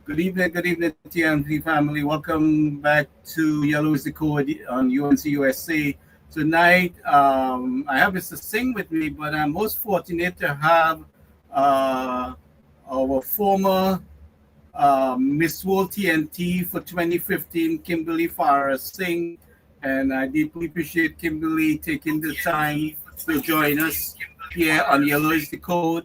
Good evening, TMZ family. Welcome back to Yellow is the Code on UNC USA. Tonight, I have Mr. Singh with me, but I'm most fortunate to have uh, our former Miss World TNT for 2015, Kimberly Farah Singh. And I deeply appreciate Kimberly taking the time to join us here on Yellow is the Code.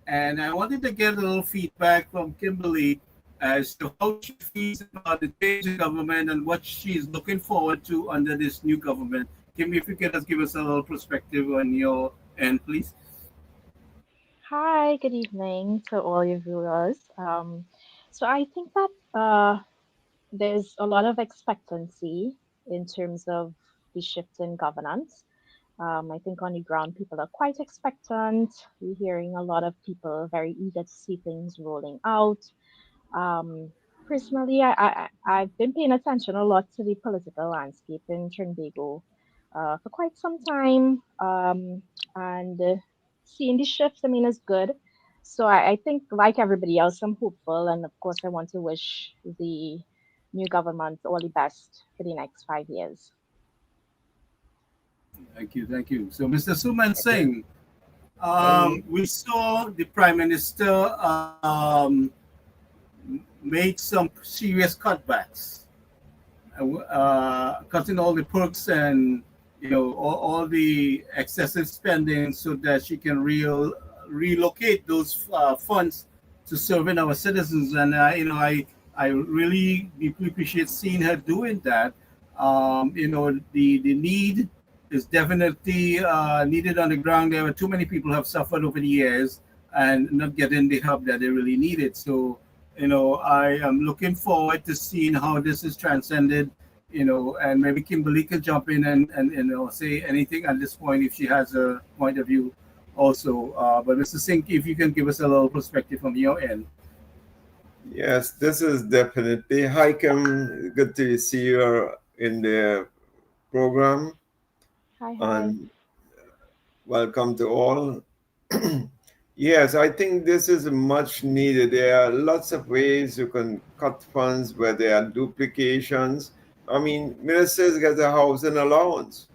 And I wanted to get a little feedback from Kimberly as to how she feels about the change in government and what she's looking forward to under this new government. Kimberly, if you could just give us a little perspective on your end, please. Hi, good evening to all your viewers. So I think that there's a lot of expectancy in terms of the shift in governance. I think on the ground, people are quite expectant. We're hearing a lot of people very eager to see things rolling out. Um, Personally, I've been paying attention a lot to the political landscape in Trinbago for quite some time, and seeing the shift, I mean, is good. So I think, like everybody else, I'm hopeful, and of course, I want to wish the new government all the best for the next 5 years. Thank you, thank you. So, Mr. Suman Okay. Singh, Um, we saw the Prime Minister made some serious cutbacks, cutting all the perks and all the excessive spending so that she can relocate those funds to serving our citizens. And I really deeply appreciate seeing her doing that. The need is definitely needed on the ground. There were too many people have suffered over the years and not getting the help that they really needed. So I am looking forward to seeing how this is transcended, and maybe Kimberly can jump in and say anything at this point if she has a point of view also. But Mr. Singh, if you can give us a little perspective from your end. yes, this is definitely. Hi, Kim. Good to see you in the program, Hi, hi. and welcome to all. Yes, I think this is much needed. There are lots of ways you can cut funds where there are duplications. I mean, ministers get a housing allowance.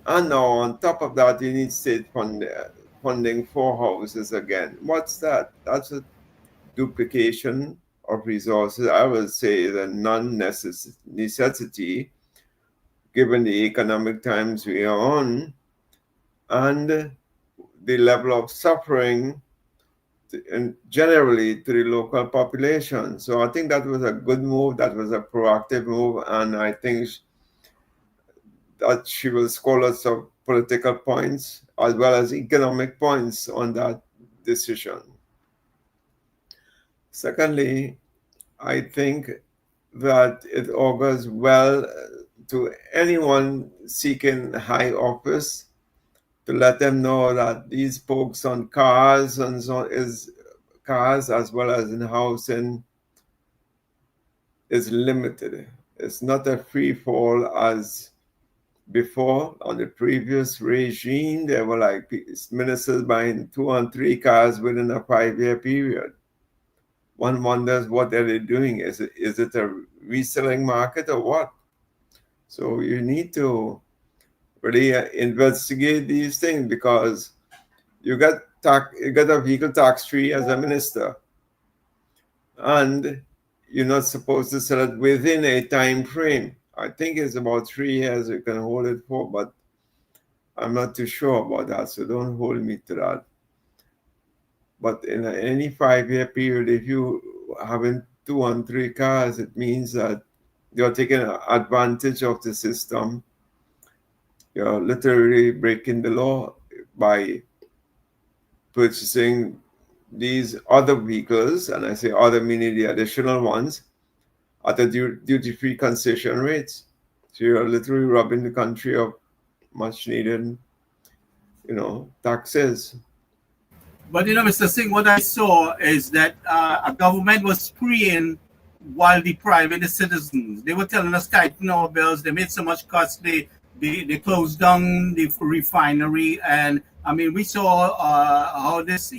And now, on top of that, you need funding for houses again. What's that? That's a duplication of resources. I would say the necessity, given the economic times we are on, and the level of suffering and generally to the local population. So I think that was a good move. That was a proactive move, and I think that she will score lots of political points as well as economic points on that decision. Secondly, I think that it augurs well to anyone seeking high office to let them know that these folks on cars and so on is cars as well as in housing is limited. It's not a free fall as before. On the previous regime, there were like ministers buying 2 and 3 cars within a 5 year period. One wonders what are they doing? Is it a reselling market or what? So you need to really investigate these things because you got a vehicle tax free as a minister, and you're not supposed to sell it within a time frame. I think it's about 3 years you can hold it for, but I'm not too sure about that, so don't hold me to that. But in any 5 year period, if you having 2 and 3 cars, it means that you're taking advantage of the system. You're literally breaking the law by purchasing these other vehicles, and I say other meaning the additional ones, at the duty-free concession rates. So you're literally robbing the country of much needed, taxes. But Mr. Singh, what I saw is that a government was spraying while depriving the citizens. They were telling us tighten our bills. They made so much cuts. They closed down the refinery, and I mean we saw how this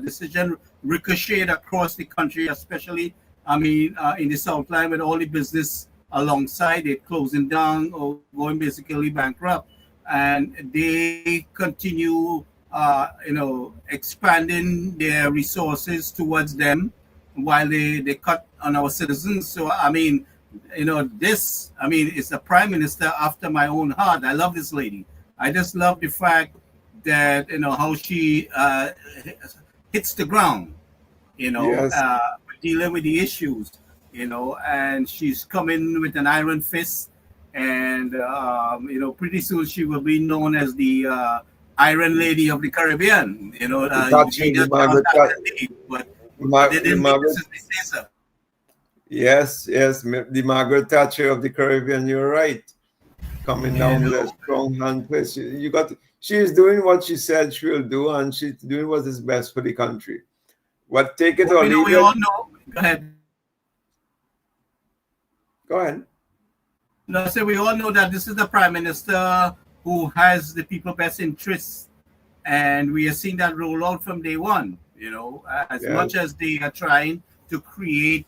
decision ricocheted across the country, especially in the Southland with all the business alongside it closing down or going basically bankrupt, and they continue, expanding their resources towards them while they cut on our citizens. So it's a prime minister after my own heart. I love this lady. I just love the fact that how she hits the ground, Yes. dealing with the issues, and she's coming with an iron fist, and pretty soon she will be known as the Iron Lady of the Caribbean. The She Thatcher, the doesn't have Margaret, that name, but they The didn't make Margaret, this as they say so. yes, yes, the Margaret Thatcher of the Caribbean. You're right. Coming You down with a know, strong hand twist. You got. She's doing what she said she will do, and she's doing what is best for the country. What take it but or we know, leave we it. all know. Go ahead. Go ahead. No, so we all know that this is the prime minister who has the people best interests, and we are seeing that roll out from day one. As Yeah. much as they are trying to create,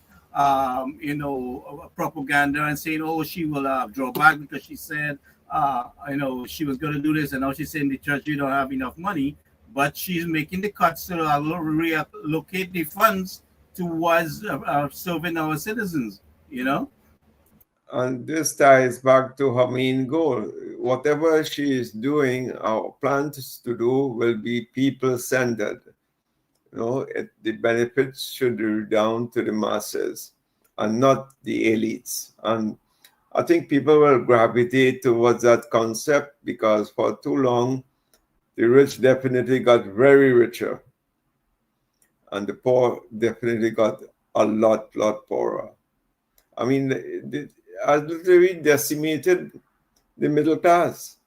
propaganda and saying, "Oh, she will draw back because she said, she was going to do this, and now she's saying the treasury don't have enough money." But she's making the cuts to reallocate the funds towards serving our citizens. And this ties back to her main goal. Whatever she is doing, our plans to do will be people-centered. The benefits should redound to the masses and not the elites. And I think people will gravitate towards that concept because for too long, the rich definitely got very richer, and the poor definitely got a lot poorer. I mean, has literally decimated the middle class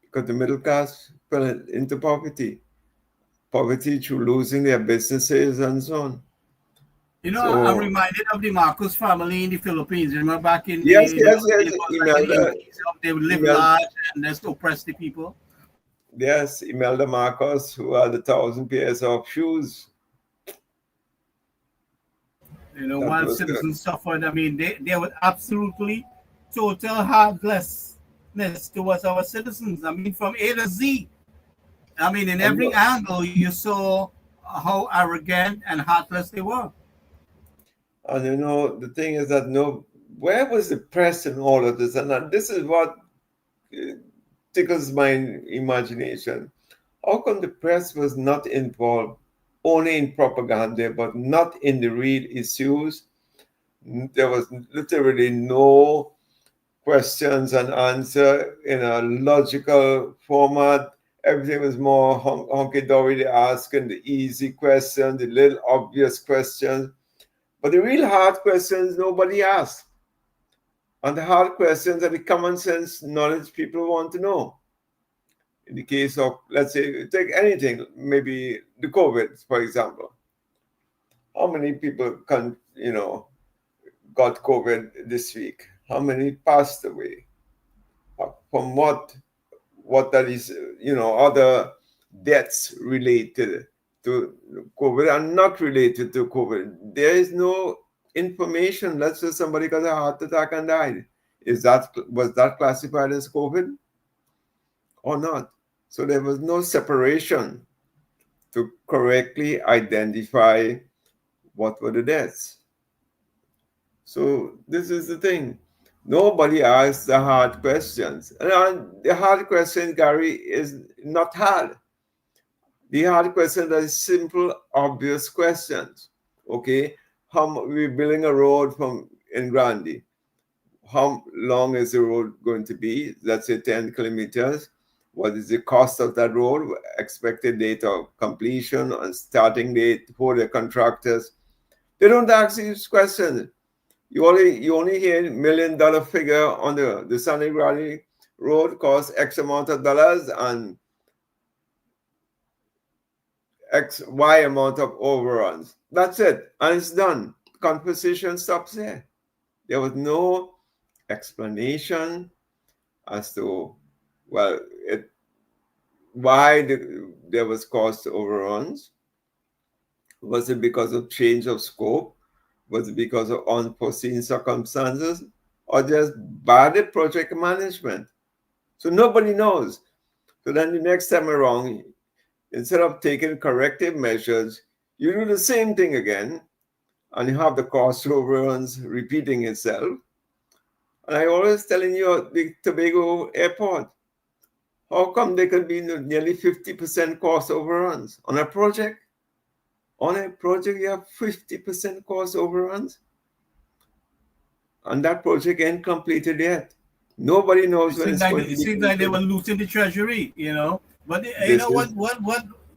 because the middle class fell into poverty through losing their businesses and so on. I'm reminded of the Marcos family in the Philippines. Remember back in Yes, the yes, it yes. was like Imelda, they would live Imelda, large and just oppress the people. yes, Imelda Marcos, who had 1,000 pairs of shoes. That While was good. citizens suffered, they were absolutely total heartlessness towards our citizens. From A to Z. In And every angle, you saw how arrogant and heartless they were. the thing is that where was the press in all of this? And this is what tickles my imagination. How come the press was not involved only in propaganda, but not in the real issues? There was literally no questions and answer in a logical format. Everything was more hunky-dory. They asking the easy questions, the little obvious questions. But the real hard questions, nobody asked. And the hard questions are the common sense knowledge people want to know. In the case of, let's say, take anything, maybe the COVID, for example. How many people got COVID this week? How many passed away? From what that is, other deaths related to COVID and not related to COVID. There is no information. Let's say somebody got a heart attack and died. Was that classified as COVID or not? So there was no separation to correctly identify what were the deaths. So this is the thing. Nobody asks the hard questions. And the hard question, Gary, is not hard. The hard questions are simple, obvious questions. Okay, we're building a road in Grandi. How long is the road going to be? Let's say 10 kilometers. What is the cost of that road? Expected date of completion and starting date for the contractors. They don't ask these questions. You only hear $1 million figure on the Sunny Valley Road costs X amount of dollars and Y amount of overruns. That's it. And it's done. Conversation stops there. There was no explanation as to, why there was cost overruns. Was it because of change of scope? Was it because of unforeseen circumstances or just bad project management? So nobody knows. So then the next time around, instead of taking corrective measures, you do the same thing again, and you have the cost overruns repeating itself. And I always telling you, the Tobago airport, how come there could be nearly 50% cost overruns on a project? On a project, you have 50% cost overruns, and that project ain't completed yet. Nobody knows when it's going to be. It seems like they were looting the treasury, you know. But you know what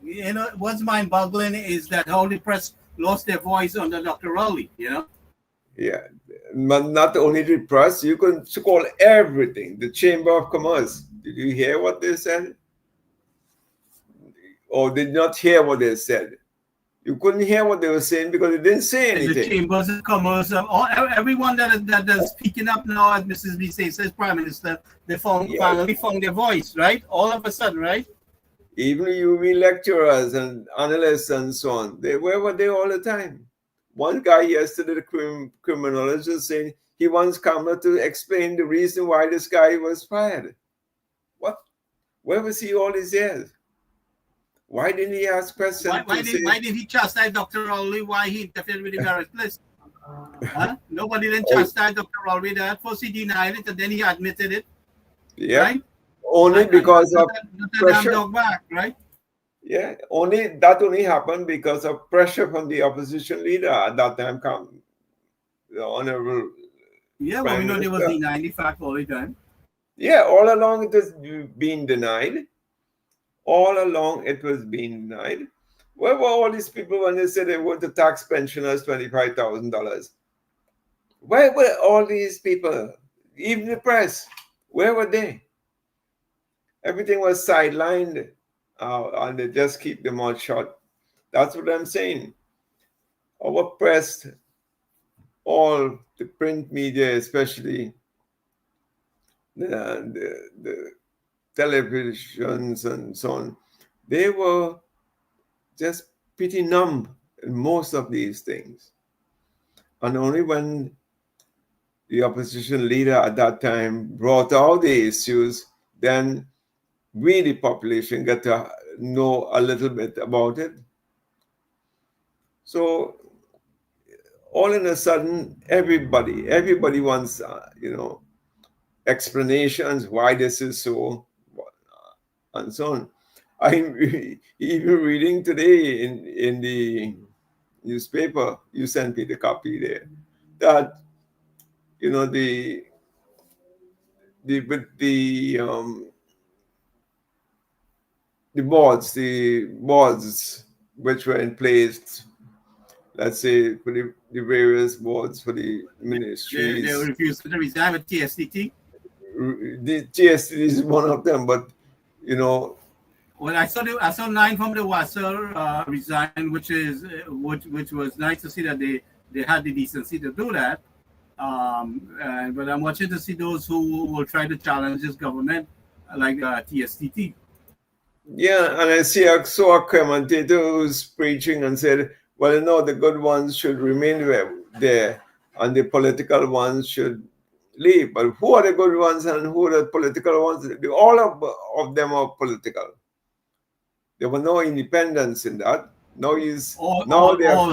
you know what's mind-boggling is that how the press lost their voice under Dr. Rowley, you know. Yeah, but not only the press, you can call everything. The Chamber of Commerce. Did you hear what they said? Or did not hear what they said? You couldn't hear what they were saying because they didn't say anything. The Chambers of Commerce, everyone that is speaking up now, as Mrs. B says, Prime Minister, they finally found their voice, right? All of a sudden, right? Even UV lecturers and analysts and so on, where were they all the time? One guy yesterday, the criminologist, saying he wants Kamala to explain the reason why this guy was fired. What? Where was he all these years? Why didn't he ask questions? Why did he chastise Dr. Rowley? Why he interfered with the merit list? Huh? Nobody then chastised Dr. Rowley. That first he denied it, and then he admitted it. Yeah. Right? Only because of pressure. Dog back, right? Yeah. Only happened because of pressure from the opposition leader at that time, the Honorable. Yeah, well, we know there was denying the fact all the time. Yeah, all along it was being denied. All along it was being denied. Where were all these people when they said they want to tax pensioners $25,000? Where were all these people? Even the press, where were they? Everything was sidelined, and they just keep their mouth shut. That's what I'm saying. Our press, all the print media, especially the televisions and so on, they were just pretty numb in most of these things. And only when the opposition leader at that time brought out the issues, then we, the population, get to know a little bit about it. So all in a sudden, everybody wants, explanations why this is so, and so on. I'm even reading today in the newspaper, you sent me the copy there, that the boards which were in place, let's say for the various boards for the ministries. They refused to resign with TSTT. The TSTT is one of them, but well, I saw 9 from the WASL resign, which was nice to see that they had the decency to do that. But I'm watching to see those who will try to challenge this government, like TSTT. Yeah, and I saw a commentator who's preaching and said, well, no, the good ones should remain there, and the political ones should leave. But who are the good ones and who are the political ones? All of them are political. There was no independence in that. All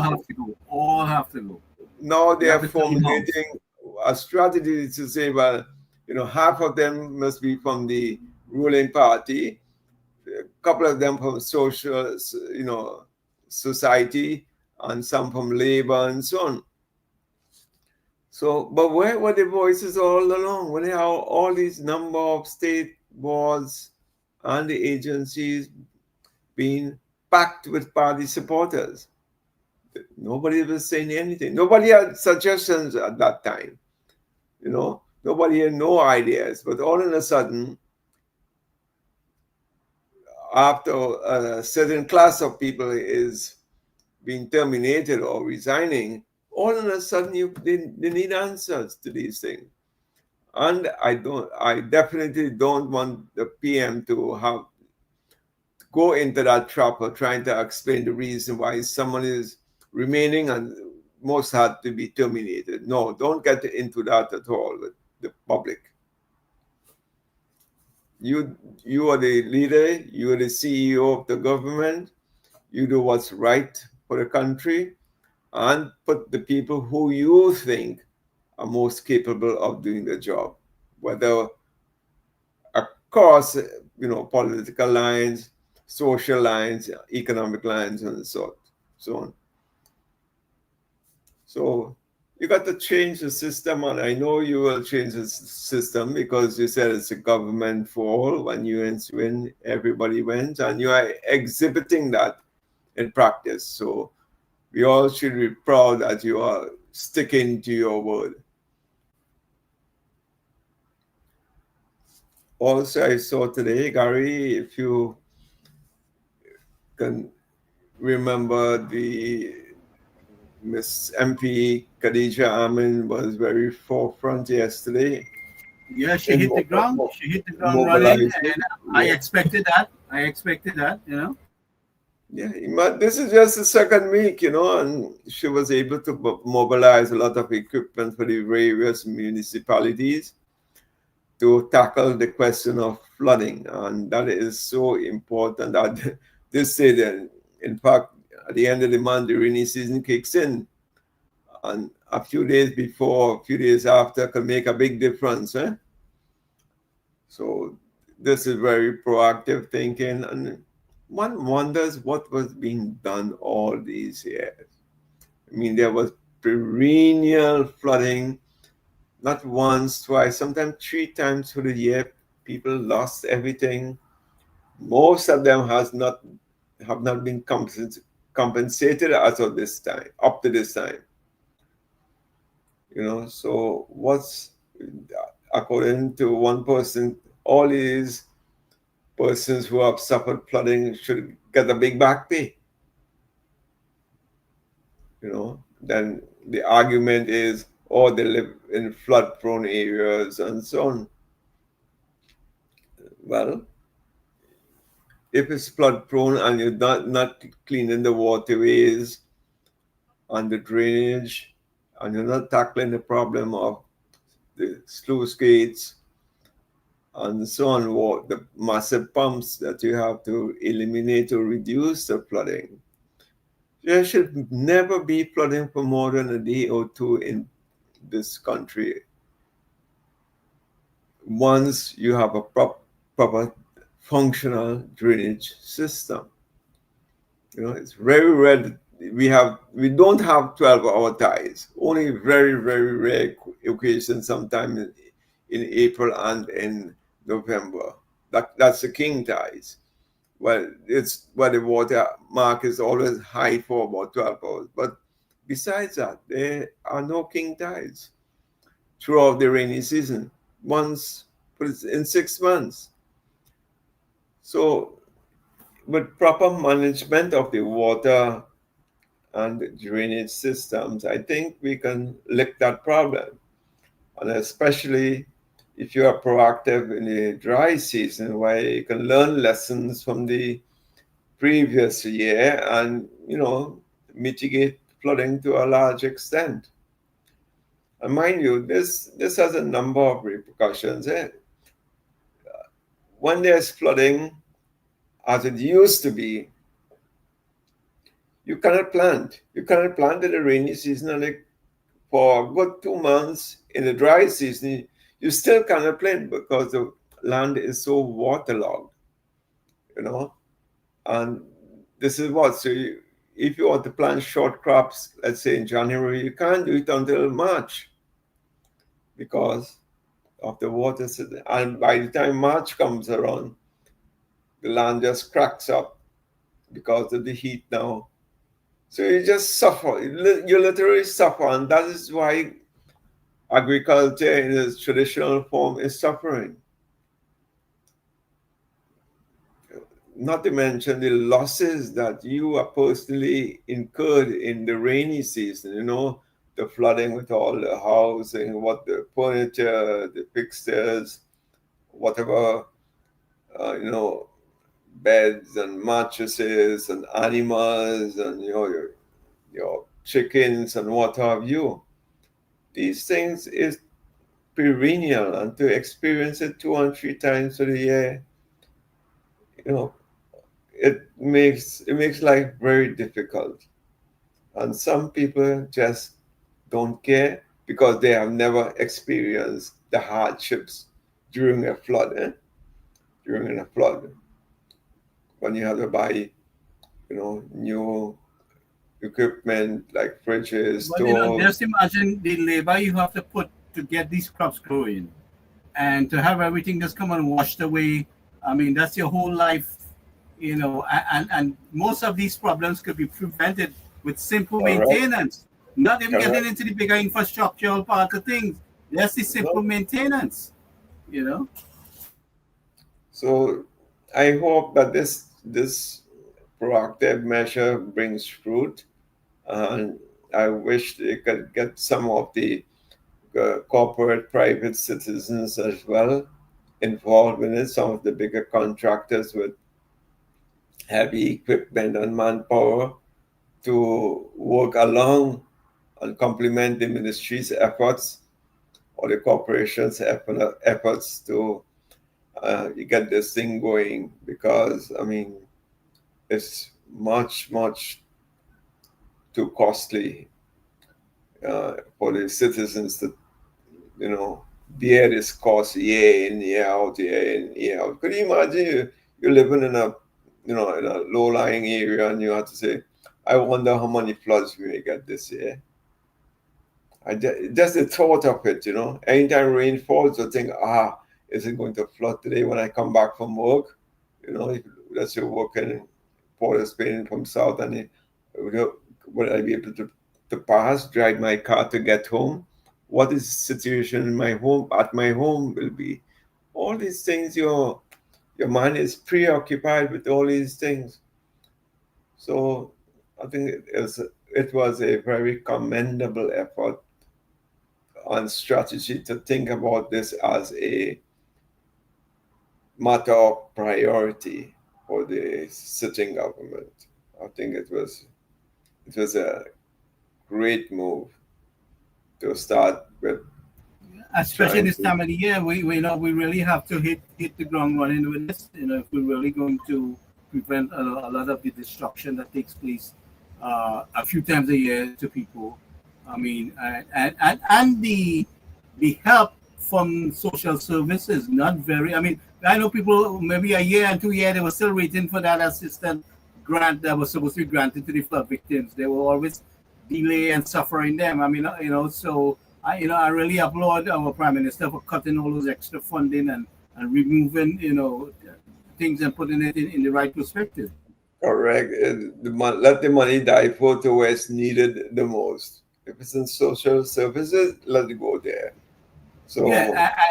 have to go. All have to go. Now they are formulating a strategy to say, well, half of them must be from the ruling party, a couple of them from social, society, and some from labor and so on. So, but where were the voices all along? When they have all these number of state boards and the agencies being packed with party supporters, nobody was saying anything. Nobody had suggestions at that time. Nobody had no ideas. But all of a sudden, after a certain class of people is being terminated or resigning, all of a sudden they need answers to these things. And I definitely don't want the PM to go into that trap of trying to explain the reason why someone is remaining and most had to be terminated. No, don't get into that at all with the public. You are the leader, you are the CEO of the government, you do what's right for the country, and put the people who you think are most capable of doing the job, whether across, political lines, social lines, economic lines, and so on. So you got to change the system, and I know you will change the system because you said it's a government for all. When UNs win, everybody wins, and you are exhibiting that in practice. So we all should be proud that you are sticking to your word. Also, I saw today, Gary, if you can remember, the Miss MP Khadija Amin was very forefront yesterday. Yeah, she hit the ground. She hit the ground running, Mobilizing. and I expected that. Yeah, but this is just the second week, and she was able to mobilize a lot of equipment for the various municipalities to tackle the question of flooding. And that is so important that this said that, in fact, at the end of the month, the rainy season kicks in. And a few days before, a few days after can make a big difference. So this is very proactive thinking. And one wonders what was being done all these years. I mean, there was perennial flooding, not once, twice, sometimes 3 times through the year. People lost everything. Most of them have not been compensated as of this time, up to this time. So what's, according to one person, all these persons who have suffered flooding should get a big back pay. Then the argument is, they live in flood-prone areas and so on. Well, if it's flood-prone and you're not cleaning the waterways and the drainage, and you're not tackling the problem of the sluice gates and so on, the massive pumps that you have to eliminate or reduce the flooding, there should never be flooding for more than a day or two in this country once you have a proper functional drainage system. It's very rare. We don't have 12-hour ties. Only very, very rare occasions, sometime in April and in November. That's the king tides. Well, it's where the water mark is always high for about 12 hours. But besides that, there are no king tides throughout the rainy season. Once in 6 months. So with proper management of the water and the drainage systems, I think we can lick that problem. And especially if you are proactive in the dry season, where you can learn lessons from the previous year and, mitigate flooding to a large extent. And mind you, this has a number of repercussions. When there's flooding, as it used to be, you cannot plant. You cannot plant in the rainy season, and for a good 2 months in the dry season, you still cannot plant because the land is so waterlogged, And this is what, so if you want to plant short crops, let's say in January, you can't do it until March because of the water. And by the time March comes around, the land just cracks up because of the heat now. So you just suffer. You literally suffer. And that is why agriculture in its traditional form is suffering. Not to mention the losses that you are personally incurred in the rainy season, the flooding with all the housing, what the furniture, the fixtures, whatever, beds and mattresses and animals and your chickens and what have you. These things is perennial, and to experience it 2 and 3 times a year, you know, it makes life very difficult. And some people just don't care because they have never experienced the hardships during a flood. During a flood, when you have to buy, new equipment like fridges, But stoves. just imagine the labor you have to put to get these crops growing, and to have everything just come and washed away. I mean, that's your whole life, and most of these problems could be prevented with simple Correct. maintenance. Not even Correct. getting into the bigger infrastructural part of things. Just the simple maintenance, So I hope that this proactive measure brings fruit, and I wish they could get some of the corporate private citizens as well involved in it, some of the bigger contractors with heavy equipment and manpower to work along and complement the ministry's efforts or the corporation's efforts to get this thing going, because I mean it's much too costly for the citizens to bear this cost year in, year out, year in, year out. Could you imagine you're living in a in a low-lying area and you have to say, I wonder how many floods we may get this year. Just the thought of it, anytime rain falls, you think, is it going to flood today when I come back from work? If let's say working in Port of Spain from south, and will I be able to pass, drive my car to get home? What is the situation in my home, at my home will be? All these things, your mind is preoccupied with all these things. So I think it was a very commendable effort on strategy to think about this as a matter of priority for the sitting government. I think it was a great move to start with. Especially this time of the year, we really have to hit the ground running with this. If we're really going to prevent a lot of the destruction that takes place a few times a year to people. I mean, and the help from social services, not very. I mean, I know people maybe a year and 2 years they were still waiting for that assistance grant that was supposed to be granted to the flood victims. They were always delay and suffering them. I mean, so I really applaud our Prime Minister for cutting all those extra funding and removing things and putting it in the right perspective. Correct. Let the money die for to where it's needed the most. If it's in social services, let it go there. So I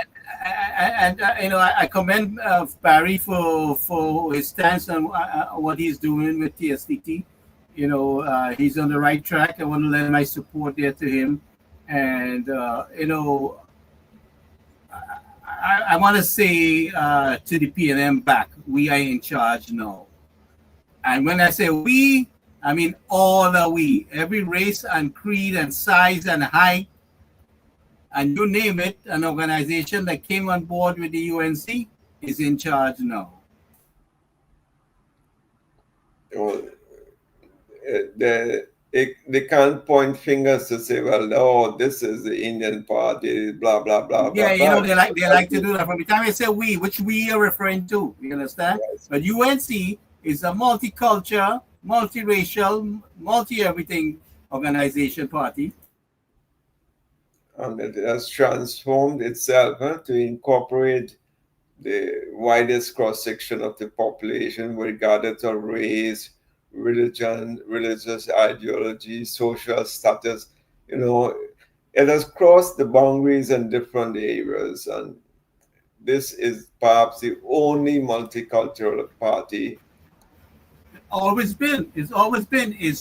commend Barry for his stance on what he's doing with TSTT. He's on the right track. I want to lend my support there to him, and I want to say to the PNM back, we are in charge now. And when I say we, I mean all are we. Every race and creed and size and height, and you name it, an organization that came on board with the UNC is in charge now. They can't point fingers to say, well, this is the Indian party, blah, blah, blah, yeah, blah. They like to do that. From the time I say we, which we are referring to, you understand? Yes. But UNC is a multicultural, multiracial, multi-everything organization party. And it has transformed itself to incorporate the widest cross-section of the population, regardless of race, religion, religious ideology, social status. It has crossed the boundaries in different areas, and this is perhaps the only multicultural party. It's always been. Is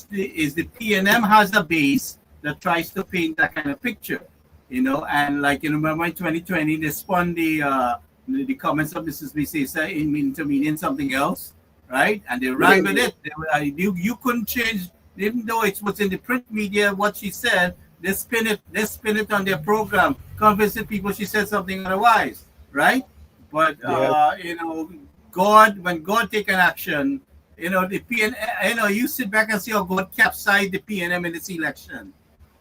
the PNM has a base that tries to paint that kind of picture, and remember in 2020 they spun the comments of Mrs. Bisesa into meaning something else, right? And they ran with it. You couldn't change even though it was in the print media, what she said, they spin it on their program, convincing people she said something otherwise, right? But Yeah. God, when God take an action, the PN, you sit back and see how God capsized the PNM in this election.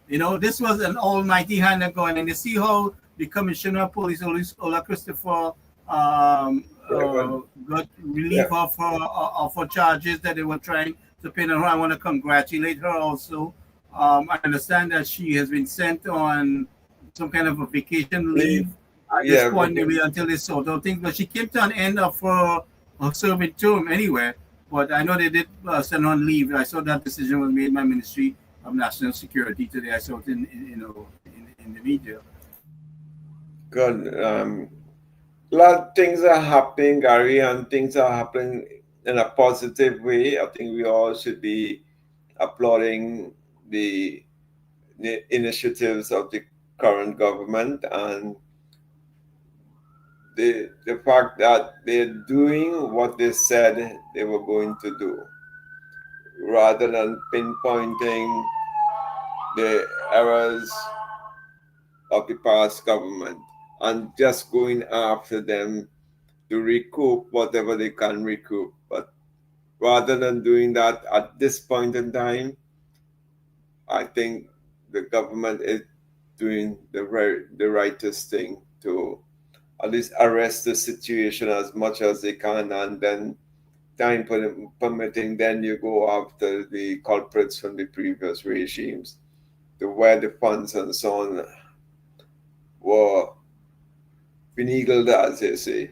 This was an almighty hand of God, and you see how the Commissioner of Police, Ola Christopher, Yeah, well, got relief yeah. for charges that they were trying to pin on her. I want to congratulate her also. I understand that she has been sent on some kind of a vacation leave at this Yeah, point, maybe because until they sort out things. But she came to an end of her serving term anyway. But I know they did send her on leave. I saw that decision was made by Ministry of National Security today. I saw it in the media. good. A lot of things are happening, Gary, and things are happening in a positive way. I think we all should be applauding the initiatives of the current government and the fact that they're doing what they said they were going to do, rather than pinpointing the errors of the past government and just going after them to recoup whatever they can recoup. But rather than doing that at this point in time, I think the government is doing the rightest thing to at least arrest the situation as much as they can, and then time permitting, then you go after the culprits from the previous regimes, to where the funds and so on were finagled, as they say.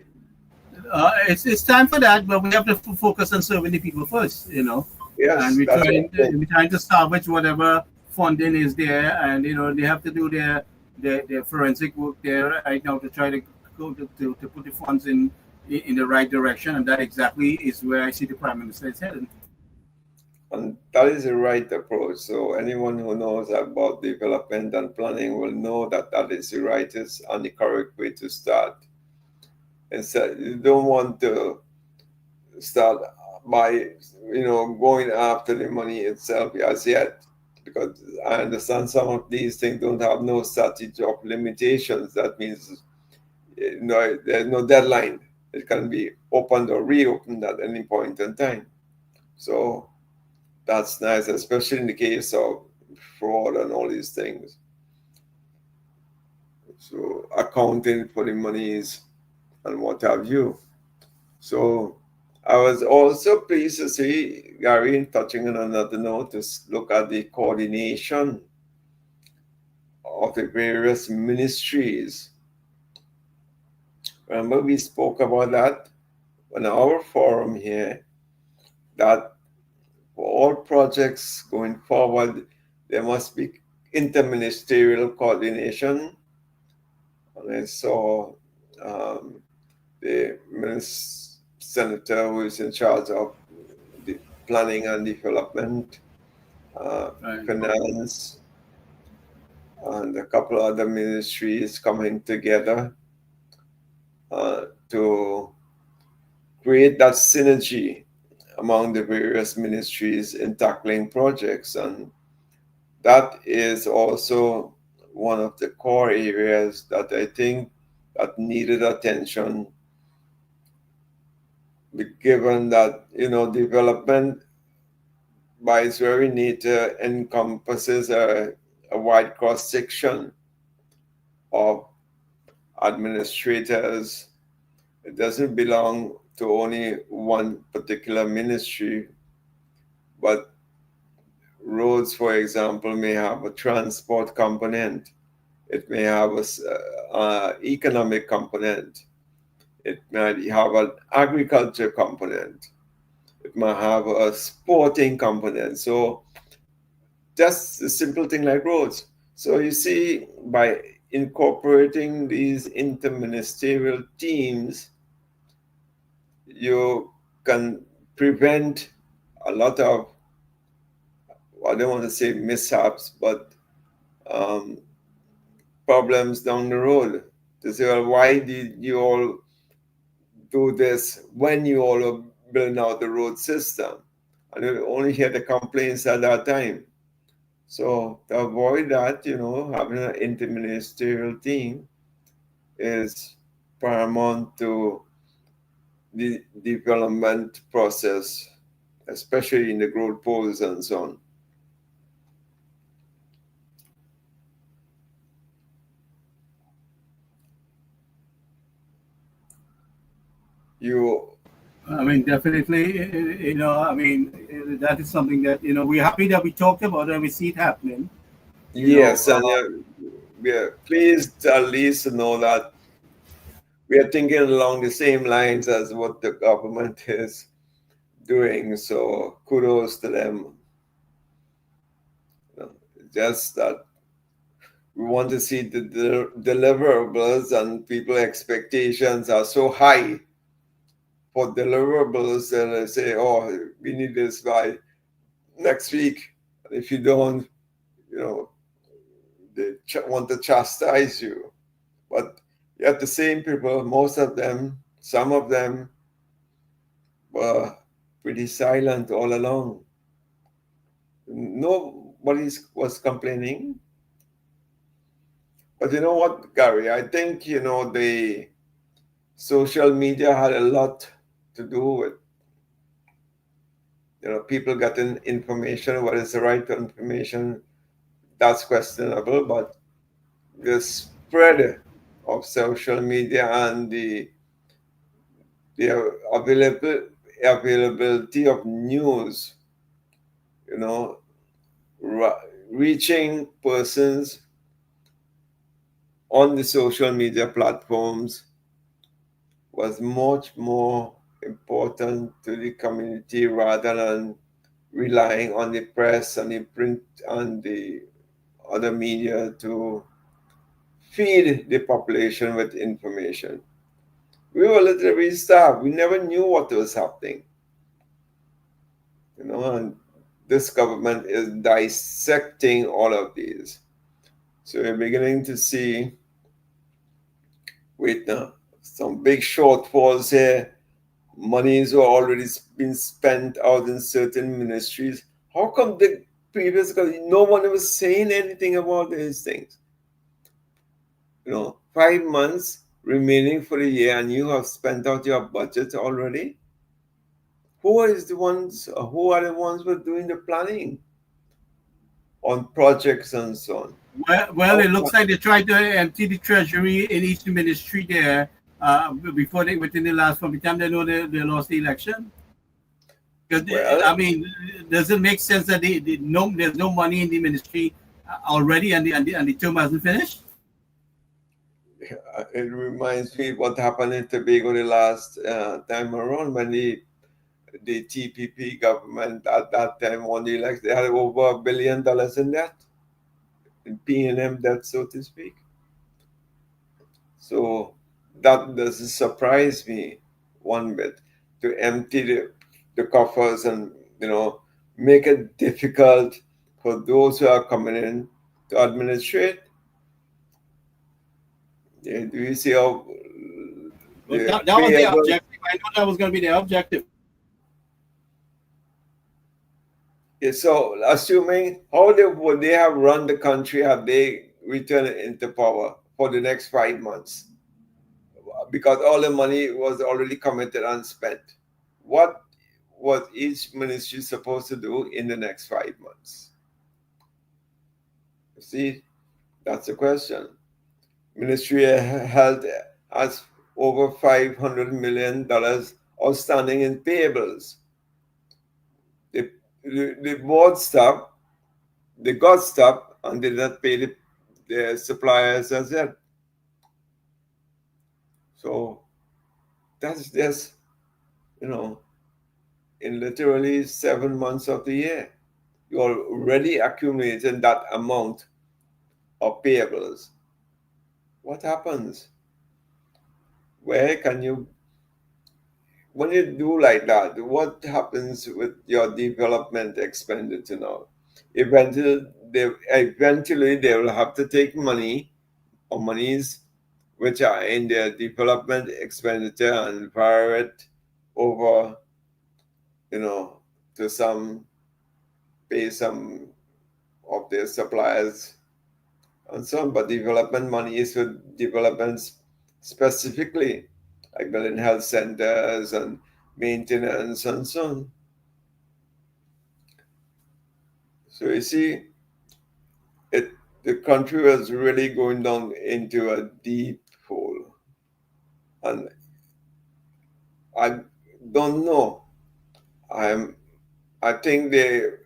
It's time for that, but we have to focus on serving the people first. And Yes, that's what I think. we're trying to salvage whatever funding is there, and they have to do their forensic work there right now to try to go to put the funds in the right direction, and that exactly is where I see the Prime Minister is heading. And that is the right approach. So anyone who knows about development and planning will know that that is the rightest and the correct way to start. And so you don't want to start by going after the money itself as yet, because I understand some of these things don't have no statute of limitations. That means there's no deadline. It can be opened or reopened at any point in time. So that's nice, especially in the case of fraud and all these things. So accounting for the monies and what have you. So I was also pleased to see Gary touching on another note to look at the coordination of the various ministries. Remember, we spoke about that on our forum here, that for all projects going forward, there must be interministerial coordination. And I saw the senator who is in charge of the planning and development, Right. finance, and a couple other ministries coming together to create that synergy among the various ministries in tackling projects. And that is also one of the core areas that I think that needed attention, given that development by its very nature encompasses a wide cross section of administrators. It doesn't belong to only one particular ministry, but roads, for example, may have a transport component. It may have a economic component. It might have an agriculture component. It might have a sporting component. So just a simple thing like roads. So you see, by incorporating these interministerial teams, you can prevent a lot of, I don't want to say mishaps, but um, problems down the road. To say, well, why did you all do this when you all are building out the road system? and you only hear the complaints at that time. So to avoid that, having an interministerial team is paramount to the development process, especially in the growth poles and so on. I mean, definitely, that is something that, we're happy that we talked about it and we see it happening. Yes, and we are pleased at least to know that we are thinking along the same lines as what the government is doing. So kudos to them. Just that we want to see the deliverables, and people expectations are so high for deliverables, and they say, oh, we need this by next week. If you don't, they want to chastise you. But yet the same people, most of them, some of them were pretty silent all along. Nobody was complaining. But you know what, Gary? I think, the social media had a lot to do with, people getting information. What is the right information? That's questionable. But the spread of social media and the availability of news, reaching persons on the social media platforms was much more important to the community rather than relying on the press and the print and the other media to feed the population with information. We were literally starved. We never knew what was happening. And this government is dissecting all of these. So we're beginning to see, with some big shortfalls here. Monies were already been spent out in certain ministries. How come the previous government, no one was saying anything about these things? 5 months remaining for the year, and you have spent out your budget already. Who are the ones who are doing the planning on projects and so on? Well, it looks like they tried to empty the treasury in each ministry there before within the last, from the time they know they lost the election. Because I mean, does it make sense that there's no money in the ministry already, and the term hasn't finished? It reminds me what happened in Tobago the last time around when the TPP government at that time won the election. They had over $1 billion in debt, in P&M debt, so to speak. So that doesn't surprise me one bit, to empty the coffers and make it difficult for those who are coming in to administrate. Yeah, do you see how that was the objective? I know that was going to be the objective. Yeah, so assuming, how would they have run the country had they returned into power for the next 5 months? Because all the money was already committed and spent. What was each ministry supposed to do in the next 5 months? See, that's the question. Ministry of Health has over $500 million outstanding in payables. The board stopped, they got stopped, and did not pay the suppliers as yet. So that's just, in literally 7 months of the year, you're already accumulating that amount of payables. What happens? Where can you, when you do like that, what happens with your development expenditure now? Eventually they will have to take money or monies which are in their development expenditure and vary it over, to pay some of their suppliers and so on, but development money is for developments specifically, like building health centers and maintenance and so on. So you see, the country was really going down into a deep hole. And I don't know. I think the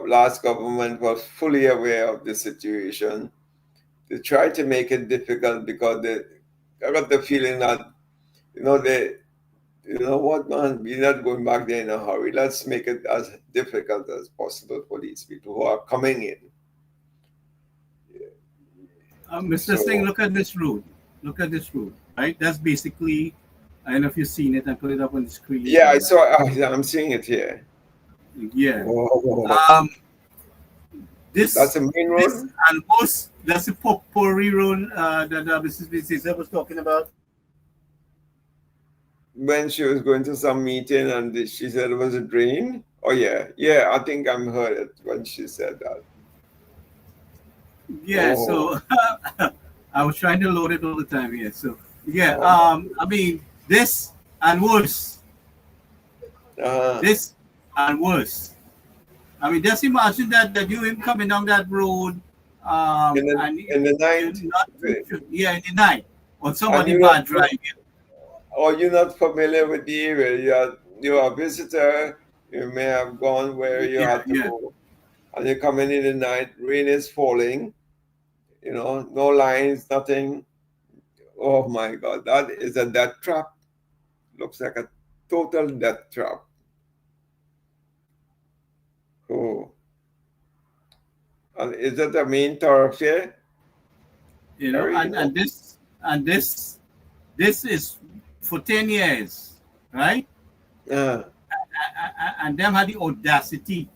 last government was fully aware of the situation. They tried to make it difficult because I got the feeling that, you know what, man, we're not going back there in a hurry. Let's make it as difficult as possible for these people who are coming in. Mr. So- Singh, look at this road. Look at this road, right? That's basically, I don't know if you've seen it. I put it up on the screen. Yeah, I saw. I'm seeing it here. Yeah. Whoa. This That's a main road. this and most that's the potpourri road that Mrs. Cesar was talking about. When she was going to some meeting and she said it was a drain. Oh yeah, I think I heard it when she said that. Yeah. Oh. So I was trying to load it all the time here. So yeah. I mean this and worse. This and worse. I mean, just imagine that you coming down that road, in the night. in the night, or somebody And bad driving. Or you're not familiar with the area. You're a visitor. You may have gone where you had to go, and you're coming in the night. Rain is falling. No lines, nothing. Oh my God, that is a death trap. Looks like a total death trap. Oh. And is that the main thoroughfare? And this is for 10 years, right? And them had the audacity,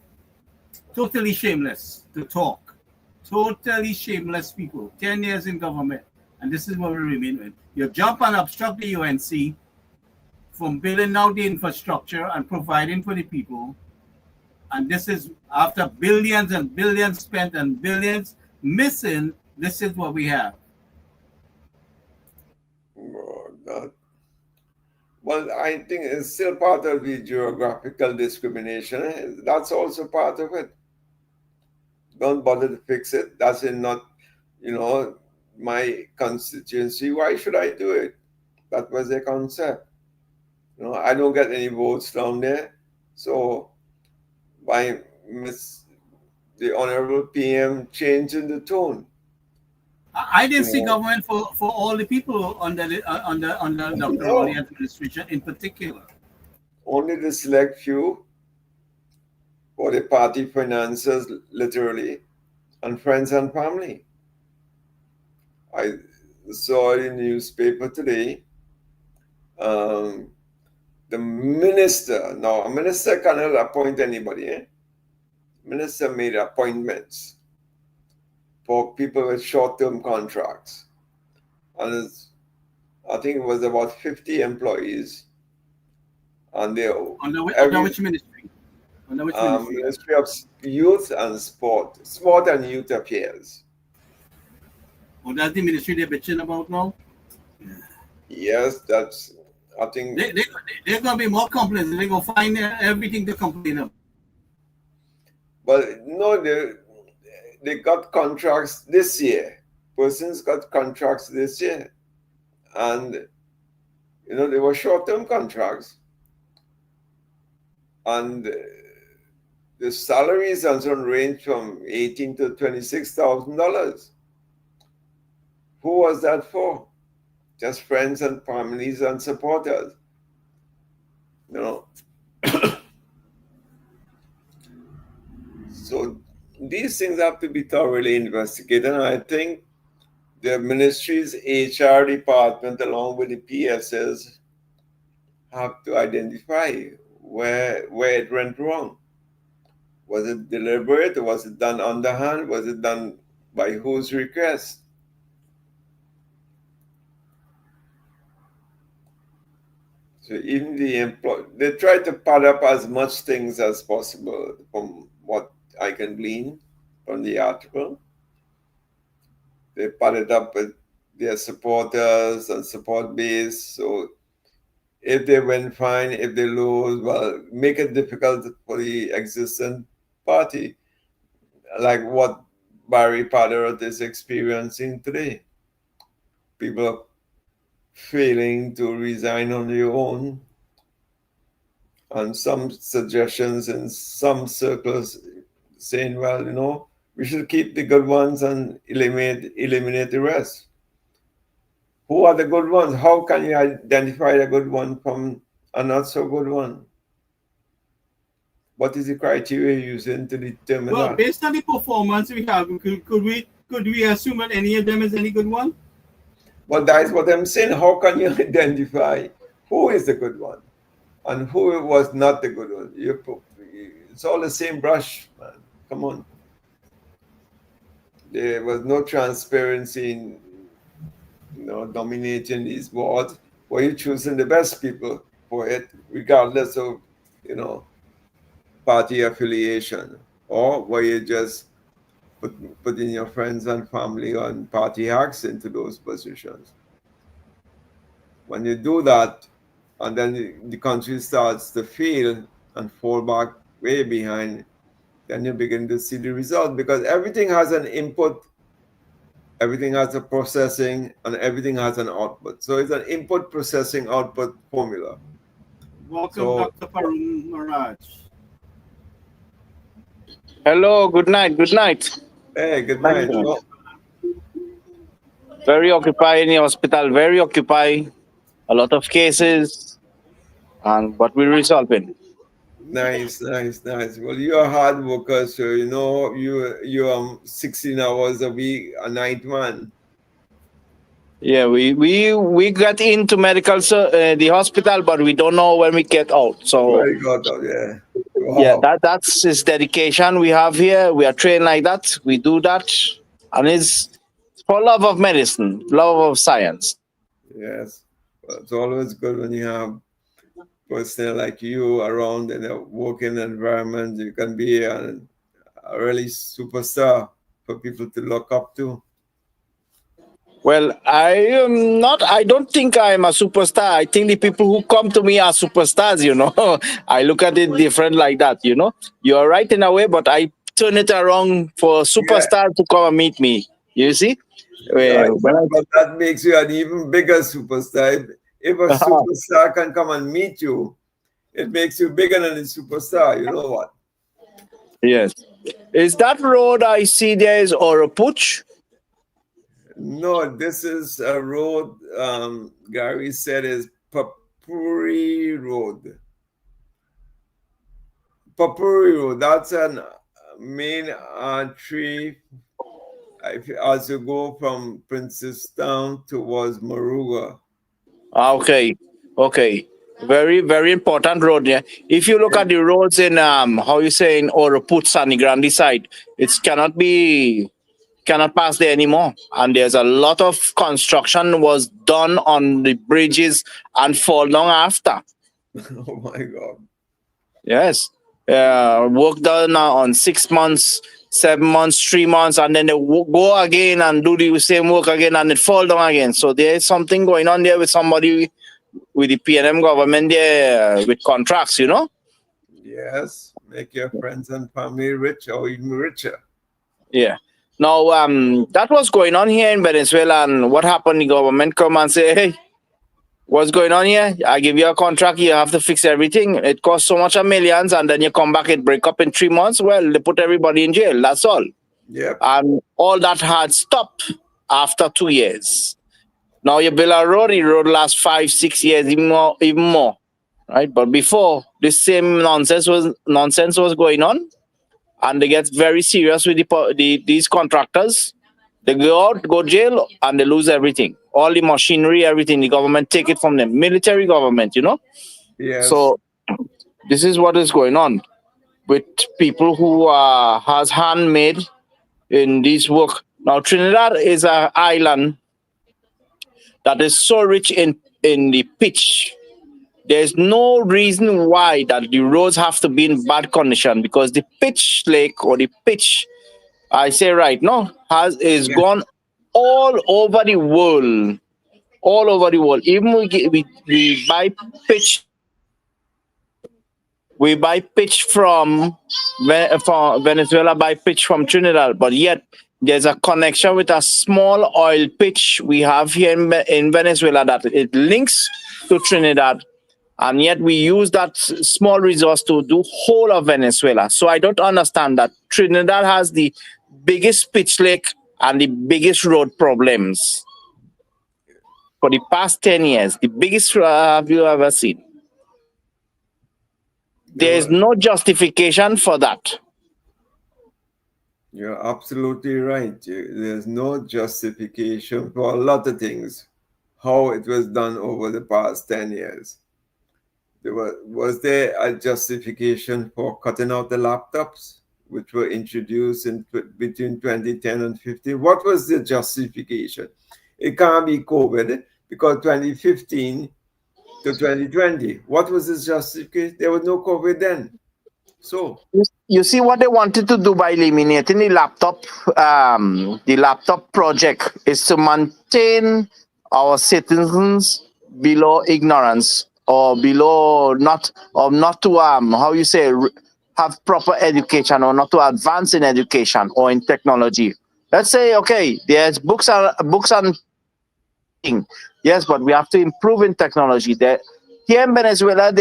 totally shameless to talk, totally shameless people. 10 years in government, and this is what we remain with. You jump and obstruct the UNC from building out the infrastructure and providing for the people. And this is after billions and billions spent and billions missing. This is what we have. Oh, God. Well, I think it's still part of the geographical discrimination. That's also part of it. Don't bother to fix it. That's not, my constituency. Why should I do it? That was the concept. I don't get any votes down there. So by the Honorable PM changing the tone. I didn't see government for all the people under Dr. Raleigh administration in particular. Only the select few for the party finances, literally, and friends and family. I saw in the newspaper today, the minister, now a minister cannot appoint anybody. Minister made appointments for people with short-term contracts. And I think it was about 50 employees. And they Under which ministry? Ministry of Youth and Sport and Youth Affairs. Oh, that's the ministry they're bitching about now? Yes, that's, I think. They're going to be more complaints. They're going to find everything to complain about. But no, they got contracts this year. Persons got contracts this year. And, they were short-term contracts. And the salaries and so on range from $18,000 to $26,000. Who was that for? Just friends and families and supporters. So these things have to be thoroughly investigated. And I think the ministry's HR department, along with the PSS, have to identify where it went wrong. Was it deliberate? Was it done underhand? Was it done by whose request? So even they try to pad up as much things as possible from what I can glean from the article. They pad it up with their supporters and support base. So if they win, fine. If they lose, well, make it difficult for the existing party, like what Barry Paderot is experiencing today. People failing to resign on their own, and some suggestions in some circles saying, well, we should keep the good ones and eliminate the rest. Who are the good ones? How can you identify a good one from a not so good one? What is the criteria you're using to determine Well, that? based on the performance we have, could we assume that any of them is any good one? Well, that is what I'm saying. How can you identify who is the good one and who was not the good one? It's all the same brush, man. Come on. There was no transparency in dominating these boards. Were you choosing the best people for it, regardless of party affiliation, or were you just putting your friends and family and party hacks into those positions? When you do that, and then the country starts to fail and fall back way behind, then you begin to see the result, because everything has an input, everything has a processing, and everything has an output. So it's an input, processing, output formula. Welcome, Dr. Parun Maraj. Hello, good night, good night. Hey, good night. Very occupied in the hospital, very occupied. A lot of cases, but we're resolving. Nice. Well, you're a hard worker, so you 16 hours a week, a night man. Yeah, we got into the hospital, but we don't know when we get out. So Very good, yeah. Wow. Yeah, that's his dedication we have here. We are trained like that. We do that, and it's for love of medicine, love of science. Yes, well, it's always good when you have personnel like you around in a working environment. You can be a really superstar for people to look up to. Well, I am not. I don't think I'm a superstar. I think the people who come to me are superstars. I look at it different like that. You're right in a way, but I turn it around for a superstar to come and meet me. You see? Right. But that makes you an even bigger superstar. If a superstar can come and meet you, it makes you bigger than a superstar. You know what? Yes. Is that road I see there is Oropuch? No, this is a road, Gary said, is Papuri Road. Papuri Road, that's a main artery as you go from Princestown towards Moruga. Okay. Very, very important road. Yeah. If you look at the roads in in Oropuch, Sani Grande side, it cannot pass there anymore. And there's a lot of construction was done on the bridges and fall down after. Oh my God. Yes. Work done on 6 months, 7 months, 3 months, and then they go again and do the same work again and it fall down again. So there's something going on there with somebody with the PNM government there with contracts, Yes. Make your friends and family rich or even richer. Yeah. Now, that was going on here in Venezuela, and what happened? The government come and say, "Hey, what's going on here? I give you a contract, you have to fix everything. It costs so much of millions, and then you come back, it break up in 3 months. Well, they put everybody in jail. That's all." Yep. And all that had stopped after 2 years. Now you build a road, the road lasts 5, 6 years, even more, right? But before, this same nonsense was going on. And they get very serious with these contractors. They go out, go jail, and they lose everything. All the machinery, everything. The government take it from them. Military government, Yes. So this is what is going on with people who has handmade in this work. Now, Trinidad is an island that is so rich in the pitch there's no reason why that the roads have to be in bad condition, because the pitch lake or the pitch, I say right now, is gone all over the world. All over the world. Even we buy pitch. We buy pitch from Venezuela, buy pitch from Trinidad, but yet there's a connection with a small oil pitch we have here in Venezuela that it links to Trinidad, and yet we use that small resource to do whole of Venezuela. So I don't understand that Trinidad has the biggest pitch lake and the biggest road problems for the past 10 years. The biggest have you ever seen? There's no justification for that. You're absolutely right. There's no justification for a lot of things, how it was done over the past 10 years. Was there a justification for cutting out the laptops, which were introduced between 2010 and 15? What was the justification? It can't be COVID, because 2015 to 2020, what was the justification? There was no COVID then. So you see what they wanted to do by eliminating the laptop project is to maintain our citizens below ignorance, or below not to have proper education, or not to advance in education or in technology. Let's say, okay, there's books and yes, but we have to improve in technology. Here in Venezuela,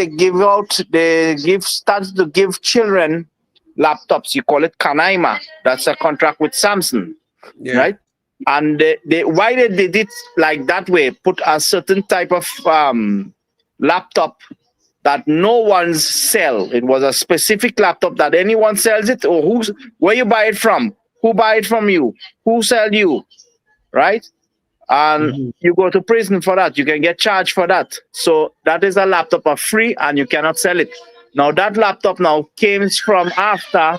started to give children laptops. You call it Canaima. That's a contract with Samsung, right? And why they did it like that way, put a certain type of laptop that no one's sell. It was a specific laptop that anyone sells it, or where you buy it from, who buy it from you, who sell you, right? And you go to prison for that. You can get charged for that. So that is a laptop for free, and you cannot sell it. Now that laptop now came from after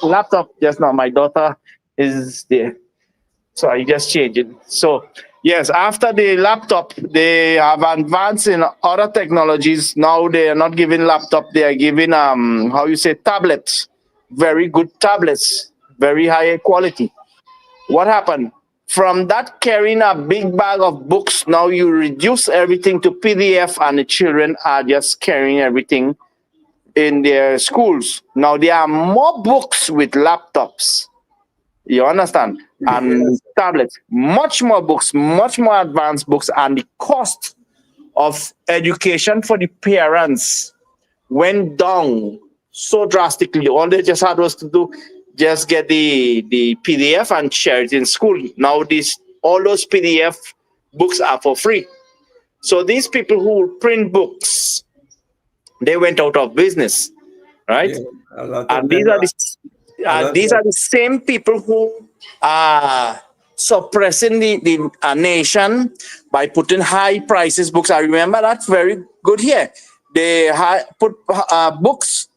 laptop. Just now, my daughter is there, so I just changed it. So yes, after the laptop, they have advanced in other technologies. Now they are not giving laptop; they are giving tablets, very good tablets. Very high quality. What happened? From that carrying a big bag of books, now you reduce everything to PDF, and the children are just carrying everything in their schools. Now there are more books with laptops. You understand? And tablets, much more books, much more advanced books, and the cost of education for the parents went down so drastically. All they just had was to just get the PDF and share it in school. Now all those PDF books are for free. So these people who print books, they went out of business, right? And these are the same people who are suppressing the nation by putting high prices books. I remember that very good here. They put books.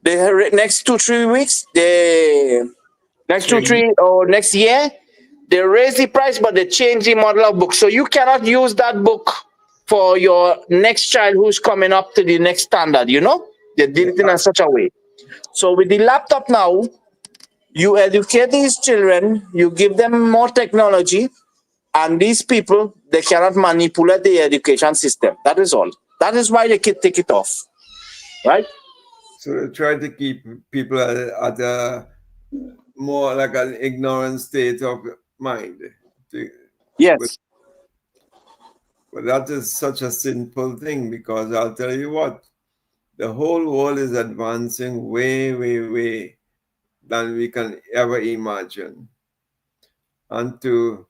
Next 2-3 weeks, next year, they raise the price, but they change the model of book. So you cannot use that book for your next child who's coming up to the next standard. You know, they did it in such a way. So with the laptop now, you educate these children, you give them more technology, and these people, they cannot manipulate the education system. That is all. That is why they can take it off, right? So they try to keep people at a more like an ignorant state of mind. Yes. But that is such a sinful thing, because I'll tell you what, the whole world is advancing way, way, way than we can ever imagine. And to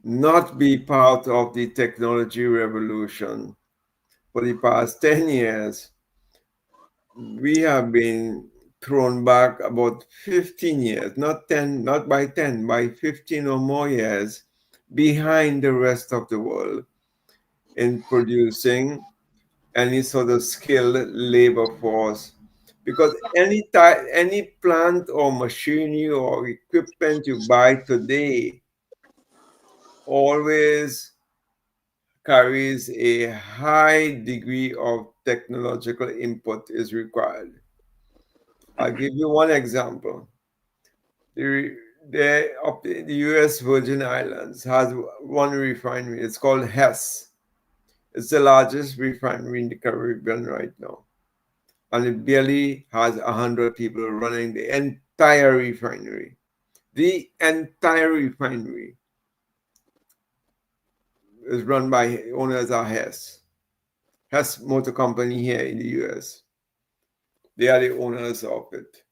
not be part of the technology revolution for the past 10 years, we have been thrown back about 15 years, not by 10, by 15 or more years behind the rest of the world in producing any sort of skilled labor force. Because any plant or machinery or equipment you buy today always carries a high degree of technological input is required. I'll give you one example. The U.S. Virgin Islands has one refinery. It's called Hess. It's the largest refinery in the Caribbean right now. And it barely has 100 people running the entire refinery. The entire refinery is run by owners of Hess. Hess Motor Company here in the US. They are the owners of it.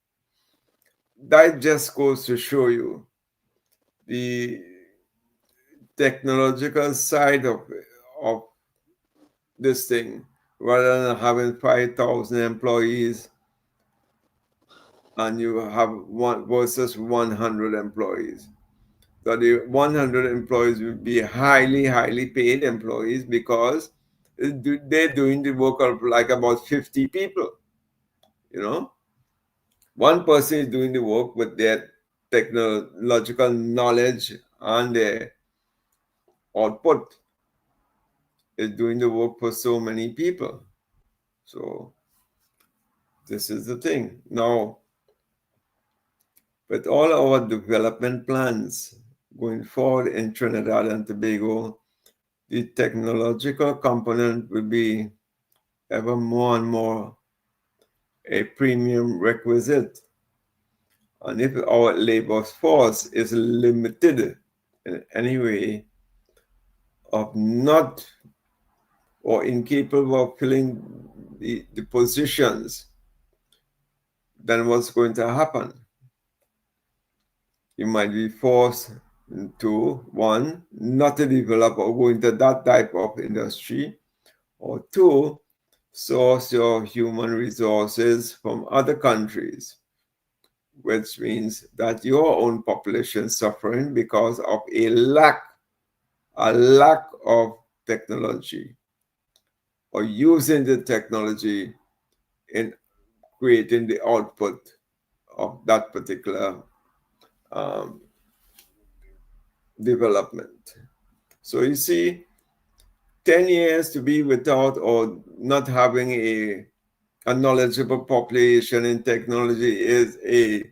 That just goes to show you the technological side of this thing. Rather than having 5,000 employees and you have one versus 100 employees. So the 100 employees will be highly paid employees because they're doing the work of like about 50 people. You know, one person is doing the work with their technological knowledge and their output is doing the work for so many people. So this is the thing. Now, with all our development plans going forward in Trinidad and Tobago, the technological component will be ever more and more a premium requisite. And if our labor force is limited in any way of not or incapable of filling the positions, then what's going to happen? You might be forced to, one, not to develop or go into that type of industry, or two, source your human resources from other countries, which means that your own population is suffering because of a lack of technology or using the technology in creating the output of that particular development. So you see, 10 years to be without or not having a knowledgeable population in technology is a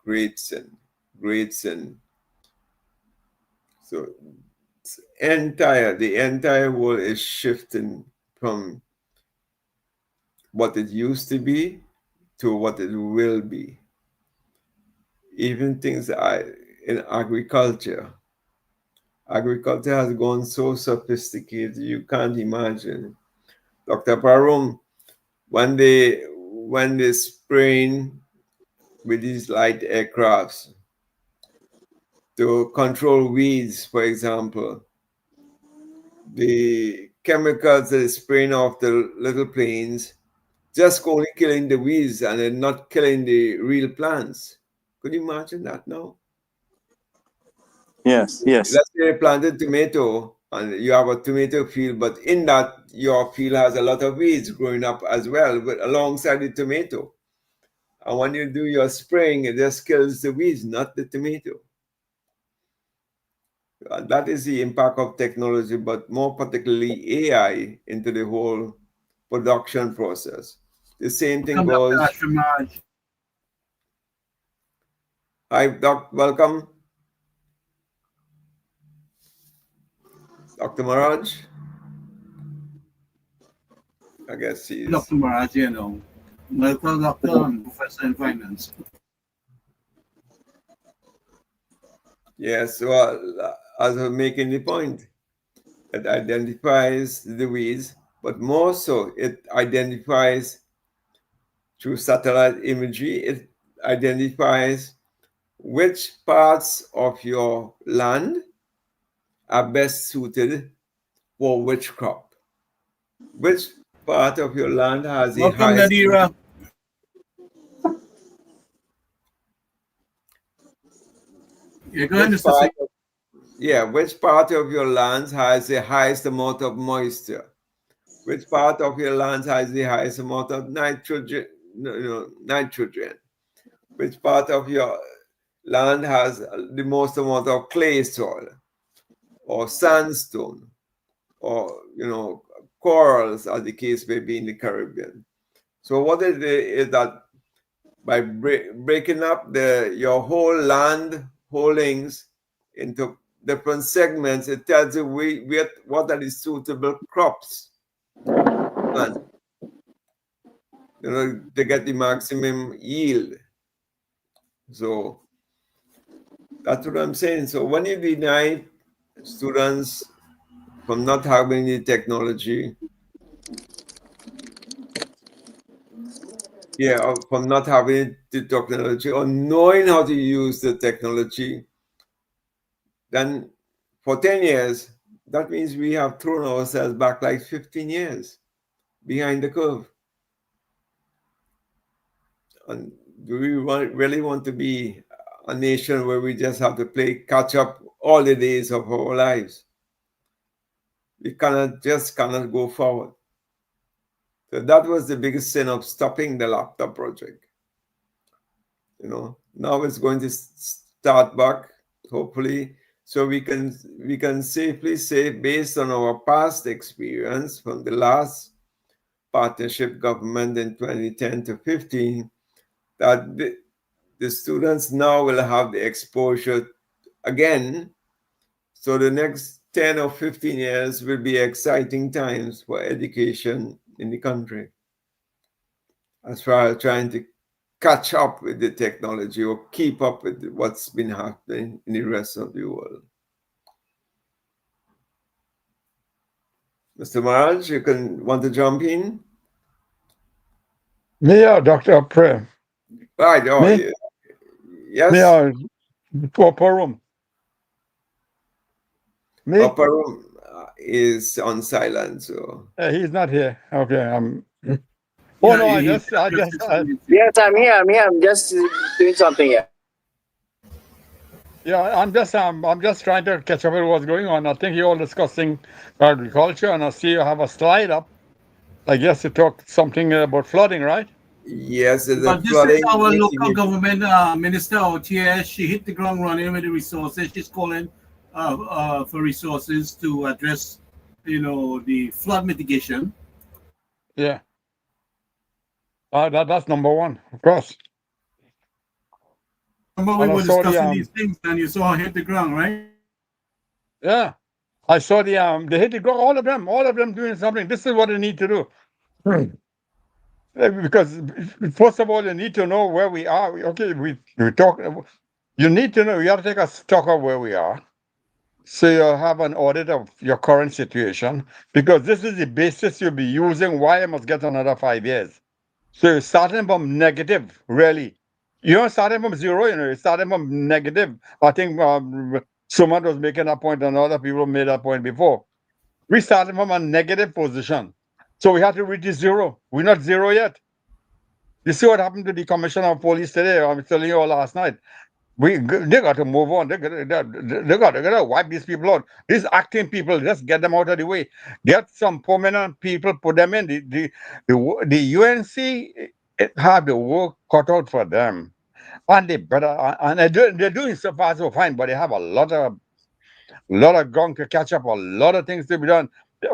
great sin. So the entire world is shifting from what it used to be to what it will be. Even things in agriculture. Agriculture has gone so sophisticated, you can't imagine. Dr. Barum, when they spraying with these light aircrafts to control weeds, for example, the chemicals that is spraying off the little planes just only killing the weeds and then not killing the real plants. Could you imagine that now? Yes. Let's say you planted tomato and you have a tomato field, but in that your field has a lot of weeds growing up as well, but alongside the tomato. And when you do your spraying, it just kills the weeds, not the tomato. That is the impact of technology, but more particularly AI into the whole production process. The same thing goes. Hi, Doc. Welcome. Dr. Maraj. I guess he's. Dr. Maraj, you know. Welcome, Dr. and Professor in Finance. Yes, well, as I'm making the point, it identifies the weeds, but more so, it identifies through satellite imagery, it identifies which parts of your land are best suited for which crop. Which part of your land has the highest... Nadira. You're going to say... Yeah, which part of your land has the highest amount of moisture? Which part of your land has the highest amount of nitrogen? Which part of your land has the most amount of clay soil or sandstone or corals, as the case may be in the Caribbean. So what it is that by breaking up your whole land holdings into different segments, it tells you what are the suitable crops and to get the maximum yield. So that's what I'm saying. So when you deny students from not having the technology, from not having the technology or knowing how to use the technology, then for 10 years, that means we have thrown ourselves back like 15 years behind the curve. And do we really want to be a nation where we just have to play catch up all the days of our lives? We cannot go forward. So that was the biggest sin of stopping the laptop project. Now it's going to start back, hopefully, so we can safely say, based on our past experience from the last partnership government in 2010 to 15, that the students now will have the exposure again. So the next 10 or 15 years will be exciting times for education in the country, as far as trying to catch up with the technology or keep up with what's been happening in the rest of the world. Mr. Maharaj, you want to jump in? Me, Dr. Prem. Right. Oh, Me? Yes. Me, upper room. Me? Upper room is on silent, so. He's not here. Okay. Yeah, no, he- yes, I'm here. I'm just doing something here. yeah, I'm just trying to catch up with what's going on. I think you're all discussing agriculture, and I see you have a slide up. I guess you talked something about flooding, right? Yes, it's But this is our local government minister out here. She hit the ground running with the resources. She's calling for resources to address, the flood mitigation. Yeah. That's number one, of course. Remember we And I were saw discussing these things, and you saw her hit the ground, right? Yeah. I saw they hit the ground, all of them doing something. This is what they need to do. Because first of all, you need to know where we are. Okay, we talk. You need to know. You have to take a stock of where we are, so you have an audit of your current situation. Because this is the basis you'll be using. Why I must get another 5 years. So you're starting from negative, really. You're not starting from zero. You're starting from negative. I think someone was making that point, and other people made that point before. We started from a negative position. So we have to reach zero. We're not zero yet. You see what happened to the commissioner of police today? I was telling you all last night. They got to move on. They got to wipe these people out. These acting people, just get them out of the way. Get some permanent people, put them in. The UNC have the work cut out for them, and they better. And they're doing so far so fine, but they have a lot of gunk to catch up, a lot of things to be done.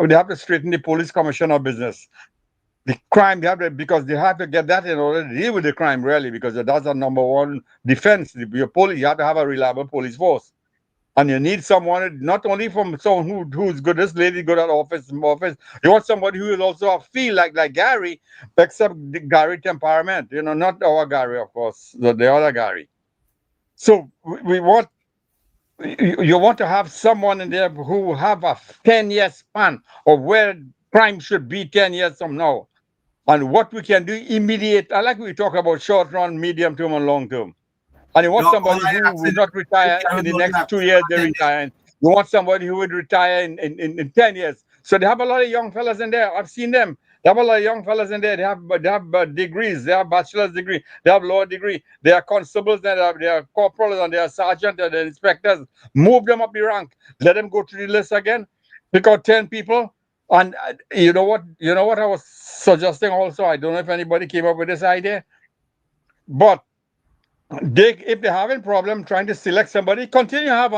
They have to straighten the police commissioner business. The crime, because they have to get that in order to deal with the crime, really, because that's our number one defense. Your police, you have to have a reliable police force. And you need someone, not only from someone who's good, this lady good at office. You want somebody who will also feel like Gary, except the Gary temperament, not our Gary, of course, the other Gary. So we want, you want to have someone in there who have a 10-year span of where crime should be 10 years from now. And what we can do immediate. I like we talk about short run, medium term, and long term. And you want somebody who will not retire in the next 2 years, they're retiring. You want somebody who would retire in 10 years. So they have a lot of young fellas in there. I've seen them. They have a lot of young fellas in there. They have degrees. They have bachelor's degree. They have law degree. They are constables. They are corporals and they are sergeants and they are inspectors. Move them up the rank. Let them go through the list again. Pick out 10 people. And you know what I was suggesting also? I don't know if anybody came up with this idea. But if they're having problem trying to select somebody, continue to have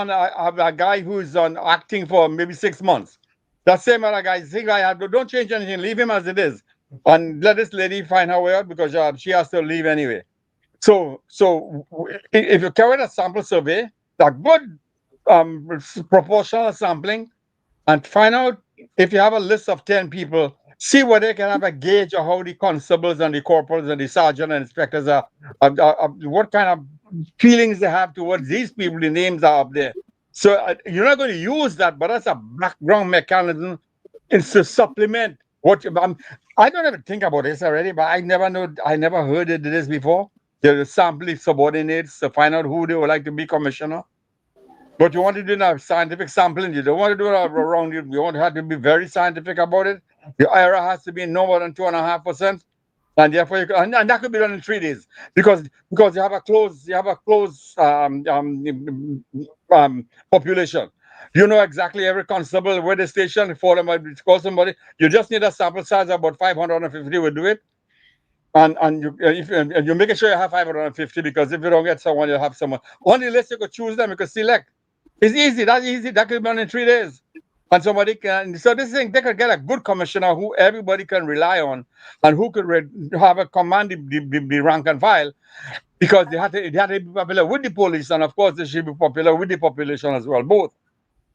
a guy who's on acting for maybe 6 months. That same other guy, same guy, don't change anything, leave him as it is. And let this lady find her way out because she has to leave anyway. So if you carry a sample survey, a good proportional sampling, and find out if you have a list of 10 people, see whether they can have a gauge of how the constables and the corporals and the sergeant and inspectors what kind of feelings they have towards these people, the names are up there. So you're not going to use that, but that's a background mechanism. It's to supplement what I don't ever think about this already, but I never heard of this before. The sampling subordinates to find out who they would like to be commissioner. But you want to do now scientific sampling. You don't want to do it around you. You want to have to be very scientific about it. The error has to be no more than 2.5%, and therefore and that could be done in 3 days because you have a closed population. You know exactly every constable where the station for them might call somebody. You just need a sample size of about 550 will do it. And you making sure you have 550 because if you don't get someone, you'll have someone. On the list, you could choose them, you could select. It's easy. That's easy. That could be done in 3 days. And somebody can. So this thing, they could get a good commissioner who everybody can rely on, and who could have a command the rank and file, because they had to be popular with the police, and of course they should be popular with the population as well, both.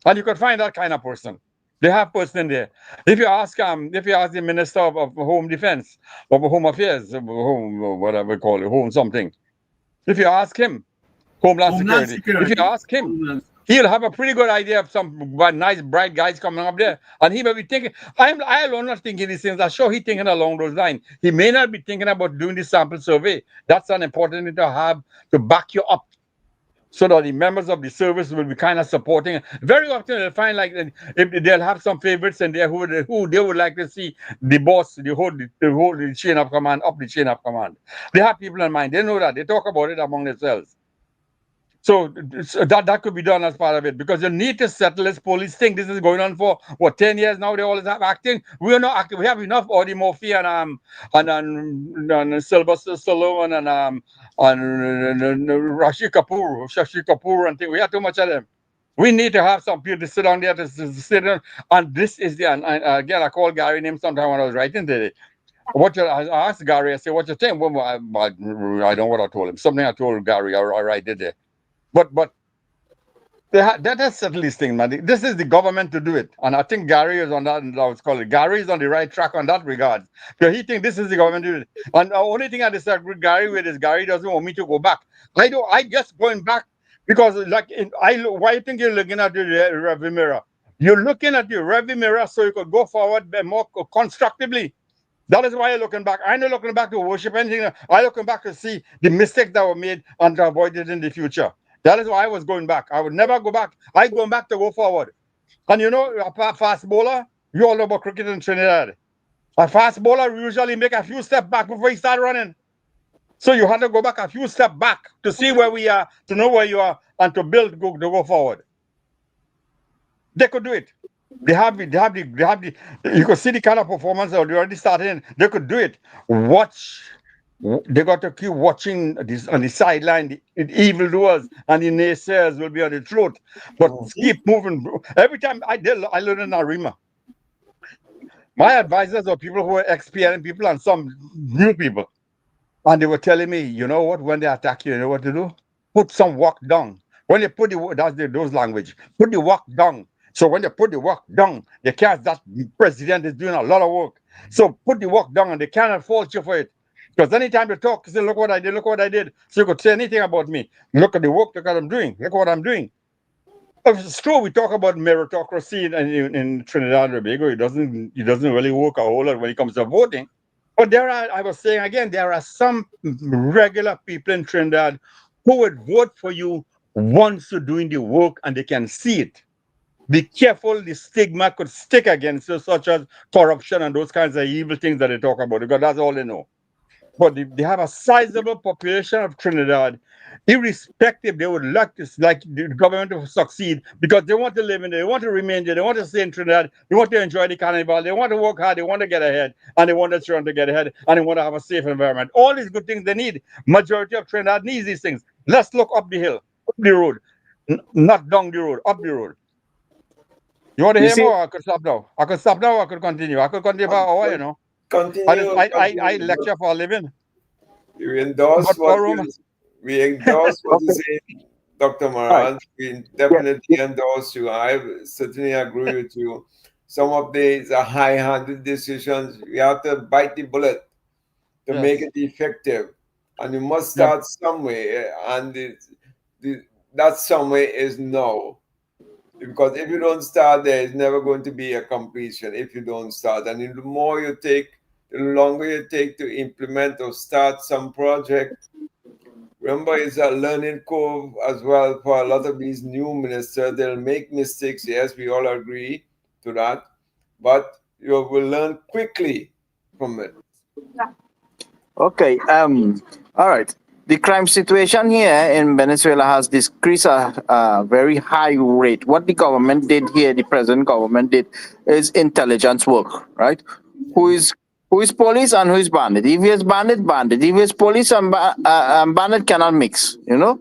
And you could find that kind of person. They have person in there. If you ask the Minister of Home Defense, of Home Affairs, home, whatever we call it, home something. If you ask him, Homeland Security. If you ask him, he'll have a pretty good idea of some nice, bright guys coming up there. And he may be thinking, I'm not thinking these things. I'm sure he's thinking along those lines. He may not be thinking about doing this sample survey. That's an important thing to have to back you up, so that the members of the service will be kind of supporting. Very often they'll find like if they'll have some favorites in there who they would like to see the boss, the whole chain of command, up the chain of command. They have people in mind. They know that. They talk about it among themselves. So that could be done as part of it, because you need to settle this police thing. This is going on for 10 years now. They always have acting. We are not acting. We have enough Audie Murphy and Sylvester Stallone and Shashi Kapoor and things. We have too much of them. We need to have some people to sit down there to sit down. And this is again, I called Gary name sometime when I was writing today. I asked Gary, I said, what you think? Well, I don't know what I told him. Something I told Gary, I write it there. But that has settled this thing, man. This is the government to do it. And I think Gary is on that, let's call it. Gary is on the right track on that regard. So he thinks this is the government to do it. And the only thing I disagree with Gary is Gary doesn't want me to go back. I just going back because why do you think you're looking at the rearview mirror? You're looking at the rearview mirror so you could go forward more constructively. That is why you're looking back. I'm not looking back to worship anything. I'm looking back to see the mistakes that were made and to avoid it in the future. That is why I was going back. I would never go back. I'm going back to go forward. And you know, a fast bowler, you all know about cricket in Trinidad. A fast bowler usually make a few steps back before he start running. So you have to go back a few steps back to see where we are, to know where you are, and to go forward. They could do it. They have the. You could see the kind of performance that they already started. They could do it. Watch. They got to keep watching this on the sideline. The evildoers and the naysayers will be on the throat, but keep moving. Every time I learned in Arima. My advisors were people who were ex-PLM people and some new people, and they were telling me, you know what? When they attack you, you know what to do? Put some work down. When they put those language. Put the work down. So when they put the work down, they can't. That president is doing a lot of work. So put the work down, and they cannot fault you for it. Because anytime they talk, say, look what I did, look what I did. So you could say anything about me. Look at the work that I'm doing. Look what I'm doing. It's true, we talk about meritocracy in Trinidad and Tobago. It doesn't really work a whole lot when it comes to voting. But I was saying again, there are some regular people in Trinidad who would vote for you once you're doing the work and they can see it. Be careful, the stigma could stick against you, such as corruption and those kinds of evil things that they talk about, because that's all they know. But they have a sizable population of Trinidad. Irrespective, they would like the government to succeed because they want to live in there, they want to remain there, they want to stay in Trinidad, they want to enjoy the carnival, they want to work hard, they want to get ahead, and they want their children to get ahead, and they want to have a safe environment. All these good things they need. Majority of Trinidad needs these things. Let's look up the hill, up the road, not down the road, up the road. You want to You hear see, more? I could stop now. I could stop now. Or I could continue. I could continue for an hour. You know. Continue, I continue. lecture for a living. We endorse But what forum. we endorse what you okay, say, Dr. all right, Moran. We yeah, definitely endorse you. I certainly agree with you. Some of these are high-handed decisions. We have to bite the bullet to make Yes. it effective, and you must Yep. start somewhere. And the, that somewhere is now. Because if you don't start, there is never going to be a completion if you don't start. And the more you take, the longer you take to implement or start some project. Remember, it's a learning curve as well for a lot of these new ministers. They'll make mistakes. Yes, we all agree to that. But you will learn quickly from it. okay. All right. The crime situation here in Venezuela has decreased a very high rate. What the government did here, the present government did, is intelligence work, right? Who is who is police and who is bandit? If he is bandit, bandit. If he is police and bandit cannot mix. You know.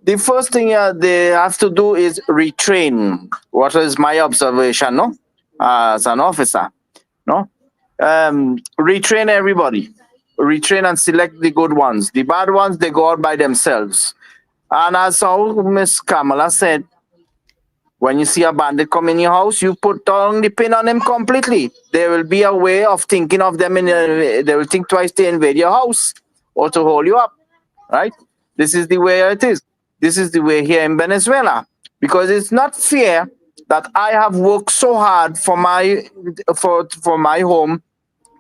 The first thing they have to do is retrain. What is my observation? No, as an officer, no, retrain everybody, retrain and select the good ones. The bad ones they go out by themselves. And as how Miss Kamala said, when you see a bandit come in your house, you put down the pin on him completely. There will be a way of thinking of them they will think twice to invade your house or to hold you up, right? This is the way it is. This is the way here in Venezuela, because it's not fair that I have worked so hard for my home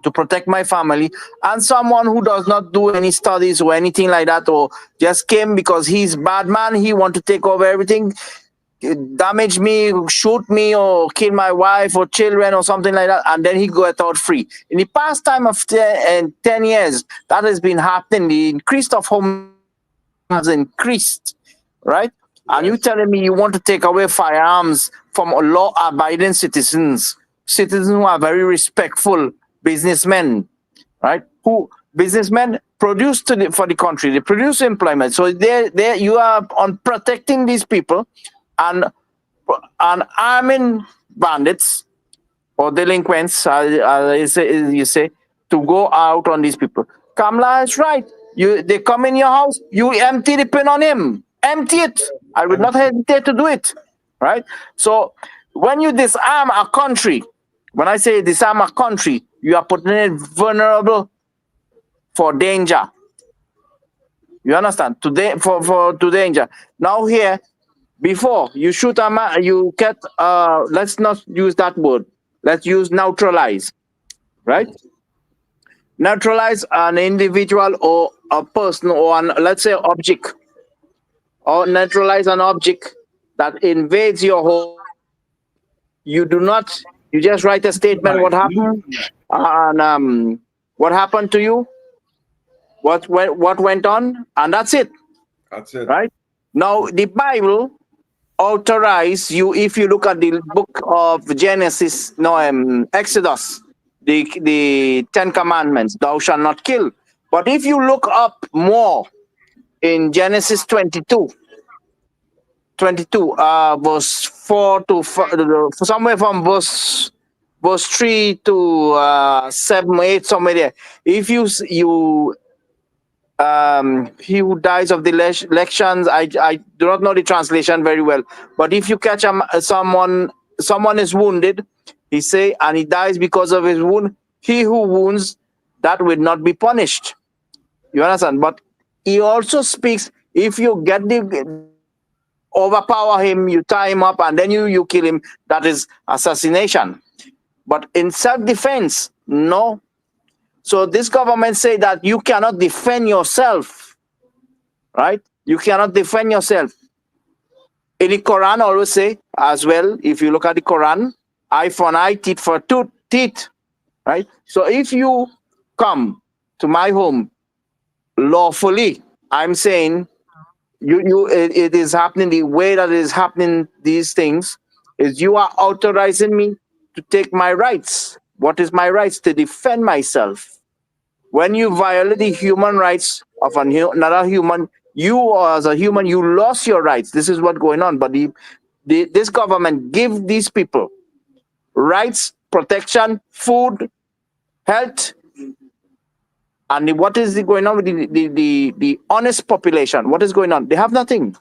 to protect my family, and someone who does not do any studies or anything like that, or just came because he's bad man, he want to take over everything, damage me, shoot me, or kill my wife or children or something like that, and then he go out free. In the past time of 10 years, that has been happening. The increase of home has increased, right? And you Yes. telling me you want to take away firearms from law-abiding citizens who are very respectful businessmen, right? Who businessmen produce for the country, they produce employment. So there you are on protecting these people and arming bandits or delinquents, you say, to go out on these people. Kamala is right. They come in your house, you empty the pin on him. Empty it. I would not hesitate to do it. Right? So when you disarm a country, when I say disarm a country, you are putting it vulnerable for danger. You understand? Today to danger. Now here, before you shoot a man, you get let's not use that word. Let's use neutralize. Right? Neutralize an individual or a person or let's say object, or neutralize an object that invades your home. You do not, you just write a statement what happened, and what happened to you, what went on, and that's it. That's it. Right? Now the Bible authorize you, if you look at the book of Genesis, no, Exodus, the 10 commandments, thou shalt not kill. But if you look up more in Genesis 22, verse 4 to somewhere from verse 3 to 7, 8, somewhere there. If you he who dies of the lections, I do not know the translation very well, but if you catch someone is wounded, he say, and he dies because of his wound, he who wounds, that will not be punished. You understand? But he also speaks, if you get overpower him, you tie him up, and then you kill him, that is assassination. But in self-defense, no. So this government say that you cannot defend yourself, right? You cannot defend yourself. In the Quran always say as well, if you look at the Quran, eye for an eye, teeth for teeth, right? So if you come to my home lawfully, I'm saying it is happening the way that it is happening, these things, is you are authorizing me to take my rights. What is my rights? To defend myself. When you violate the human rights of another human, you as a human, you lost your rights. This is what's going on. But this government give these people rights, protection, food, health, and what is going on with the honest population? What is going on? They have nothing.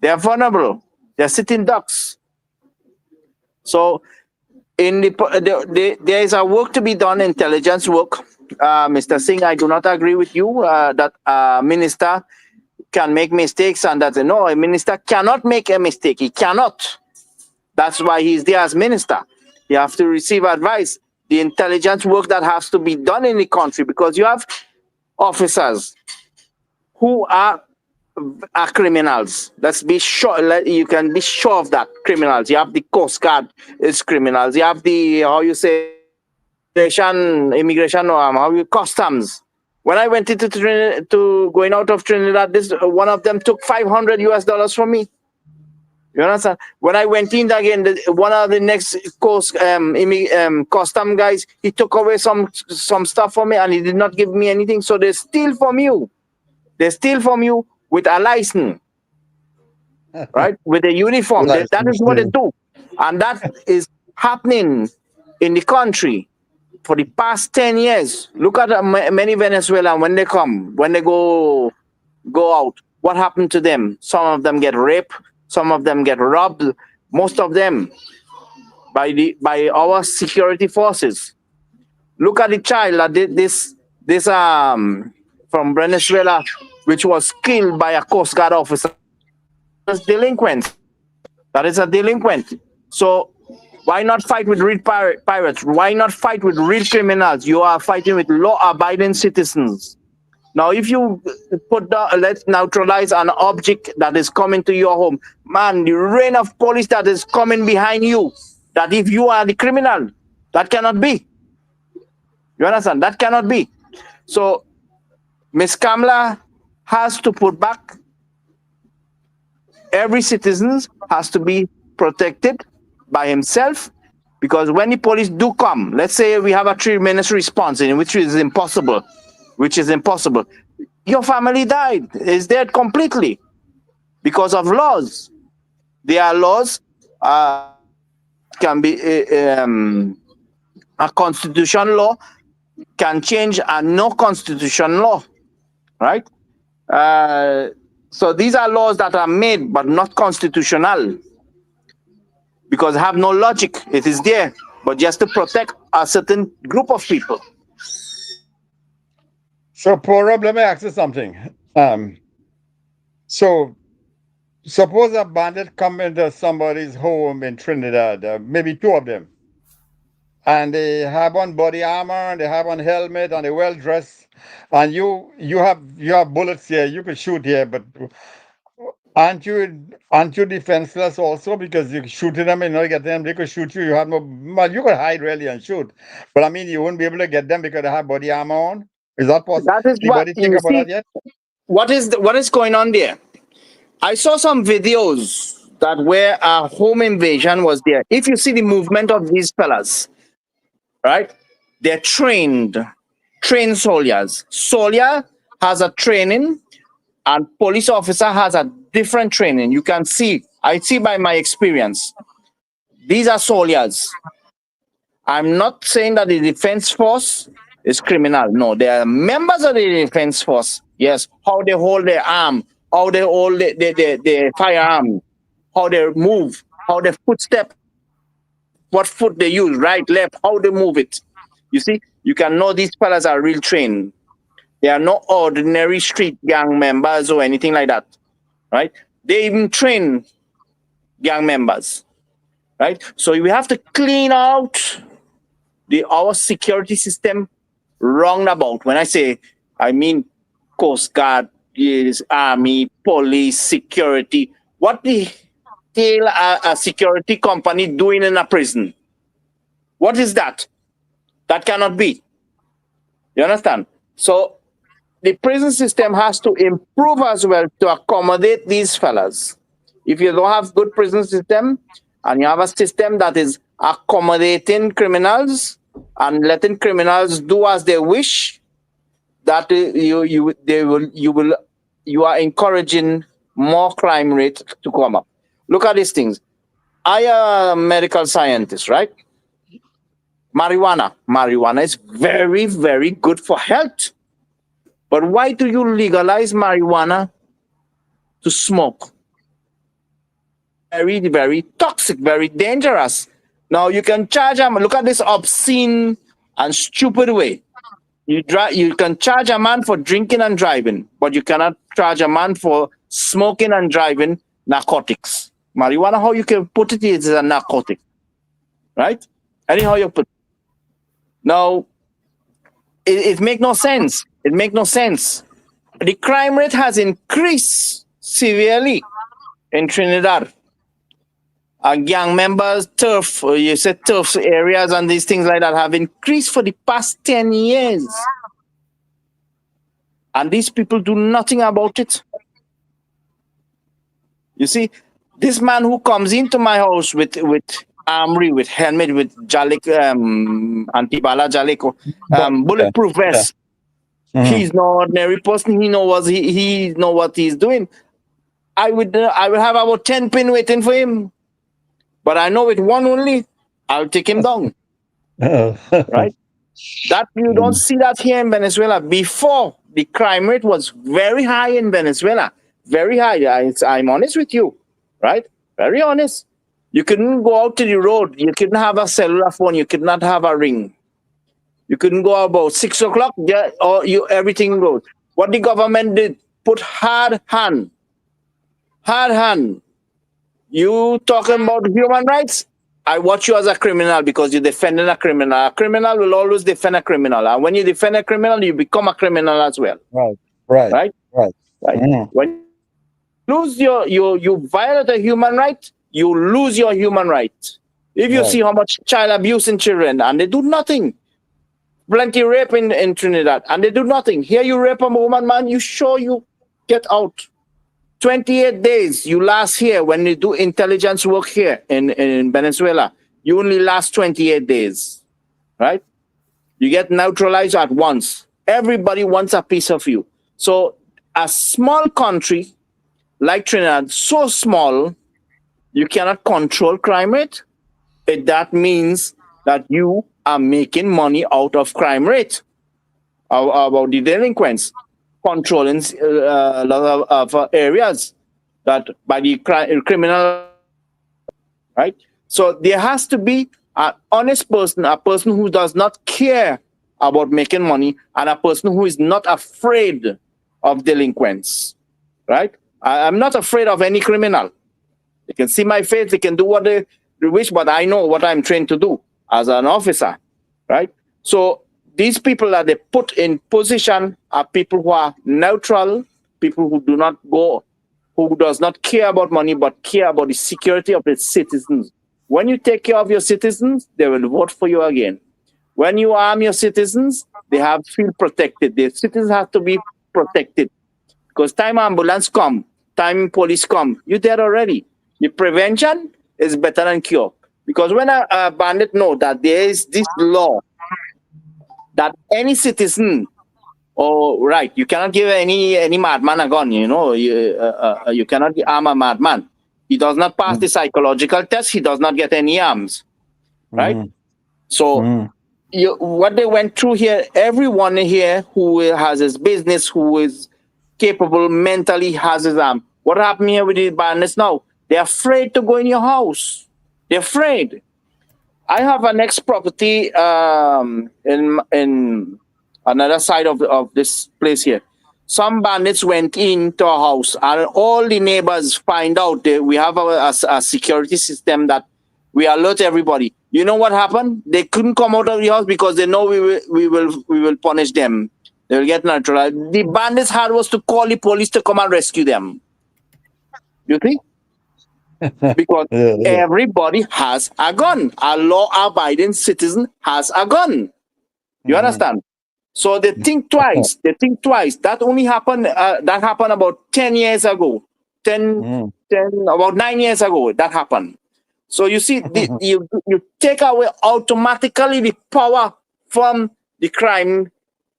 They are vulnerable. They are sitting ducks. So in there is a work to be done, intelligence work. Mr. Singh, I do not agree with you that a minister can make mistakes, and that no, a minister cannot make a mistake. He cannot. That's why he's there as minister. You have to receive advice. The intelligence work that has to be done in the country, because you have officers who are criminals. Let's be sure. You can be sure of that. Criminals. You have the Coast Guard is criminals. You have the customs. When I went into going out of Trinidad, one of them took $500 from me. You understand? When I went in again, one of the next custom guys, he took away some stuff from me, and he did not give me anything. So they steal from you. They steal from you with a license, right? With a uniform. That is what they do, and that is happening in the country for the past 10 years. Look at many Venezuelans when they go out. What happened to them? Some of them get raped. Some of them get robbed. Most of them by our security forces. Look at the child that this from Venezuela, which was killed by a Coast Guard officer. That's delinquent. That is a delinquent. So why not fight with real pirates? Why not fight with real criminals? You are fighting with law-abiding citizens. Now, if you let's neutralize an object that is coming to your home, man, the rain of police that is coming behind you, that if you are the criminal, that cannot be. You understand? That cannot be. So, Ms. Kamala has to put back. Every citizen has to be protected by himself, because when the police do come, let's say we have a 3-minute response, which is impossible. Your family died, is dead completely because of laws. There are laws, can be a constitution law can change a no constitution law, right? So these are laws that are made but not constitutional, because have no logic. It is there, but just to protect a certain group of people. So, Porab, let me ask you something. So, suppose a bandit come into somebody's home in Trinidad, maybe 2 of them, and they have on body armor, and they have on helmet, and they're well dressed, and you have bullets here, you could shoot here, but aren't you defenseless also, because you're shooting them and not get them? They could shoot you. You have no. Well, you could hide really and shoot, but I mean, you won't be able to get them because they have body armor on. Is that possible? That is Anybody think about that yet? What is going on there? I saw some videos that where a home invasion was there. If you see the movement of these fellas, right? They're trained soldiers. Soldier has a training, and police officer has a different training. You can see, I see by my experience. These are soldiers. I'm not saying that the defense force is criminal. No, they are members of the defense force. Yes, how they hold their arm, how they hold their firearm, how they move, how they footstep, what foot they use, right, left, how they move it. You see, you can know these fellas are real trained. They are not ordinary street gang members or anything like that, right? They even train gang members, right? So we have to clean out our security system roundabout. When I say, I mean Coast Guard, Army, police, security. What the hell a security company doing in a prison? What is that? That cannot be. You understand? So the prison system has to improve as well to accommodate these fellas. If you don't have good prison system and you have a system that is accommodating criminals and letting criminals do as they wish, that you are encouraging more crime rate to come up. Look at these things. I am a medical scientist, right? Marijuana is very, very good for health. But why do you legalize marijuana to smoke? Very, very toxic, very dangerous. Now you can charge them. Look at this obscene and stupid way. You can charge a man for drinking and driving, but you cannot charge a man for smoking and driving narcotics. Marijuana, how you can put it is a narcotic, right? Anyhow you put it. Now, it makes no sense. It makes no sense. The crime rate has increased severely in Trinidad. Gang members, turf, you said turf areas and these things like that have increased for the past 10 years. And these people do nothing about it. You see, this man who comes into my house with armory, with helmet, with Jalik, anti-bala Jalik, bulletproof vest. He's no ordinary person. He knows what he's doing. I would have about 10 pin waiting for him. But I know with one only, I'll take him down. Right? That you don't see that here in Venezuela. Before, the crime rate was very high in Venezuela. Very high. I'm honest with you. Right? Very honest. You couldn't go out to the road. You couldn't have a cellular phone. You could not have a ring. You couldn't go about 6 o'clock. Yeah, or everything goes. What the government did, put hard hand. You talking about human rights? I watch you as a criminal because you're defending a criminal. A criminal will always defend a criminal. And when you defend a criminal, you become a criminal as well. Right. When you violate a human right, you lose your human right. If you see how much child abuse in children, and they do nothing. Plenty rape in Trinidad, and they do nothing. Here you rape a woman, man, you get out. 28 days you last here when you do intelligence work here in Venezuela. You only last 28 days, right? You get neutralized at once. Everybody wants a piece of you. So a small country like Trinidad, so small, you cannot control crime rate. That means that you are making money out of crime rate, about the delinquents. Controlling a lot of areas that by the criminal, right? So there has to be an honest person, a person who does not care about making money, and a person who is not afraid of delinquents, right? I'm not afraid of any criminal. They can see my face, they can do what they wish, but I know what I'm trained to do as an officer, right? So these people that they put in position are people who are neutral, people who does not care about money, but care about the security of its citizens. When you take care of your citizens, they will vote for you again. When you arm your citizens, they feel protected. The citizens have to be protected. Because time ambulance come, time police come, you're dead already. The prevention is better than cure. Because when a bandit know that there is this law that any citizen, you cannot give any madman a gun, you cannot arm a madman. He does not pass the psychological test, he does not get any arms, right? So what they went through here, everyone here who has his business, who is capable mentally, has his arm. What happened here with the bandits now? They're afraid to go in your house. They're afraid. I have an ex-property in another side of this place here. Some bandits went into a house, and all the neighbors find out that we have a security system that we alert everybody. You know what happened? They couldn't come out of the house because they know we will punish them. They will get neutralized. The bandits had was to call the police to come and rescue them. You think? Because everybody has a gun. A law-abiding citizen has a gun. You understand? So they think twice. That only happened. That happened about 10 years ago. About 9 years ago. That happened. So you see, you take away automatically the power from the crime,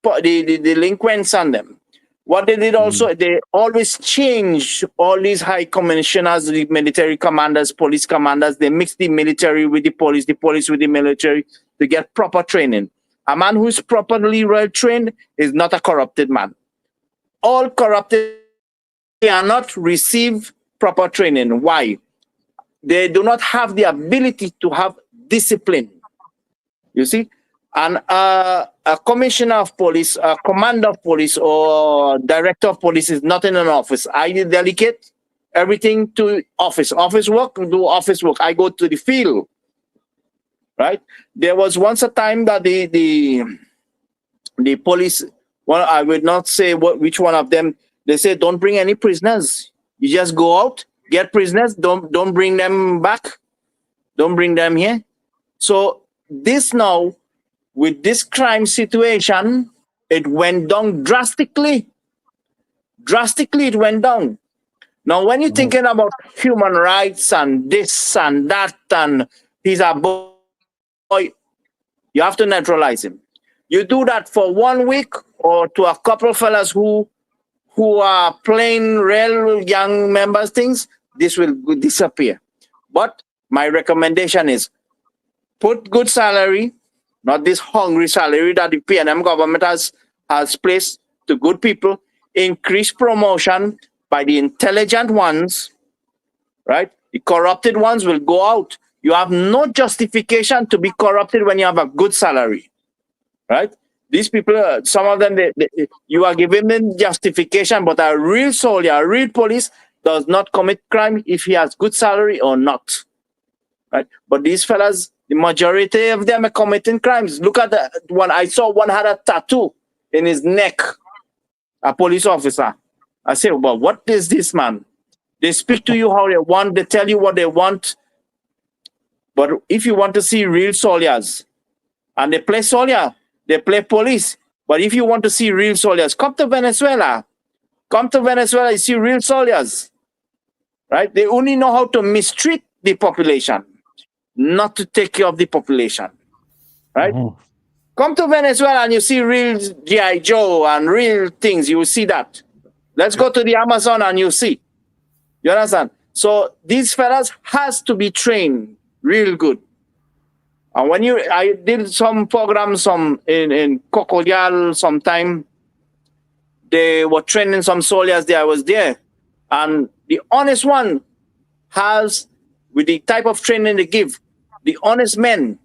the delinquents and them. What they did also, they always change all these high commissioners, the military commanders, police commanders. They mix the military with the police with the military to get proper training. A man who is properly well trained is not a corrupted man. All corrupted cannot receive proper training. Why? They do not have the ability to have discipline. You see? And a commissioner of police, a commander of police, or director of police is not in an office. I delegate everything to office. Office work, do office work. I go to the field. Right? There was once a time that the police, well, I would not say which one of them, they say don't bring any prisoners. You just go out, get prisoners, don't bring them back. Don't bring them here. So this now, with this crime situation, it went down drastically. Drastically, it went down. Now, when you're thinking about human rights and this and that, and he's a boy, you have to neutralize him. You do that for 1 week or to a couple fellas who are playing real young members things, this will disappear. But my recommendation is put good salary, not this hungry salary that the PNM government has placed to good people. Increase promotion by the intelligent ones, right? The corrupted ones will go out. You have no justification to be corrupted when you have a good salary, right? These people, some of them, you are giving them justification, but a real soldier, a real police does not commit crime if he has good salary or not, right? But these fellas, the majority of them are committing crimes. Look at the one. I saw one had a tattoo in his neck, a police officer. I said, well, what is this, man? They speak to you how they want. They tell you what they want. But if you want to see real soldiers, and they play soldier, they play police. But if you want to see real soldiers, come to Venezuela. Come to Venezuela, you see real soldiers, right? They only know how to mistreat the population, not to take care of the population, right? Come to Venezuela and you see real G.I. Joe and real things. You will see that. Let's go to the Amazon and you see. You understand? So these fellas has to be trained real good. And when I did some programs in Cocoyal sometime, they were training some soldiers there. I was there. And the honest one has, with the type of training they give, the honest men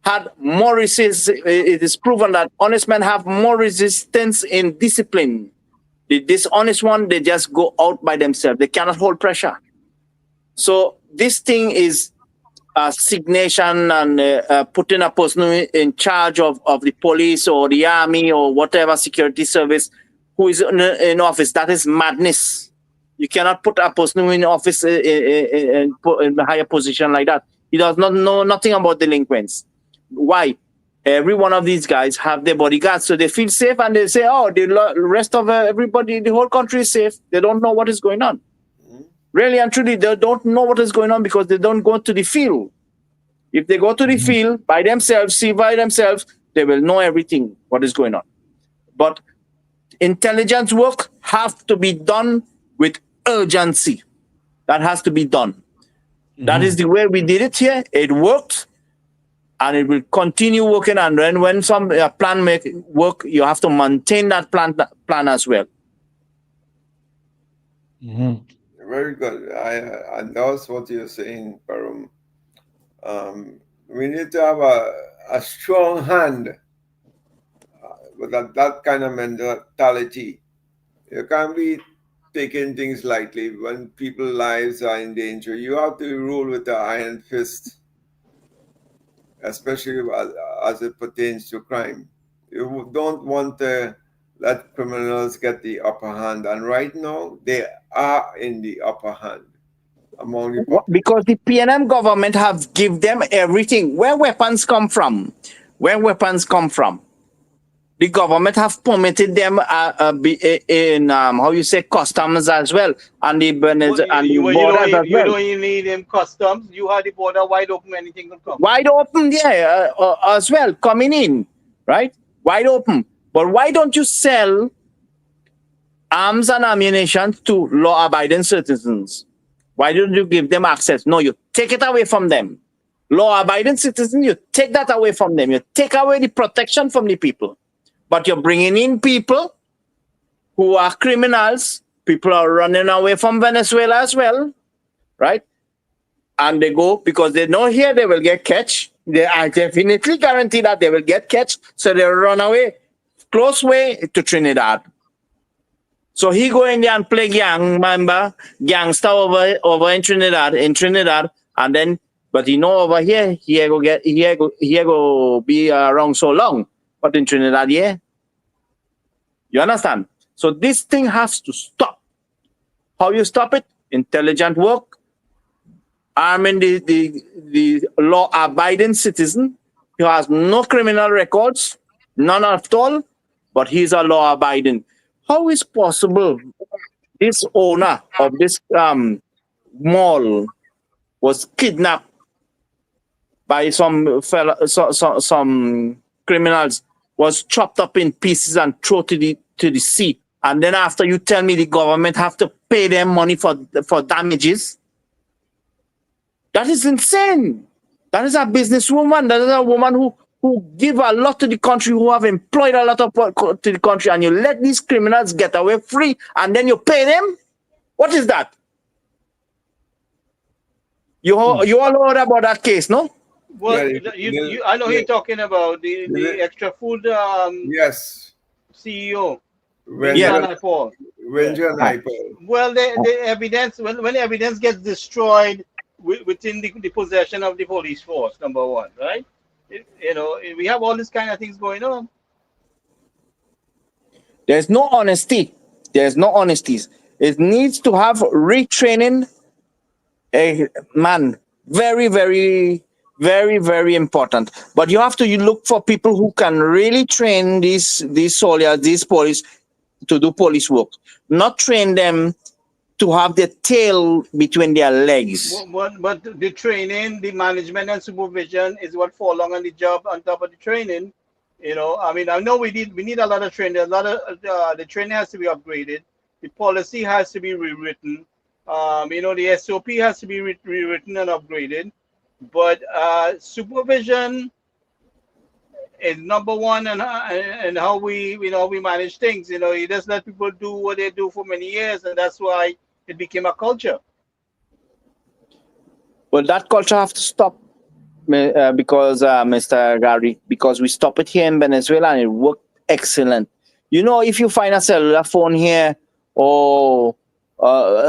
had more resistance. It is proven that honest men have more resistance in discipline. The dishonest one, they just go out by themselves. They cannot hold pressure. So this thing is assignation and putting a person in charge of the police or the army or whatever security service who is in office. That is madness. You cannot put a person in office in a higher position like that. He does not know nothing about delinquents. Why? Every one of these guys have their bodyguards, so they feel safe and they say, oh, the rest of everybody, the whole country is safe. They don't know what is going on. Really and truly, they don't know what is going on because they don't go to the field. If they go to the field by themselves, see by themselves, they will know everything, what is going on. But intelligence work has to be done with urgency. That has to be done. That is the way we did it here. It worked. And it will continue working. And then when some plan make work, you have to maintain that plan as well. Very good. I endorse what you're saying, Parum. We need to have a strong hand with that kind of mentality. You can't be taking things lightly when people's lives are in danger. You have to rule with an iron fist, especially as it pertains to crime. You don't want to let criminals get the upper hand. And right now, they are in the upper hand among the population. Because the PNM government have give them everything. Where weapons come from? Where weapons come from? The government have permitted them in how you say customs as well, and the borders as well. You don't even need them customs. You have the border wide open. Anything can come. Wide open, yeah, as well, coming in, right? Wide open. But why don't you sell arms and ammunition to law-abiding citizens. Why don't you give them access? No, you take it away from them. Law-abiding citizens, you take that away from them. You take away the protection from the people. But you're bringing in people who are criminals. People are running away from Venezuela as well, right? And they go because they know here they will get catch. They are definitely guaranteed that they will get catch. So they run away, close way to Trinidad. So he go in there and play gangster over in Trinidad, and then, but he know over here, he go be around so long. But in Trinidad, yeah. You understand? So this thing has to stop. How you stop it? Intelligent work, arming the law-abiding citizen who has no criminal records, none at all, but he's a law-abiding. How is possible this owner of this mall was kidnapped by some criminals, was chopped up in pieces and thrown to the sea, and then after you tell me the government have to pay them money for damages? That is insane. That is a businesswoman. That is a woman who give a lot to the country, who have employed a lot of to the country, and you let these criminals get away free, and then you pay them? What is that? You all heard about that case, no? Well, Yeah, I know you're talking about the extra food Yes. CEO. Wenja Paul. Naipaul. Well, the evidence, when the evidence gets destroyed within the possession of the police force, number one, right? We have all these kind of things going on. There's no honesty. There's no honesties. It needs to have retraining. Man, very, very, very, very important. But you have to look for people who can really train these soldiers, these police, to do police work. Not train them to have their tail between their legs. But the training, the management and supervision is what fall along on the job on top of the training. I mean, I know we need a lot of training. The training has to be upgraded. The policy has to be rewritten. The SOP has to be rewritten and upgraded. But supervision is number one, and how we manage things. You just let people do what they do for many years, and that's why it became a culture. Well, that culture have to stop, because Mr. Gary, because we stop it here in Venezuela and it worked excellent. If you find a cellular phone here, or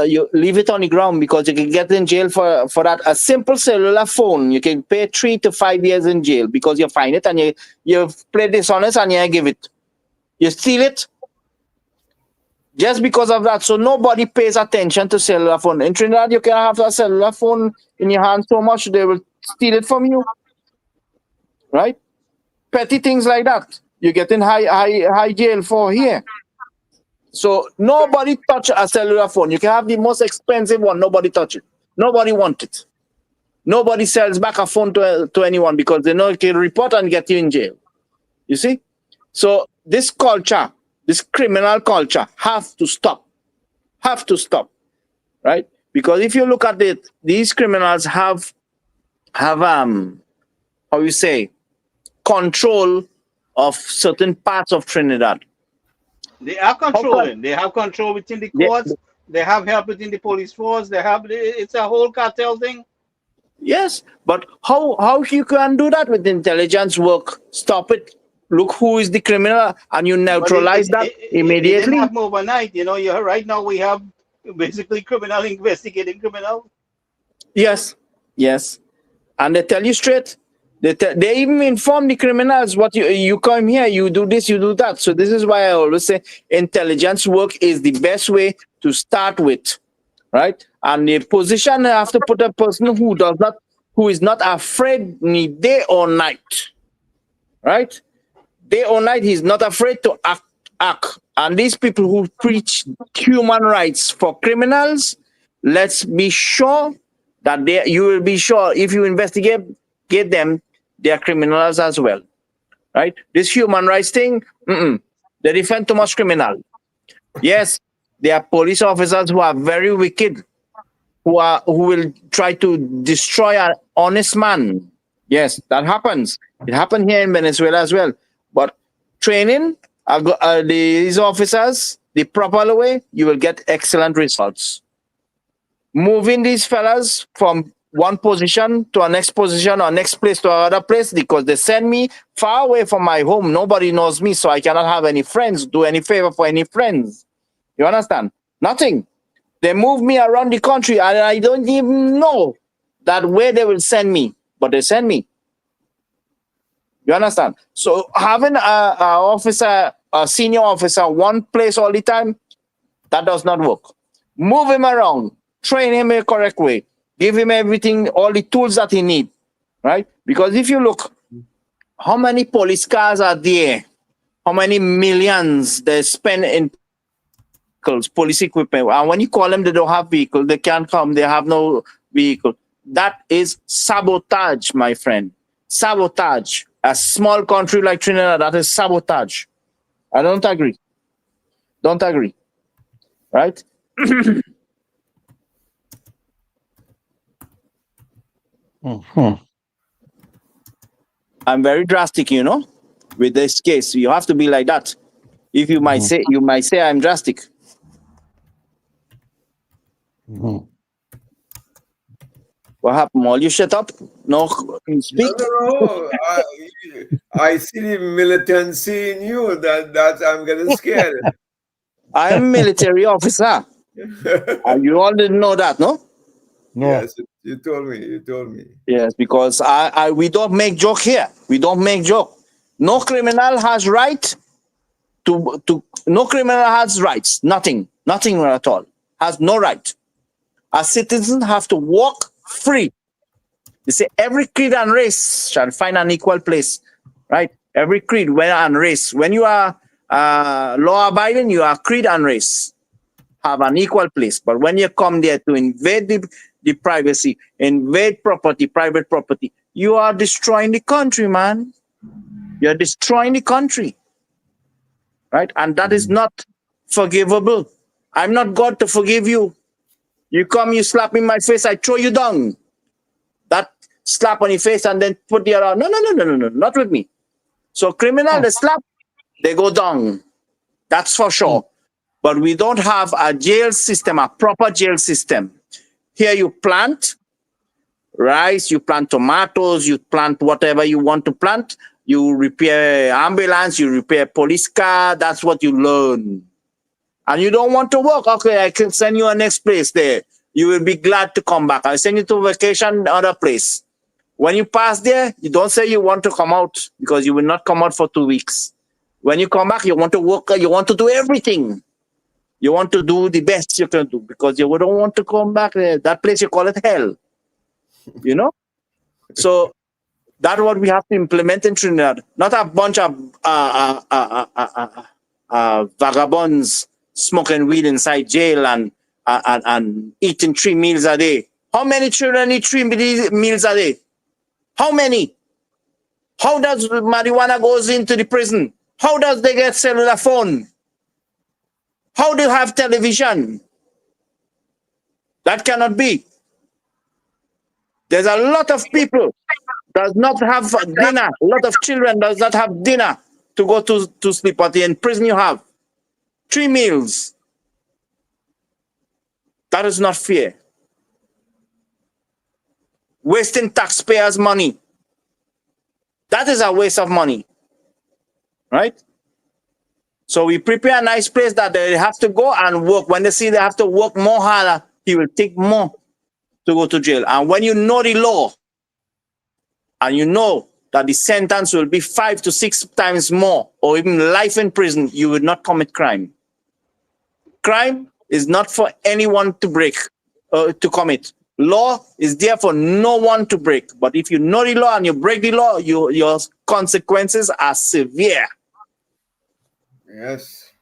you leave it on the ground, because you can get in jail for that. A simple cellular phone, you can pay 3 to 5 years in jail because you find it and you've played dishonest and you give it. You steal it just because of that. So nobody pays attention to cellular phone. In Trinidad, you can have a cellular phone in your hand so much they will steal it from you. Right? Petty things like that. You get in high jail for here. So nobody touch a cellular phone. You can have the most expensive one. Nobody touch it. Nobody want it. Nobody sells back a phone to anyone because they know it can report and get you in jail. You see? So this culture, this criminal culture, have to stop. Have to stop. Right? Because if you look at it, these criminals have control of certain parts of Trinidad. They are controlling. They have control within the courts. They have help within the police force. It's a whole cartel thing. Yes, but how you can do that with intelligence work? Stop it. Look who is the criminal, and you neutralize that immediately. It didn't happen overnight. Right now we have basically criminal investigating criminal. Yes, and they tell you straight. They even inform the criminals what you come here, you do this, you do that. So this is why I always say intelligence work is the best way to start with, right? And the position I have to put a person who is not afraid day or night, right? Day or night, he's not afraid to act. And these people who preach human rights for criminals, let's be sure that you will be sure if you investigate them, they are criminals as well, right? This human rights thing, they defend too much criminal. Yes, There are police officers who are very wicked, who will try to destroy an honest man. Yes, that happens. It happened here in Venezuela as well. But training these officers the proper way, you will get excellent results. Moving these fellas from one position to a next position or next place to another place, because they send me far away from my home. Nobody knows me, so I cannot have any friends, do any favor for any friends. You understand? Nothing. They move me around the country and I don't even know that where they will send me, but they send me. You understand? So having a senior officer one place all the time, that does not work. Move him around, train him a correct way, give him everything, all the tools that he needs, right? Because if you look, how many police cars are there? How many millions they spend in police equipment? And when you call them, they don't have vehicle, they can't come, they have no vehicle. That is sabotage, my friend. Sabotage. A small country like Trinidad, that is sabotage. I don't agree. Don't agree. Right? I'm very drastic, you know, with this case. You have to be like that. If you might say, I'm drastic. What happened? All you shut up? No, you speak. No. I see the militancy in you that I'm getting scared. I'm a military officer. You all didn't know that, no? No. Yes, you told me. You told me. Yes, because we don't make joke here. We don't make joke. No criminal has right to no criminal has rights. Nothing at all. Has no right. A citizen have to walk free. They say every creed and race shall find an equal place, right? Every creed and race. When you are law abiding, you are creed and race have an equal place. But when you come there to invade the privacy, invade property, private property, you are destroying the country, man. You're destroying the country, right? And that is not forgivable. I'm not God to forgive you. You come, you slap in my face, I throw you down. That slap on your face and then put the other. No, not with me. So criminal, they slap, they go down. That's for sure. But we don't have a jail system, a proper jail system. Here you plant rice, you plant tomatoes, you plant whatever you want to plant. You repair ambulance, you repair police car. That's what you learn. And you don't want to work. Okay, I can send you a next place there. You will be glad to come back. I'll send you to vacation, other place. When you pass there, you don't say you want to come out because you will not come out for 2 weeks. When you come back, you want to work, you want to do everything. You want to do the best you can do because you don't want to come back there. That place, you call it hell. You know? So that's what we have to implement in Trinidad. Not a bunch of vagabonds smoking weed inside jail and eating 3 meals a day. How many children eat 3 meals a day? How many? How does marijuana goes into the prison? How does they get cellular phone? How do you have television? That cannot be. There's a lot of people does not have dinner. A lot of children does not have dinner to go to sleep. But in prison you have 3 meals. That is not fair. Wasting taxpayers' money. That is a waste of money. Right? So we prepare a nice place that they have to go and work. When they see they have to work more harder, he will take more to go to jail. And when you know the law, and you know that the sentence will be 5 to 6 times more, or even life in prison, you will not commit crime. Crime is not for anyone to break, to commit. Law is there for no one to break. But if you know the law and you break the law, your consequences are severe. Yes.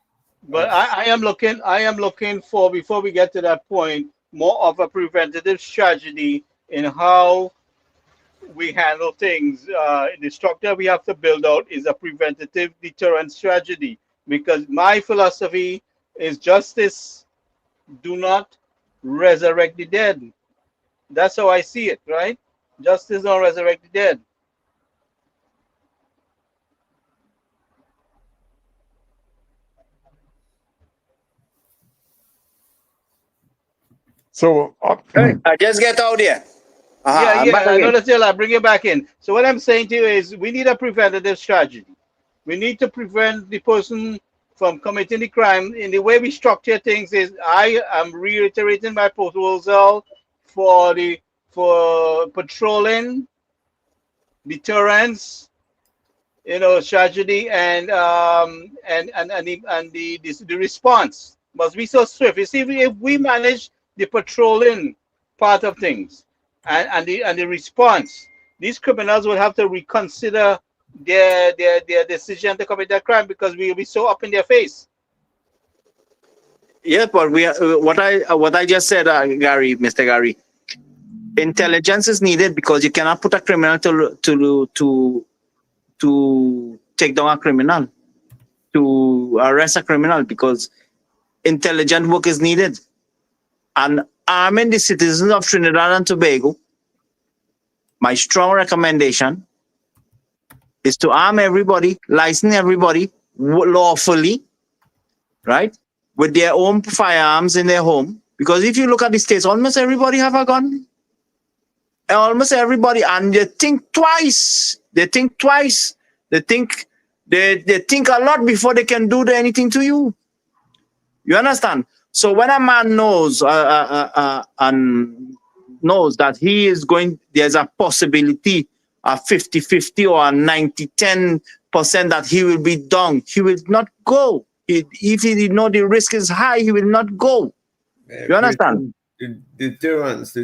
But I am looking for, before we get to that point, more of a preventative strategy in how we handle things. The structure we have to build out is a preventative deterrent strategy, because my philosophy is justice do not resurrect the dead. That's how I see it, right? Justice don't resurrect the dead. So, I just get out there. Yeah, I'm back yeah, I know again. that's still. I bring you back in. So what I'm saying to you is, we need a preventative strategy. We need to prevent the person from committing the crime. In the way we structure things is, I am reiterating my proposal for patrolling, deterrence, strategy, and the response must be so swift. You see, if we manage the patrolling part of things, and the response, these criminals will have to reconsider their decision to commit that crime, because we will be so up in their face. Yeah, but we are, what I just said, Gary, Mr. Gary. Intelligence is needed because you cannot put a criminal to take down a criminal, to arrest a criminal, because intelligent work is needed. And arming the citizens of Trinidad and Tobago, my strong recommendation is to arm everybody, license everybody lawfully, right, with their own firearms in their home. Because if you look at the states, almost everybody have a gun. Almost everybody, and they think twice. They think twice. They think a lot before they can do anything to you. You understand? So when a man knows and knows that he is going, there's a possibility, a 50-50 or a 90-10% that he will be done, he will not go. If he know the risk is high, he will not go. You understand? Deterrence.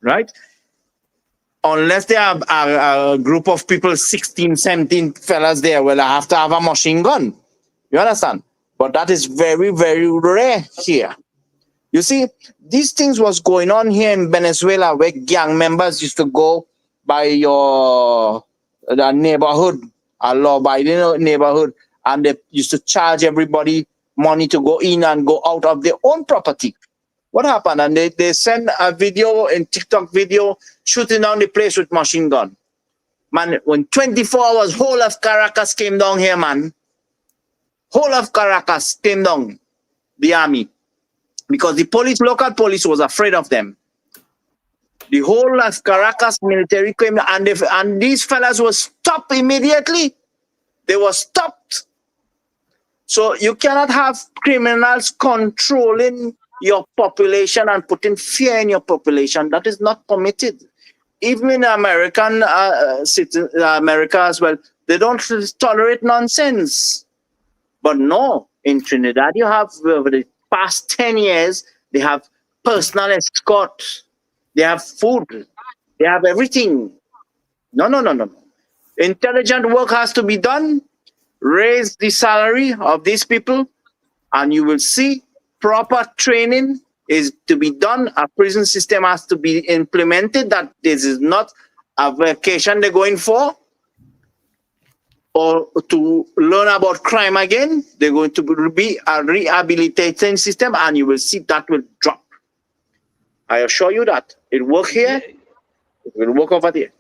Right? Unless they have a group of people, 16, 17 fellas there, well, I have to have a machine gun. You understand? But that is very, very rare here. You see, these things was going on here in Venezuela, where gang members used to go by the neighborhood, a law-abiding neighborhood, and they used to charge everybody money to go in and go out of their own property. What happened? And they send a video, in TikTok video, shooting down the place with machine gun. Man, when 24 hours, whole of Caracas came down here, man. Whole of Caracas came down, the army. Because the police, local police, was afraid of them. The whole of Caracas military came, and these fellas were stopped immediately. They were stopped. So you cannot have criminals controlling your population and putting fear in your population. That is not permitted. Even in America as well, they don't tolerate nonsense. But no, in Trinidad, you have, over the past 10 years, they have personal escort, they have food, they have everything. No. Intelligent work has to be done. Raise the salary of these people, and you will see proper training is to be done. A prison system has to be implemented, that this is not a vacation they're going for, or to learn about crime again. They're going to be a rehabilitating system, and you will see that will drop. I assure you that. It work here, it will work over there.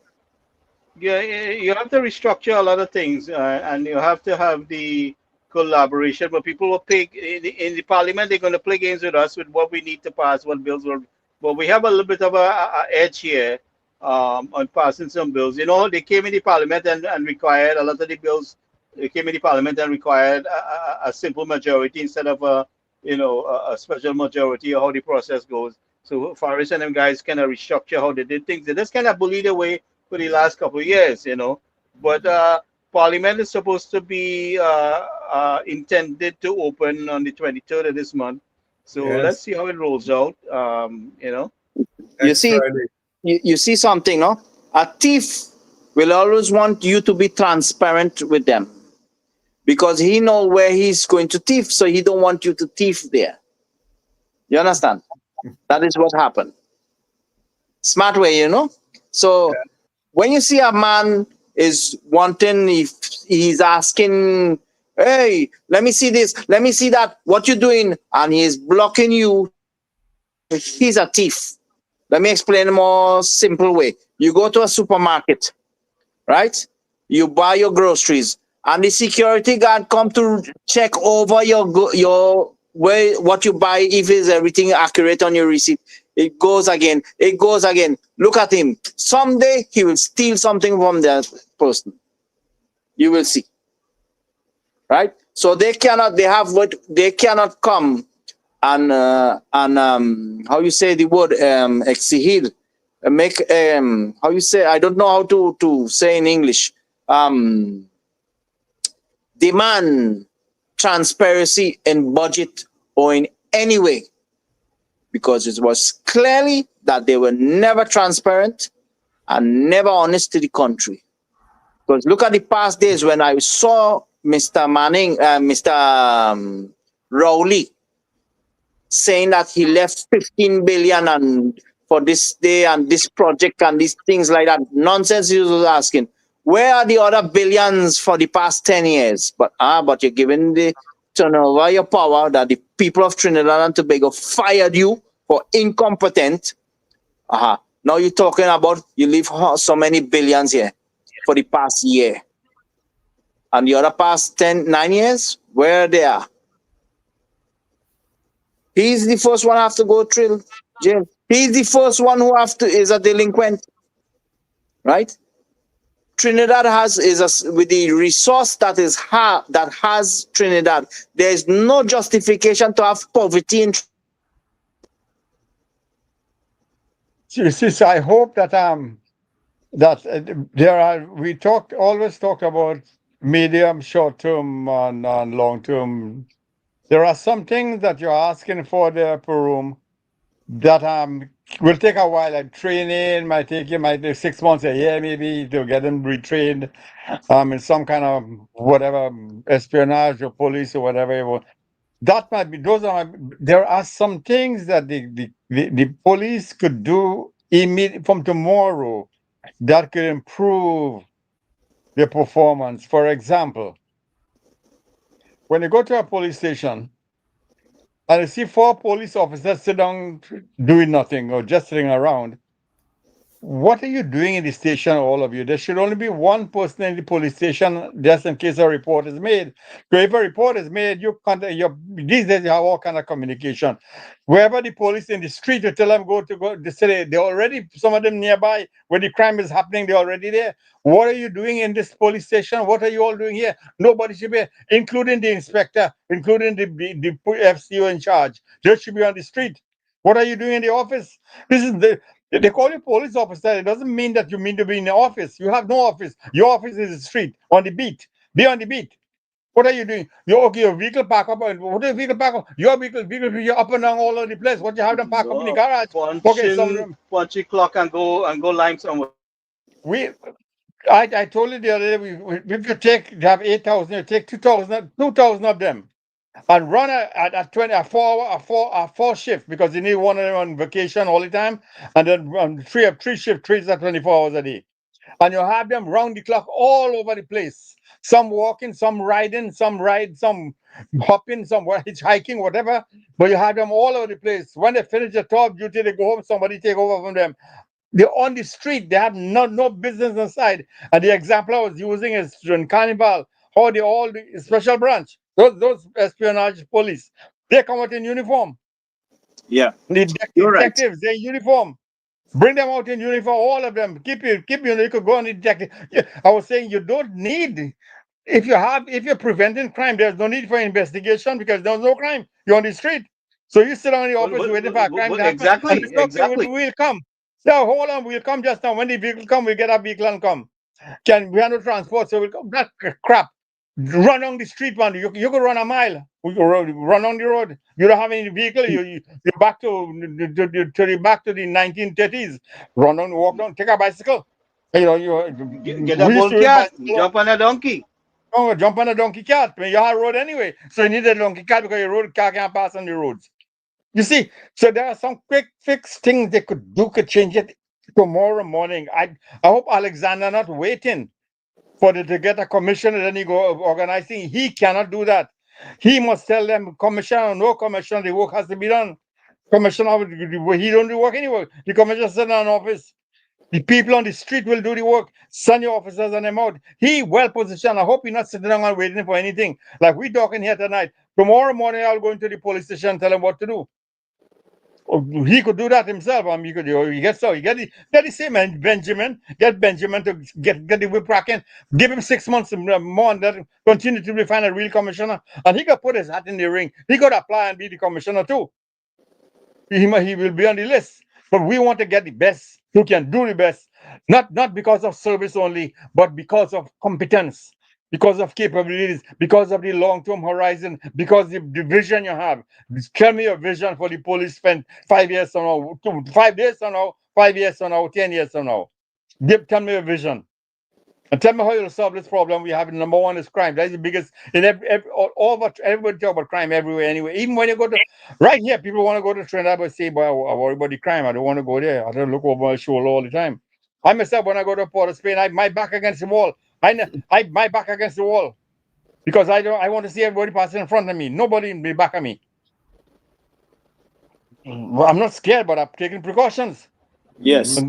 Yeah, you have to restructure a lot of things, and you have to have the collaboration. But people will play in the parliament. They're going to play games with us with what we need to pass, what bills will. But we have a little bit of a edge here on passing some bills. You know, they came in the parliament and required a lot of the bills. They came in the parliament and required a simple majority instead of a special majority, or how the process goes. So Faris and them guys kind of restructure how they did things. They just kind of bullied their way for the last couple of years, But Parliament is supposed to be intended to open on the 23rd of this month. So Yes. let's see how it rolls out. You see, you see something, no? A thief will always want you to be transparent with them, because he know where he's going to thief, so he don't want you to thief there. You understand? That is what happened. Smart way, So when you see a man is wanting, if he's asking Hey, let me see this. Let me see that. What you doing? And he's blocking you. He's a thief. Let me explain a more simple way. You go to a supermarket, right? You buy your groceries, and the security guard come to check over your where what you buy, if is everything accurate on your receipt. It goes again. It goes again. Look at him. Someday he will steal something from that person. You will see. Right? So they cannot. They have what they cannot come and how you say the word exigir, make how you say, I don't know how to say in English, demand transparency in budget or in any way, because it was clearly that they were never transparent and never honest to the country. Because look at the past days when I saw Mr. Manning, Mr. Rowley, saying that he left 15 billion and for this day and this project and these things like that. Nonsense. He was asking, where are the other billions for the past 10 years? But you're giving the turnover your power that the people of Trinidad and Tobago fired you for incompetent. Now you're talking about you leave so many billions here for the past year. And the other past 9 years, where they are? He's the first one have to go to jail. He's the first one who is a delinquent, right? Trinidad with the resource that has Trinidad. There is no justification to have poverty in. So I hope that we always talk about medium, short term, and long term. There are some things that you're asking for there, Perum, that will take a while. Like training might take 6 months, a year, maybe, to get them retrained in some kind of whatever espionage or police or whatever. That might be there are some things that the police could do from tomorrow that could improve their performance. For example, when you go to a police station and you see 4 police officers sit down doing nothing or just sitting around, what are you doing in the station, all of you? There should only be one person in the police station just in case a report is made. So if a report is made, these days you have all kind of communication. Wherever the police in the street, you tell them go to the city, they're already, some of them nearby, where the crime is happening, they're already there. What are you doing in this police station? What are you all doing here? Nobody should be, including the inspector, including the FCO in charge. They should be on the street. What are you doing in the office? They call you police officer. It doesn't mean that you mean to be in the office. You have no office. Your office is the street, on the beat. Be on the beat. What are you doing? Your vehicle park up. What is vehicle park up? Your vehicle, you're up and down all over the place. What you have them park up in the garage? Punch your clock and go lime somewhere. I told you the other day, if you have 8,000, you take 2,000 of them. And run a 4 shift, because you need one of them on vacation all the time, and then three shifts, 3 are 24 hours a day, and you have them round the clock all over the place. Some walking, some riding, some hopping, some hitchhiking, whatever. But you have them all over the place. When they finish the top duty, they go home. Somebody take over from them. They're on the street. They have no business inside. And the example I was using is in Carnival, how the special branch. Those espionage police, they come out in uniform. Yeah, The you're right. detectives, they're in uniform. Bring them out in uniform, all of them. Keep you could go on the detective. I was saying you don't need, if you're preventing crime, there's no need for investigation, because there's no crime. You're on the street. So you sit on the office waiting for a crime to happen. Exactly. We'll come. So hold on, we'll come just now. When the vehicle come, we'll get our vehicle and come. We have no transport, so we'll come. That crap. Run on the street, man. You could run a mile. We could run on the road. You don't have any vehicle. You're back to the 1930s. Walk down, take a bicycle. Get a bull cat, jump on a donkey. Oh, jump on a donkey cart. You have a road anyway, so you need a donkey cart because your road car can't pass on the roads. You see, so there are some quick fix things they could change it tomorrow morning. I hope Alexander not waiting to get a commissioner, then he go organizing. He cannot do that. He must tell them, commissioner or no commissioner, the work has to be done. Commissioner, he don't do work anyway. The commissioner sitting in office. The people on the street will do the work. Send your officers and them out. He well positioned. I hope he's not sitting down and waiting for anything. Like we talking here tonight. Tomorrow morning, I'll go into the police station and tell him what to do. He could do that himself. He could. You get the same Benjamin. Get Benjamin to get the whip cracking. Give him 6 months more, and then continue to refine a real commissioner. And he could put his hat in the ring. He could apply and be the commissioner too. He will be on the list. But we want to get the best who can do the best, not because of service only, but because of competence, because of capabilities, because of the long-term horizon, because of the vision you have. Tell me your vision for the police spend 5 years from now, 5 years from now, 5 years from now, 10 years from now. Tell me your vision. And tell me how you'll solve this problem we have. Number one is crime. That's the biggest in everybody talk about crime everywhere anyway. Even when you go to right here, people want to go to Trinidad but say, boy, I worry about the crime. I don't want to go there. I don't look over my shoulder all the time. I myself, when I go to Port of Spain, my back against the wall. My back against the wall. Because I want to see everybody passing in front of me. Nobody in the back of me. Well, I'm not scared, but I'm taking precautions. Yes.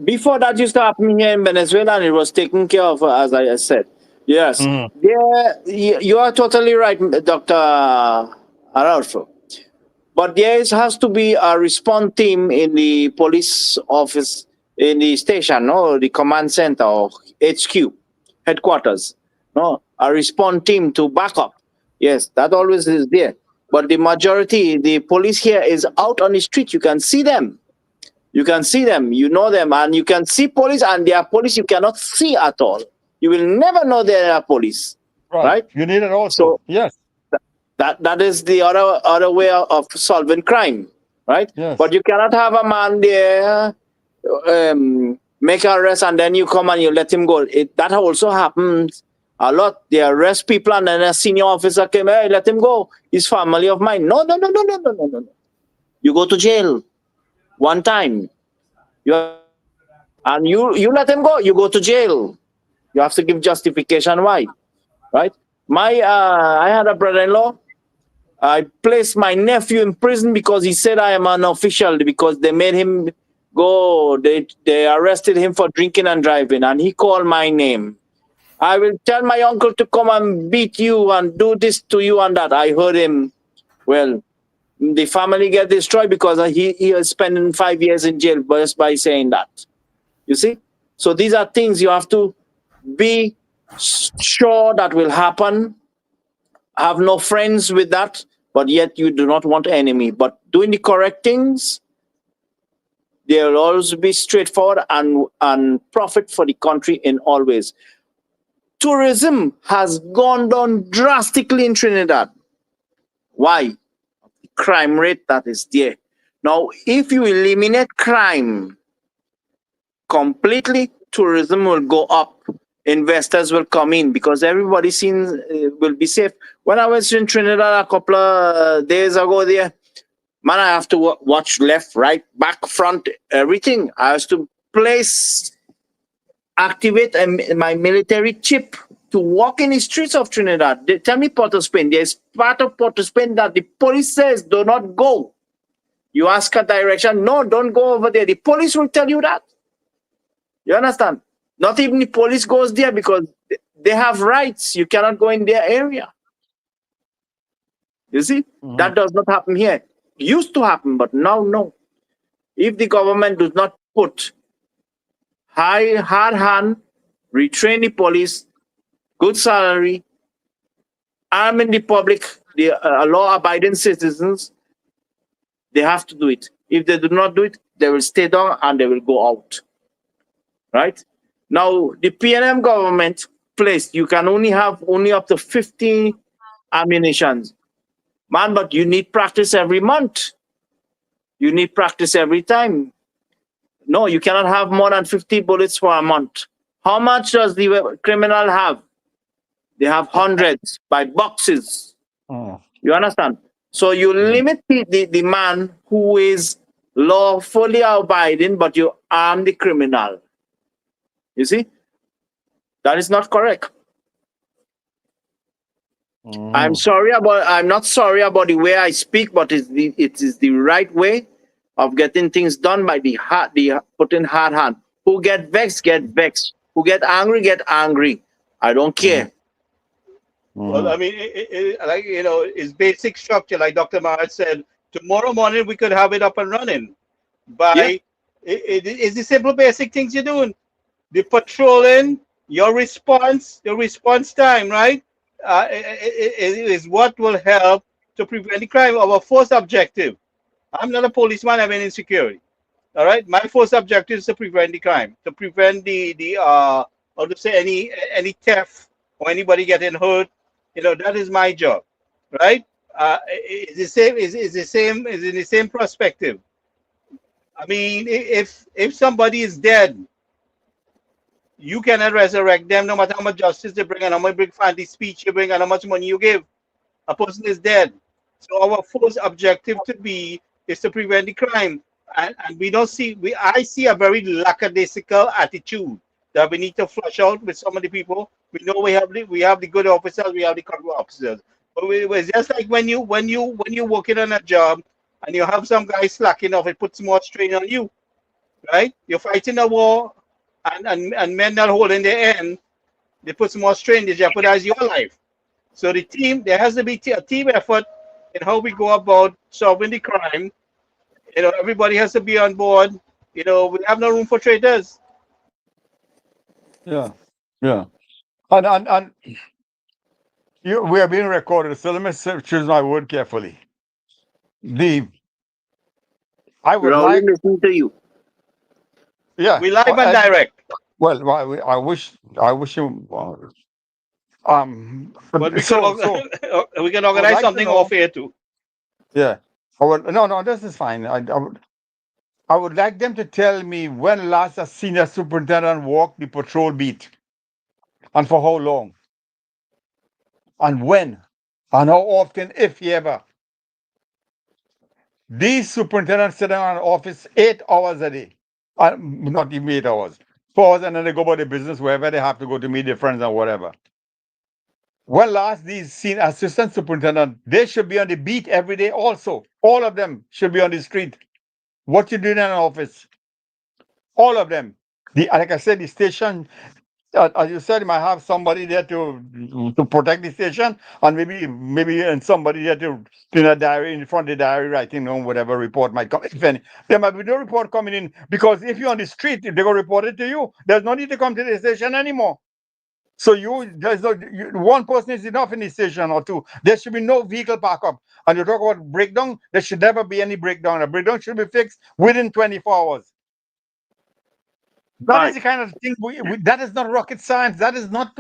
Before that used to happen here in Venezuela, and it was taken care of, as I said. Yes. You are totally right, Dr. Araujo. But there has to be a response team in the police office, in the station, the command center or HQ, headquarters. A response team to back up. Yes, that always is there. But the majority, the police here is out on the street. You can see them. You can see them, you know them, and you can see police, and they are police you cannot see at all. You will never know they are police, right? You need it also. So, yes. That is the other way of solving crime, right? Yes. But you cannot have a man there, make an arrest, and then you come and you let him go. That also happens a lot. They arrest people, and then a senior officer came, hey, let him go. He's family of mine. No. You go to jail. One time, you let him go, you go to jail. You have to give justification why, right? I had a brother-in-law. I placed my nephew in prison because he said I am an official, because they made him go. They arrested him for drinking and driving, and he called my name. I will tell my uncle to come and beat you and do this to you and that. I heard him. Well, the family get destroyed because he is spending 5 years in jail just by saying that. You see? So these are things you have to be sure that will happen. Have no friends with that, but yet you do not want enemy. But doing the correct things, they will always be straightforward and profit for the country in all ways. Tourism has gone down drastically in Trinidad. Why? Crime rate that is there. Now, if you eliminate crime completely, tourism will go up. Investors will come in because everybody will be safe. When I was in Trinidad a couple of days ago there, man, I have to watch left, right, back, front, everything. I have to activate my military chip to walk in the streets of Trinidad. They tell me Port of Spain. There's part of Port of Spain that the police says do not go. You ask a direction, no, don't go over there. The police will tell you that. You understand? Not even the police goes there because they have rights. You cannot go in their area. You see? That does not happen here. Used to happen, but now, no. If the government does not put hard hand, retrain the police, good salary, arming the public, the law-abiding citizens, they have to do it. If they do not do it, they will stay down and they will go out. Right? Now, the PNM government placed, you can only have up to 50 ammunitions. Man, but you need practice every month. You need practice every time. No, you cannot have more than 50 bullets for a month. How much does the criminal have? They have hundreds by boxes. You understand? So you limit the man who is lawfully abiding, but you arm the criminal. You see? That is not correct. I'm Mm. not sorry about the way I speak, but it is the right way of getting things done by putting hard hand. Who get vexed. Who get angry. I don't care. Well, I Mm. mean, like, it's basic structure, like Dr. Mahat said. Tomorrow morning we could have it up and running. Yeah. It's the simple basic things you're doing. The patrolling, your response time, right? Is what will help to prevent the crime. Our first objective. I'm not a policeman. I'm in security. All right. My first objective is to prevent the crime, to prevent or to say any theft or anybody getting hurt. That is my job, right? It's the same. Is the same. Is in the same perspective. I mean, if somebody is dead, you cannot resurrect them no matter how much justice they bring and how much big fancy speech you bring and how much money you give. A person is dead. So our first objective is to prevent the crime. And we don't see I see a very lackadaisical attitude that we need to flush out with some of the people. We know we have the good officers, we have the corrupt officers. But it's just like when you're working on a job and you have some guy slacking off, it puts more strain on you, right? You're fighting a war and men not holding their end, they put more strain, they jeopardize your life. So there has to be a team effort in how we go about solving the crime. Everybody has to be on board. We have no room for traitors. Yeah. Yeah. And we are being recorded, so let me choose my word carefully. I would We're only like, listening to you. yeah. We live and direct. Well, I wish you. But we So we can I would organize like to something know. off here too. Yeah. No, this is fine. I would like them to tell me when last a senior superintendent walked the patrol beat and for how long and when and how often, if he ever. These superintendents sit in an office 8 hours a day, not even 8 hours, 4 hours, and then they go about their business wherever they have to go to meet their friends or whatever. When last these senior assistant superintendent, they should be on the beat every day also. All of them should be on the street. What you doing in an office? All of them. Like I said, the station, as you said, you might have somebody there to protect the station, and maybe and somebody there to in a diary in front of the diary writing on whatever report might come. If any, there might be no report coming in because if you're on the street, if they go report it to you, there's no need to come to the station anymore. So one person is enough in the station or two. There should be no vehicle backup. And you talk about breakdown, there should never be any breakdown. A breakdown should be fixed within 24 hours. That is the kind of thing that is not rocket science. That is not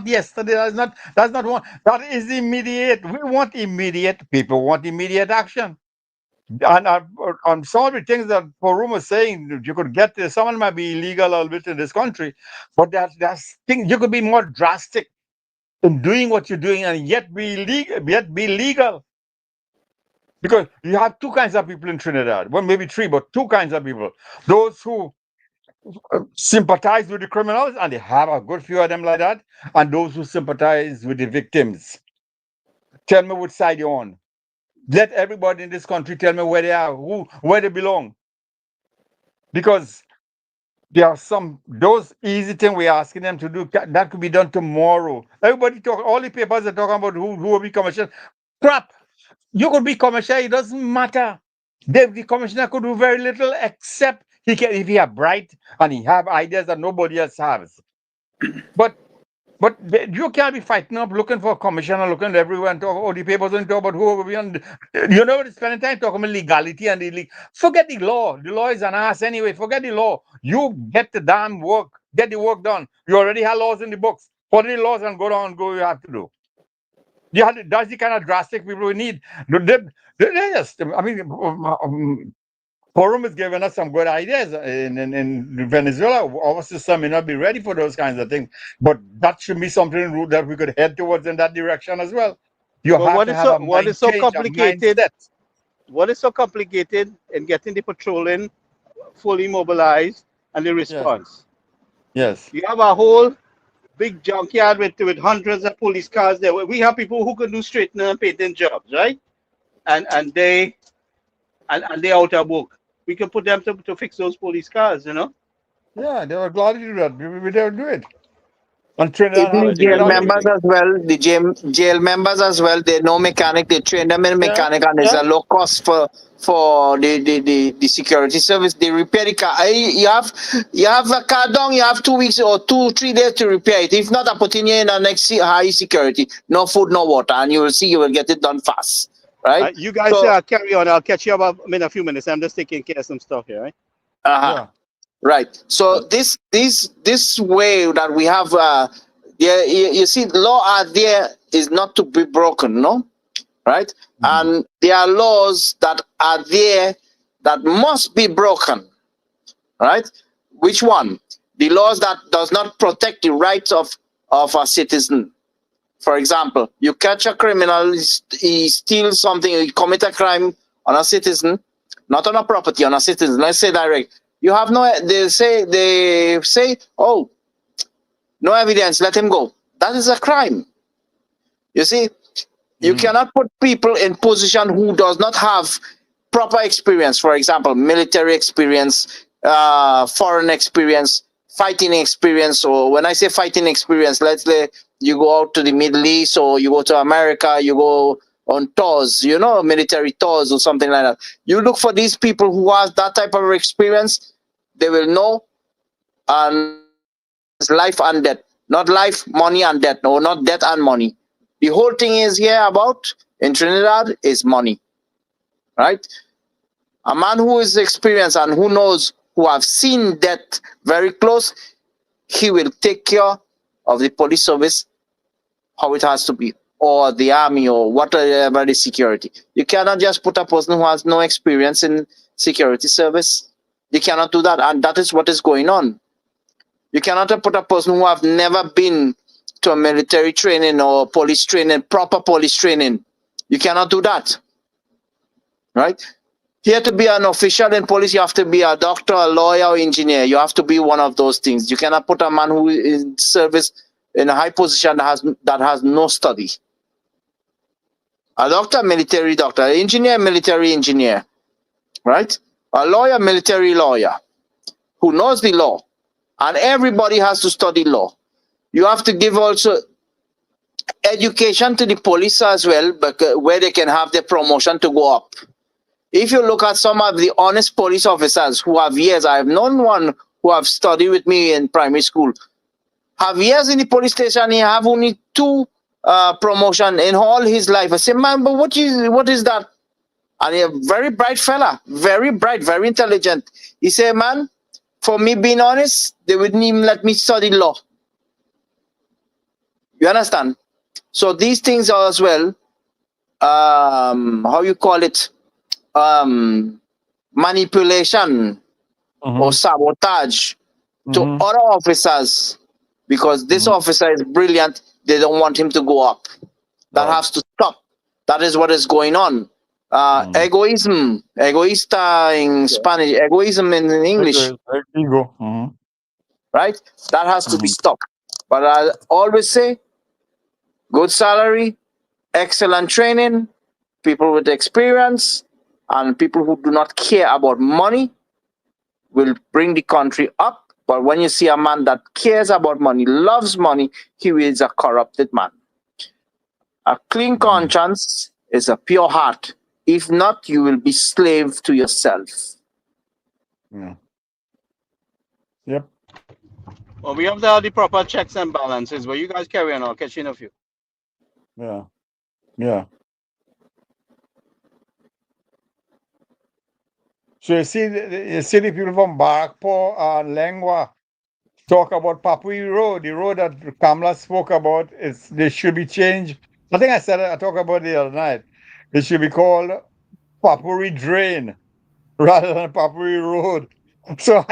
yesterday. That's not one. That is immediate. We want immediate. People want immediate action. And on some of the things that Forum was saying, you could get there. Someone might be illegal a little bit in this country, but that's things you could be more drastic in doing what you're doing and yet be legal. Because you have two kinds of people in Trinidad. Well, maybe three, but two kinds of people. Those who sympathize with the criminals, and they have a good few of them like that, and those who sympathize with the victims. Tell me which side you're on. Let everybody in this country tell me where they are, where they belong. Because there are those easy things we're asking them to do that could be done tomorrow. Everybody all the papers are talking about who will be commissioner. Crap! You could be commissioner, it doesn't matter. The commissioner could do very little except if he are bright and he have ideas that nobody else has. But you can't be fighting up looking for a commissioner, looking everywhere and talk all the papers and talk about who will be on. Spending time talking about legality and illegal. Forget the law. The law is an ass anyway. Forget the law. You get the damn work. Get the work done. You already have laws in the books. Follow the laws and go you have to do. That's the kind of drastic people we need. Forum is giving us some good ideas in Venezuela. Our system may not be ready for those kinds of things, but that should be something that we could head towards in that direction as well. You have to have what is so complicated? A mindset. What is so complicated in getting the patrolling fully mobilized and the response? Yes. You have a whole big junkyard with hundreds of police cars there. We have people who can do straightening and painting jobs, right? And they out of work. We can put them to fix those police cars, you know. Yeah, they were glad to do that. We don't do it. And Trinidad Even have the it. They jail don't do members it. as well, the jail members as well, they know mechanic, they train them in mechanic, and there's a low cost for the security service. They repair the car. You have a car down, you have 2 weeks or 2-3 days to repair it. If not, I put in the next high security, no food, no water, and you will see you will get it done fast. Right? You guys carry on. I'll catch you up in a few minutes. I'm just taking care of some stuff here, right? Yeah. Right. So this way that we have, you see, law are there is not to be broken, no, right? And there are laws that are there that must be broken, right? Which one? The laws that does not protect the rights of a citizen. For example, you catch a criminal, he steals something, he commit a crime on a citizen, not on a property, on a citizen. Let's say direct. You have no. They say, oh, no evidence. Let him go. That is a crime. You see, you cannot put people in position who does not have proper experience. For example, military experience, foreign experience, fighting experience. Or when I say fighting experience, let's say you go out to the Middle East or you go to America, you go on tours, you know, military tours or something like that. You look for these people who have that type of experience. They will know, and it's life and death, not life, money and death, no, not death and money. The whole thing is here about in Trinidad is money, right? A man who is experienced and who knows, who have seen death very close, he will take care of the police service how it has to be, or the army, or whatever the security. You cannot just put a person who has no experience in security service. You cannot do that, and that is what is going on. You cannot put a person who have never been to a military training or police training, proper police training. You cannot do that, right? Here to be an official in police, you have to be a doctor, a lawyer, or engineer. You have to be one of those things. You cannot put a man who is in service in a high position that has no study. A doctor, military doctor, engineer, military engineer, right? A lawyer, military lawyer, who knows the law. And everybody has to study law. You have to give also education to the police as well, where they can have their promotion to go up. If you look at some of the honest police officers who have years, I have known one who have studied with me in primary school, have years in the police station, he have only 2 promotion in all his life. I say, man, but what is that? And a very bright fella, very bright, very intelligent. He said, man, for me being honest, they wouldn't even let me study law. You understand? So these things are as well, how you call it, manipulation or sabotage to other officers, because this officer is brilliant, they don't want him to go up. That has to stop. That is what is going on. Egoism, egoísta in Spanish, egoism in English. Ego. Right? That has to be stopped. But I always say, good salary, excellent training, people with experience, and people who do not care about money will bring the country up. But when you see a man that cares about money, loves money, he is a corrupted man. A clean conscience is a pure heart. If not, you will be slave to yourself. Yeah. Yep. Well, we have to have the proper checks and balances, but you guys carry on. I'll catch you in a few. Yeah. Yeah. So you see the people from Barakpo and Lengwa talk about Papui Road, the road that Kamla spoke about. They should be changed. I think I talked about it the other night. It should be called Papuri Drain rather than Papuri Road. So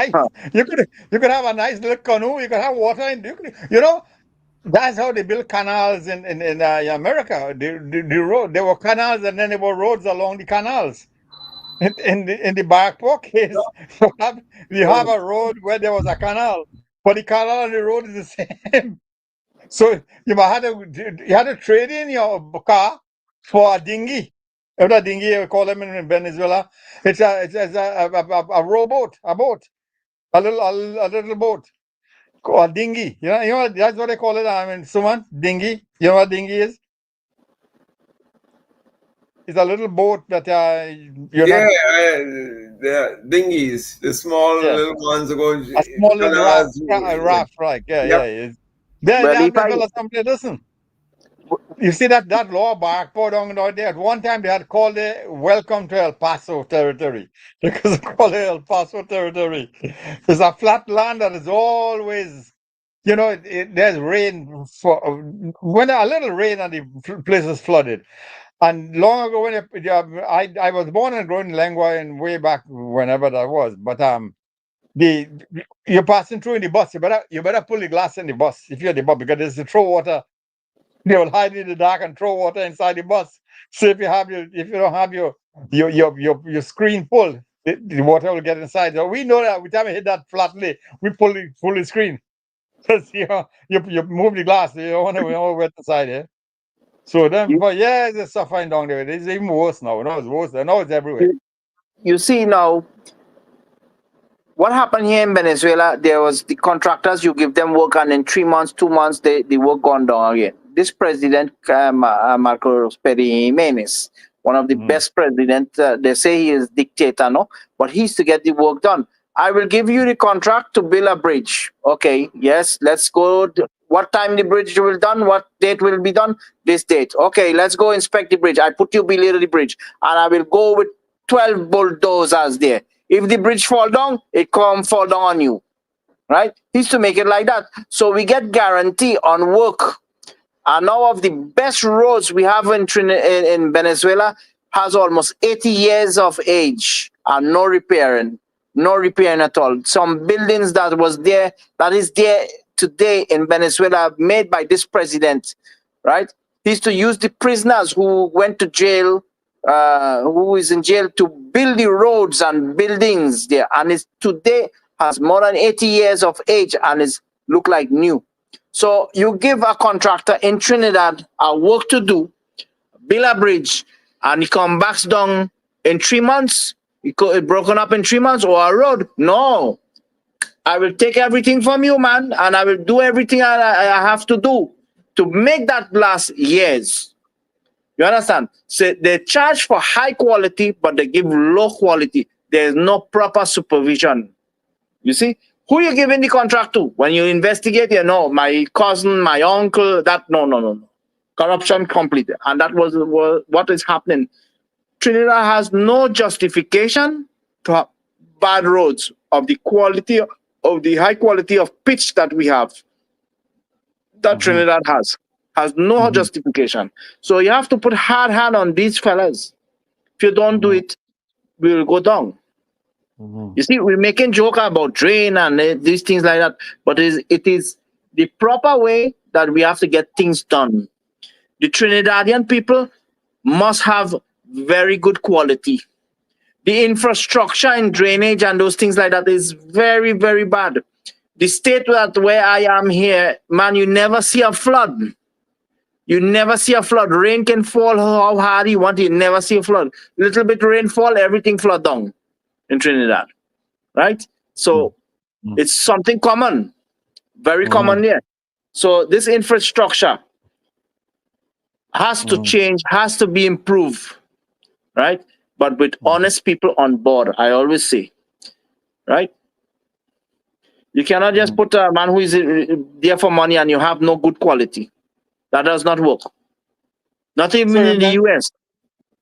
you could have a nice little canoe. You could have water in. You know, that's how they build canals in America. The road, there were canals and then there were roads along the canals. In the Barakpo case, you have a road where there was a canal, but the canal and the road is the same. So you had to trade in your car for a dinghy. A dinghy, you call them in Venezuela. It's a rowboat, a boat, a little boat, a dinghy. You know that's what they call it. I mean, someone dinghy. You know what dinghy is? It's a little boat that you're Yeah, not. the dinghies, the small Yeah. little ones that go A small little raft, canals. yeah, a raft, right? Yeah, Yep. yeah. They Well, have if the I fellas come there. Listen, you see that law back for down there. At one time, they had called it "Welcome to El Paso territory" because they call it El Paso territory. It's a flat land that is always, there's rain for when a little rain and the place is flooded. And long ago, when I was born and grown in Lengua, and way back whenever that was, but the you're passing through in the bus, you better pull the glass in the bus if you're the bus, because there's the throw water. They will hide in the dark and throw water inside the bus. So if you don't have your screen pulled, the water will get inside. So we know that every time we hit that flatly, we pull the screen. Because you move the glass, you don't want to wet inside here. So then, but yeah, there's suffering down there. It's even worse now. No, it's worse. Now it's everywhere. you see now, what happened here in Venezuela, there was the contractors, you give them work, and in 3 months, 2 months, the work gone down again. This president, Marcos Pérez Jiménez, one of the best presidents, they say he is dictator, no? But he's to get the work done. I will give you the contract to build a bridge. Okay, yes, let's go. What time the bridge will done? What date will be done? This date. Okay, let's go inspect the bridge. I put you below the bridge, and I will go with 12 bulldozers there. If the bridge fall down, it come fall down on you, right? He's to make it like that. So we get guarantee on work. And now of the best roads we have in Venezuela has almost 80 years of age and no repairing at all. Some buildings that is there today in Venezuela made by this president, right? He's to use the prisoners who went to jail, who is in jail, to build the roads and buildings there, and it's today has more than 80 years of age and is look like new. So you give a contractor in Trinidad a work to do, build a bridge, and he come back down in 3 months, it broken up in 3 months, or a road. No, I will take everything from you, man, and I will do everything I have to do to make that last years. You understand? So they charge for high quality, but they give low quality. There's no proper supervision. You see? Who you giving the contract to? When you investigate, my cousin, my uncle, that, no. Corruption complete. And that was what is happening. Trinidad has no justification to have bad roads of the quality, of the high quality of pitch that we have. That Trinidad has no justification. So you have to put hard hand on these fellas. If you don't do it, we will go down. You see, we're making joke about drain and these things like that, but it is the proper way that we have to get things done. The Trinidadian people must have very good quality. The infrastructure and drainage and those things like that is very, very bad. The state where I am here, man, you never see a flood. You never see a flood. Rain can fall how hard you want. You never see a flood. Little bit rainfall, everything flood down in Trinidad, right? So it's something common, very common there. So this infrastructure has to change, has to be improved, right? But with honest people on board, I always say, right? You cannot just put a man who is there for money and you have no good quality. That does not work. Not even in the US.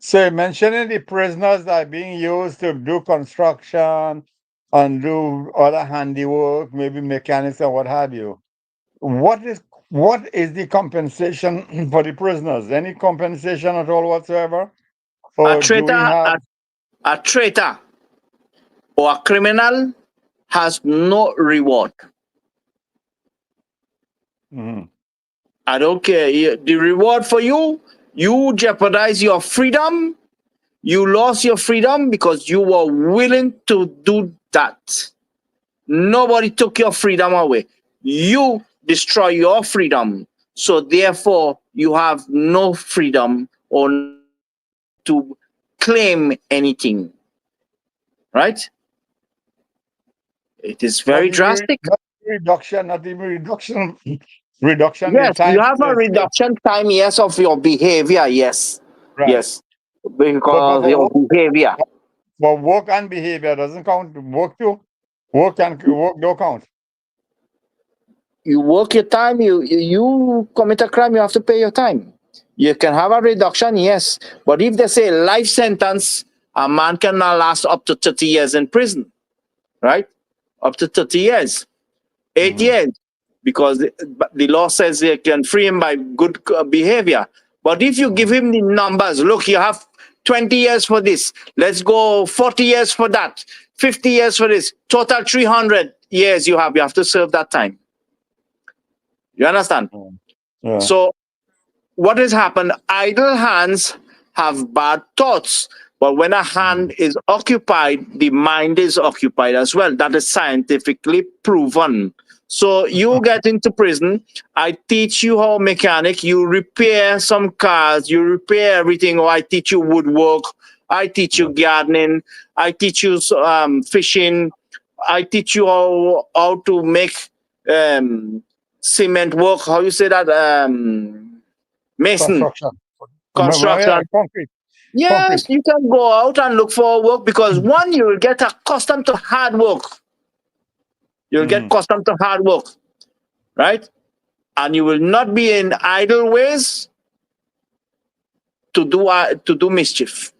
So mentioning the prisoners that are being used to do construction and do other handiwork, maybe mechanics and what have you. What is the compensation for the prisoners? Any compensation at all whatsoever? Or A traitor or a criminal has no reward. I don't care. The reward for you jeopardize your freedom. You lost your freedom because you were willing to do that. Nobody took your freedom away. You destroy your freedom. So therefore, you have no freedom or to claim anything, right? It is very drastic. Not even reduction in Yes, you time. have a reduction time, yes, of your behavior, yes. Right. Yes, because your behavior. For work and behavior doesn't count. Work too. Work don't count. You work your time, you commit a crime, you have to pay your time. You can have a reduction, yes. But if they say life sentence, a man cannot last up to 30 years in prison, right? Up to 30 years, 8 years, because the law says they can free him by good behavior. But if you give him the numbers, look, you have 20 years for this, let's go 40 years for that, 50 years for this, total 300 years you have to serve that time. You understand? Yeah. So what has happened? Idle hands have bad thoughts. But when a hand is occupied, the mind is occupied as well. That is scientifically proven. So you get into prison, I teach you how mechanic, you repair some cars, you repair everything, or I teach you woodwork, I teach you gardening, I teach you fishing, I teach you how to make cement work, how you say that? Mason. Construction. Concrete. Yes, you can go out and look for work because one, you will get accustomed to hard work. You'll get accustomed to hard work, right? And you will not be in idle ways to do mischief.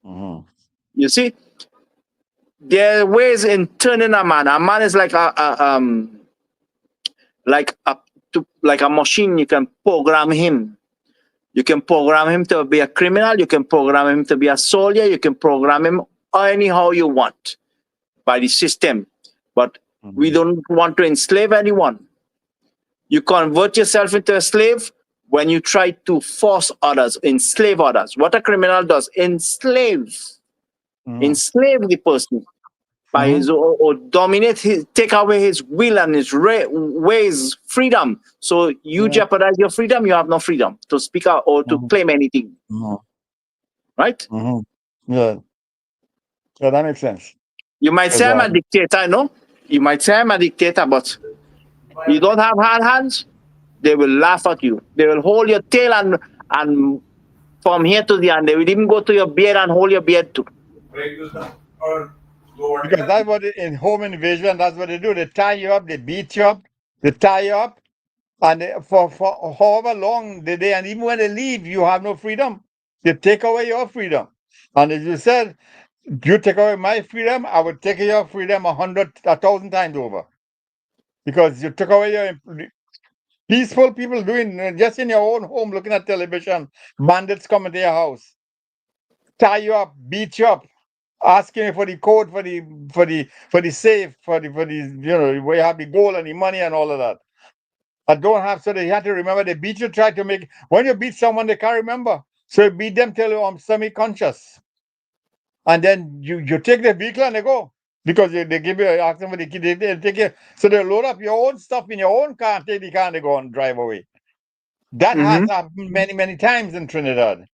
You see, there are ways in turning a man. A man is like a machine. You can program him. You can program him to be a criminal. You can program him to be a soldier. You can program him anyhow you want by the system. But we don't want to enslave anyone. You convert yourself into a slave when you try to force others, enslave others. What a criminal does, enslave the person by his or dominate his, take away his will and his ways, freedom. So you jeopardize your freedom, you have no freedom to speak out or to claim anything. Right? Yeah, that makes sense. You might say I'm a dictator, no? You might say I'm a dictator, but you don't have hard hands, they will laugh at you. They will hold your tail and from here to the end, they will even go to your beard and hold your beard too. Because that's what in home invasion, that's what they do. They tie you up, they beat you up, they tie you up, and for however long they and even when they leave, you have no freedom. They take away your freedom. And as you said, you take away my freedom, I would take your freedom 1,000 times over. Because you took away your peaceful people doing just in your own home, looking at television, bandits come into your house, tie you up, beat you up, asking for the code for the safe, for the where you have the gold and the money and all of that. I don't have, so they have to remember they beat you, try to make, when you beat someone, they can't remember. So you beat them till you're semi-conscious. And then you take the vehicle and they go. Because they give you, ask them for the key, they take it. So they load up your own stuff in your own car, take the car and they go and drive away. That has happened many, many times in Trinidad.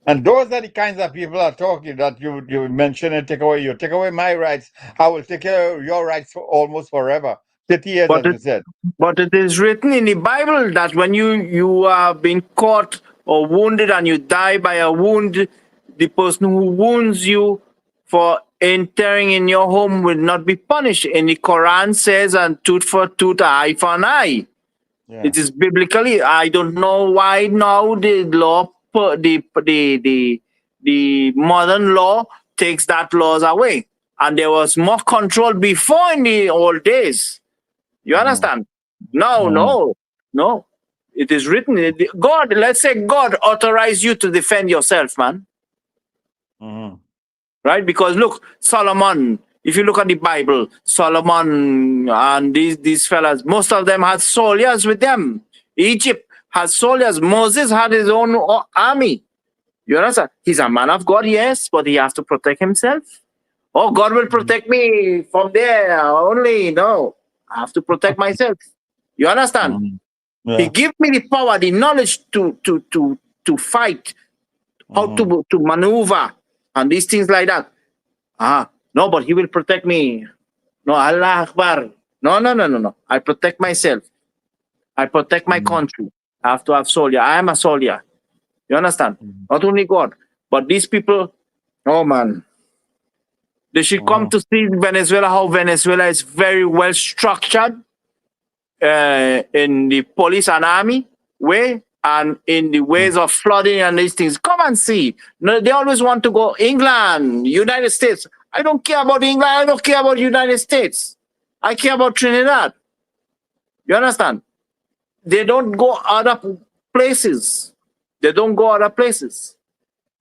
And those are the kinds of people are talking that you mention and take away. You take away my rights, I will take care of your rights for almost forever. 30 years, as you said. But it is written in the Bible that when you are being caught or wounded and you die by a wound, the person who wounds you for entering in your home will not be punished. And the Quran says, and tooth for tooth, eye for an eye. Yeah. It is biblically. I don't know why now the law, the modern law takes that laws away. And there was more control before in the old days. You understand? No. It is written. God, let's say God authorized you to defend yourself, man. Right? Because look, Solomon, if you look at the Bible, Solomon and these fellas, most of them had soldiers with them. Egypt had soldiers. Moses had his own army. You understand? He's a man of God, yes, but he has to protect himself. Oh, God will protect me from there only. No, I have to protect myself. You understand? Yeah. He give me the power, the knowledge to fight, how to maneuver, and these things like that. No, but he will protect me. No, Allah Akbar. No. I protect myself. I protect my country. I have to have soldier. I am a soldier. You understand? Not only God, but these people, oh man, they should come to see Venezuela, how Venezuela is very well structured in the police and army way, and in the ways of flooding and these things. Come and see. No, they always want to go England, United States. I don't care about England. I don't care about United States. I care about Trinidad. You understand? They don't go other places. They don't go other places.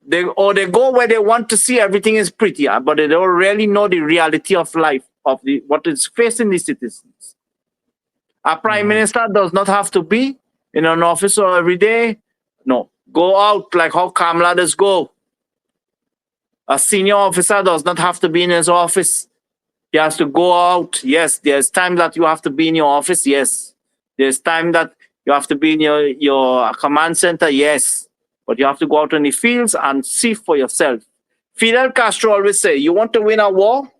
They go where they want to see everything is prettier, but they don't really know the reality of life, of what is facing the citizens. A prime minister does not have to be in an office every day. No, go out like how Kamala does go. A senior officer does not have to be in his office. He has to go out. Yes, there's time that you have to be in your office. Yes. There's time that you have to be in your command center. Yes. But you have to go out in the fields and see for yourself. Fidel Castro always say, you want to win a war?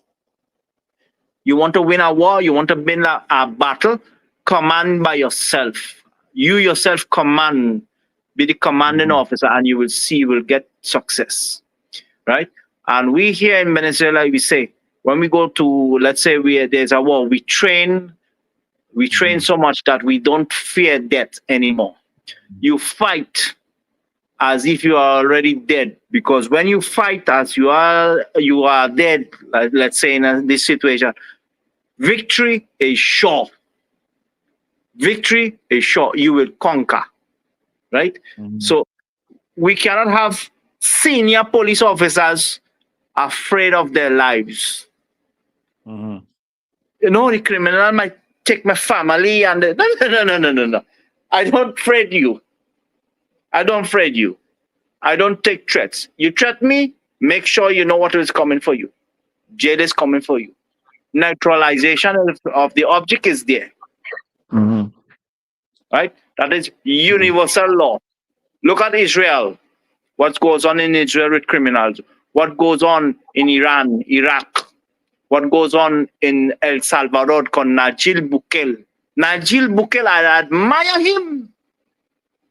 You want to win a war? You want to win a battle? Command by yourself. You yourself command. Be the commanding officer, and you will see, you will get success. Right? And we here in Venezuela, we say, when we go to, let's say there's a war, we train so much that we don't fear death anymore. You fight as if you are already dead, because when you fight as you are dead, let's say in this situation, victory is sure. Victory is sure. You will conquer, right? So we cannot have senior police officers afraid of their lives. You know, the criminal might take my family and no. I don't afraid you. I don't afraid you. I don't take threats. You threat me, make sure you know what is coming for you. Jail is coming for you. Neutralization of the object is there. Right? That is universal law. Look at Israel. What goes on in Israel with criminals? What goes on in Iran, Iraq? What goes on in El Salvador con Nayib Bukele? Nayib Bukele, I admire him.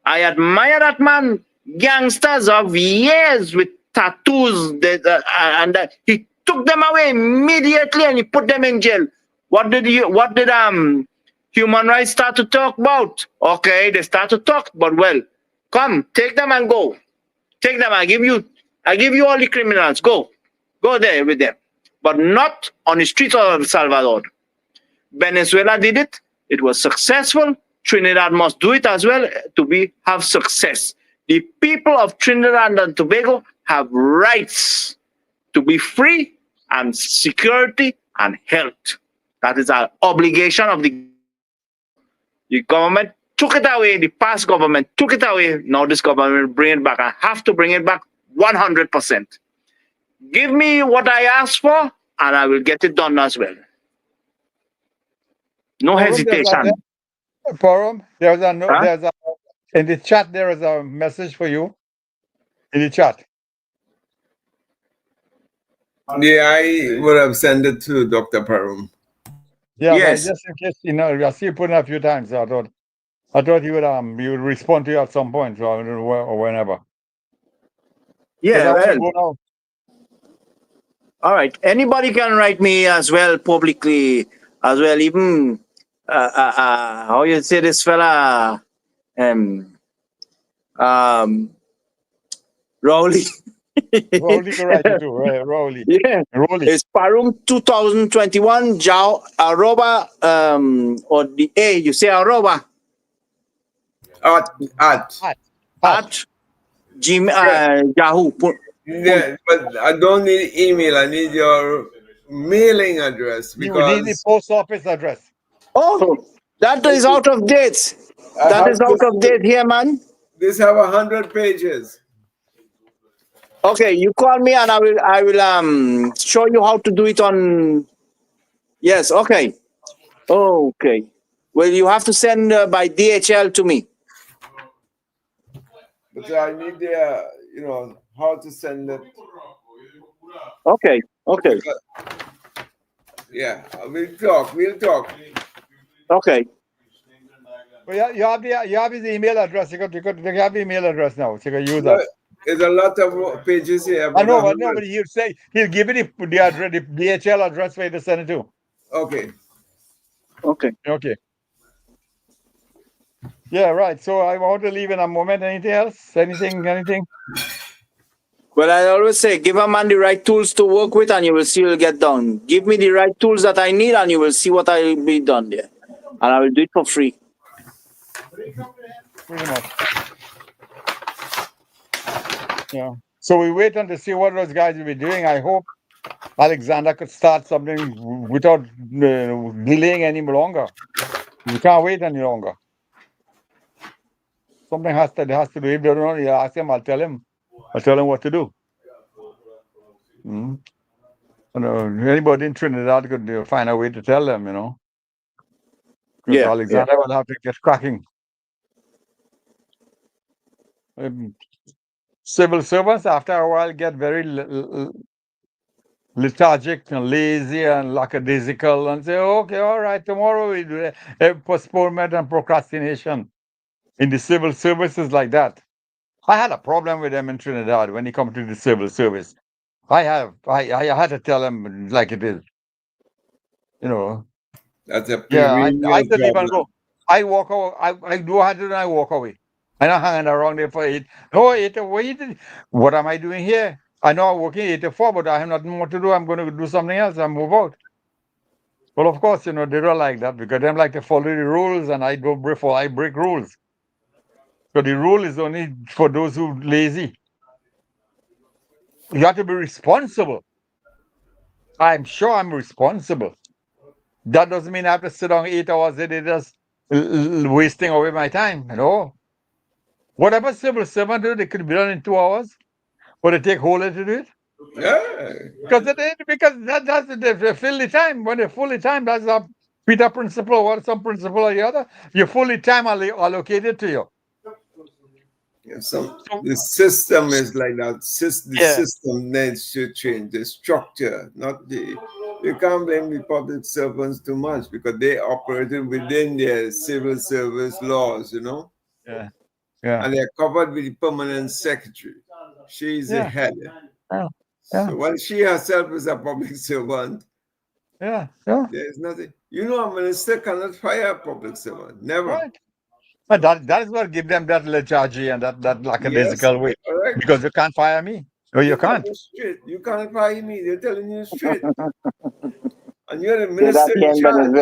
I admire that man. Gangsters of years with tattoos, and he took them away immediately and he put them in jail. What did human rights start to talk about? Okay, they start to talk, but well, come, take them and go. Take them. I give you all the criminals. Go there with them, but not on the streets of El Salvador. Venezuela did it. It was successful. Trinidad must do it as well to have success. The people of Trinidad and Tobago have rights to be free and security and health. That is our obligation of the government. Took it away. The past government took it away. Now this government will bring it back. I have to bring it back 100%. Give me what I asked for, and I will get it done as well. No hesitation. Forum, in the chat, there is a message for you. In the chat. Yeah, I would have sent it to Dr. Parum. Yeah, yes. Just in case, I see you put it a few times. So I thought you would respond to you at some point, or whenever. Yeah, well. All right. Anybody can write me as well publicly as well. Even how you say this fella, Rowley. Rowley can write you too, right? Rowley. Yeah. Rowley. It's Parum 2021 arroba or the A. You say arroba. At Yahoo. Yeah, but I don't need email. I need your mailing address, because you need the post office address. Oh, that is out of date. That is out of date here, man. This have 100 pages. Okay, you call me and I will show you how to do it on. Yes. Okay. Okay. Well, you have to send by DHL to me. But I need the, how to send it. Okay. Okay. Yeah, we'll talk. Okay. Well, you have his email address. You have the email address now, so you can use Well, that. there's a lot of pages here. I know, but but he'll give you the address, the DHL address for you to send it to. Okay. Okay. Okay. Yeah, right. So I want to leave in a moment. Anything else? Anything? Well, I always say, give a man the right tools to work with, and you will see you'll get done. Give me the right tools that I need, and you will see what I will be done there, and I will do it for free. Pretty much. Yeah. So we wait on to see what those guys will be doing. I hope Alexander could start something without delaying any longer. You can't wait any longer. Something has to do. If they don't know, you ask him, I'll tell him what to do. Anybody in Trinidad could find a way to tell them, Because Yeah, Alexander will have to get cracking. Civil servants, after a while, get very lethargic and lazy and lackadaisical and say, okay, all right, tomorrow we do postponement and procrastination. In the civil services like that. I had a problem with them in Trinidad when it comes to the civil service. I had to tell them like it is. That's a Yeah, I could even problem. go. I walk away. I do what I do and I walk away. I'm not hanging around there for 8. No, 8 wait. What am I doing here? I know I'm working 8 to 4, but I have nothing more to do. I'm going to do something else and move out. Well, of course, they don't like that because they like to follow the rules, and I break rules. So the rule is only for those who are lazy. You have to be responsible. I'm sure I'm responsible. That doesn't mean I have to sit down 8 hours a day just wasting away my time. Whatever civil servant do, they could be done in 2 hours, but they take whole day to do it. Yeah. Because that's they fill the time. When they fill the time, that's a Peter principle or some principle or the other. You fill the time allocated to you. Yeah, the system is like that. The system needs to change. The structure, not the. You can't blame the public servants too much because they operated within their civil service laws, Yeah. And they're covered with the permanent secretary. She's the head. Yeah. So when she herself is a public servant, there's nothing. A minister cannot fire a public servant. Never. Right. But that is what give them that lethargy and that lackadaisical way. Correct. Because you can't fire me. No, you can't. Straight. You can't fire me. They're telling you straight. And you're the minister in charge.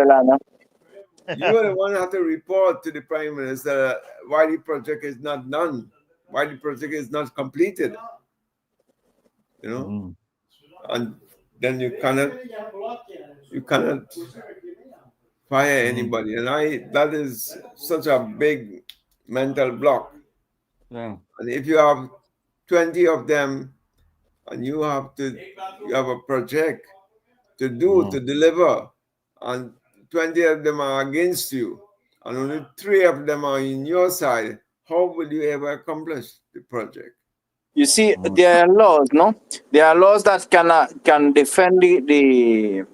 You're the one who have to report to the prime minister why the project is not done, why the project is not completed. And then you cannot fire anybody. And that is such a big mental block. Yeah. And if you have 20 of them and you have a project to do, to deliver, and 20 of them are against you, and only 3 of them are in your side, how will you ever accomplish the project? You see, there are laws, no? There are laws that can defend the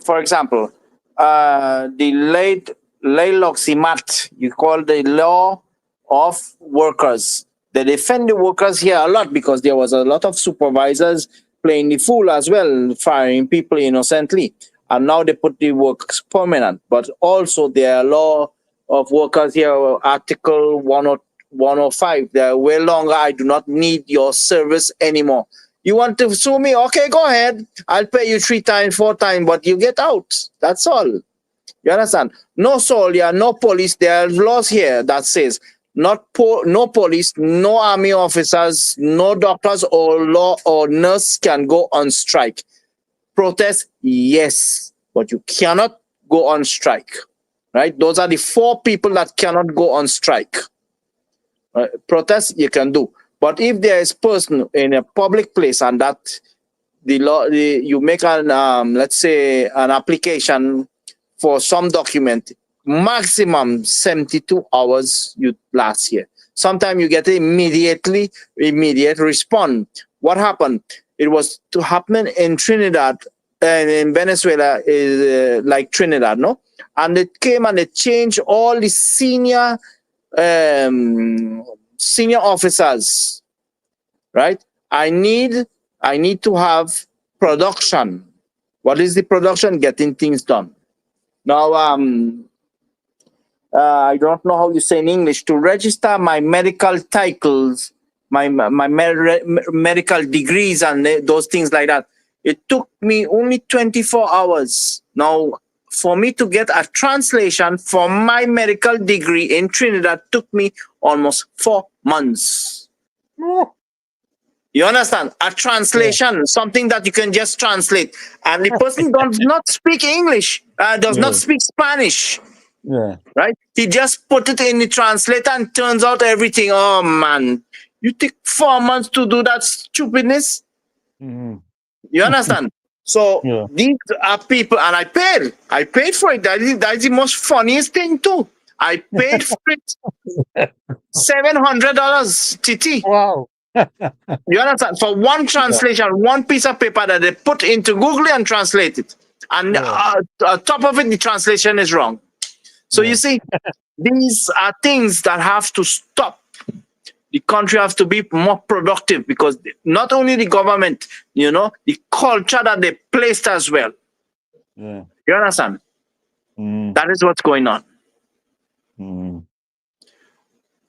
for example, the late Loximat, you call the law of workers. They defend the workers here a lot because there was a lot of supervisors playing the fool as well, firing people innocently. And now they put the works permanent. But also there are law of workers here, Article 105. They are way longer. I do not need your service anymore. You want to sue me? Okay, go ahead. I'll pay you 3 times, 4 times, but you get out. That's all. You understand? No soldier, no police. There are laws here that says no police, no army officers, no doctors or law or nurse can go on strike. Protest, yes, but you cannot go on strike. Right? Those are the 4 people that cannot go on strike. Protest, you can do. But if there is person in a public place and that the law, you make an let's say an application for some document, maximum 72 hours last year. Sometimes you get immediate response. What happened? It was to happen in Trinidad and in Venezuela, is like Trinidad, no? And it came and it changed all the senior officers, right? I need to have production. What is the production? Getting things done. Now, I don't know how you say in English, to register my medical titles, my medical degrees and those things like that. It took me only 24 hours. Now, for me to get a translation for my medical degree in Trinidad took me almost 4 months. You understand? A translation, something that you can just translate. And the person does not speak English, does not speak Spanish. Yeah. Right? He just put it in the translator and turns out everything. Oh man, you take 4 months to do that stupidness. Mm-hmm. You understand? So Yeah. these are people, and I paid for it. That is the most funniest thing too. I paid for it $700, TT. Wow. You understand? For one translation, one piece of paper that they put into Google and translate it, and on top of it, the translation is wrong. So you see, these are things that have to stop. The country has to be more productive, because not only the government, the culture that they placed as well. Yeah. You understand? That is what's going on.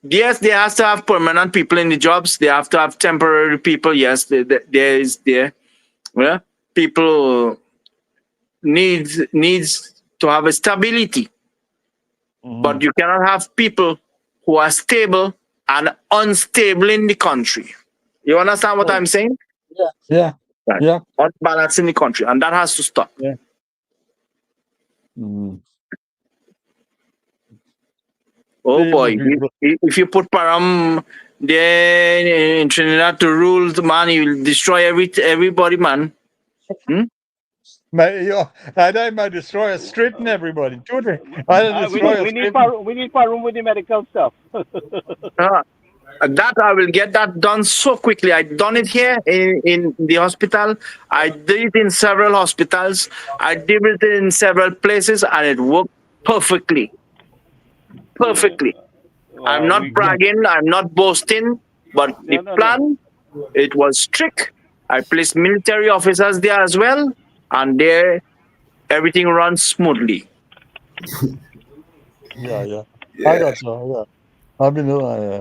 Yes, they have to have permanent people in the jobs. They have to have temporary people. Yes, people needs to have a stability. But you cannot have people who are stable and unstable in the country. You understand what I'm saying? Yeah. Right. Yeah. Unbalanced in the country, and that has to stop. Yeah. Oh Stable boy, people. if you put Param there in Trinidad to rule, man, he will destroy everybody, man. I might destroy a straighten everybody. We need Parum with the medical stuff. That I will get that done so quickly. I done it here in the hospital. I did it in several hospitals. I did it in several places, and it worked perfectly. Perfectly. I'm not bragging. I'm not boasting. But the plan, it was strict. I placed military officers there as well, and there everything runs smoothly. Yeah. I got you. Yeah. I mean,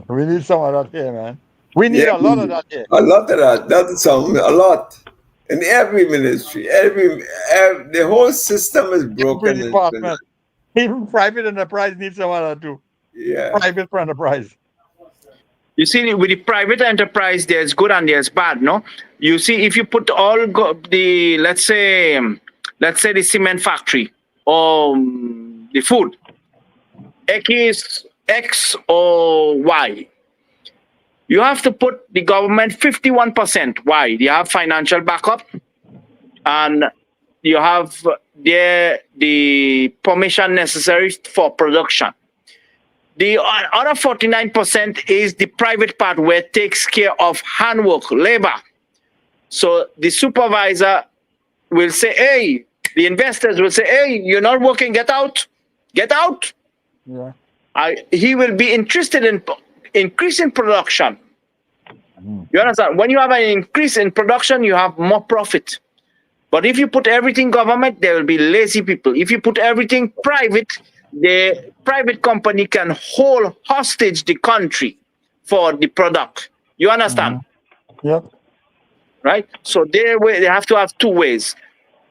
we need some of that here, man. We need a lot of that here. A lot of that. That's a lot. In every ministry, the whole system is broken. Every department. Even private enterprise needs some of that too. Yeah. Private enterprise. You see, with the private enterprise, there's good and there's bad, no? You see, if you put all the, let's say the cement factory or the food, X or Y, you have to put the government 51%. Why? You have financial backup, and you have the permission necessary for production. The other 49% is the private part, where it takes care of handwork, labor. So the supervisor will say, hey, the investors will say, hey, you're not working, get out. Get out. Yeah. He will be interested in increasing production. You understand? When you have an increase in production, you have more profit. But if you put everything government, there will be lazy people. If you put everything private, the private company can hold hostage the country for the product. You understand? Yep. Right? So they have to have two ways.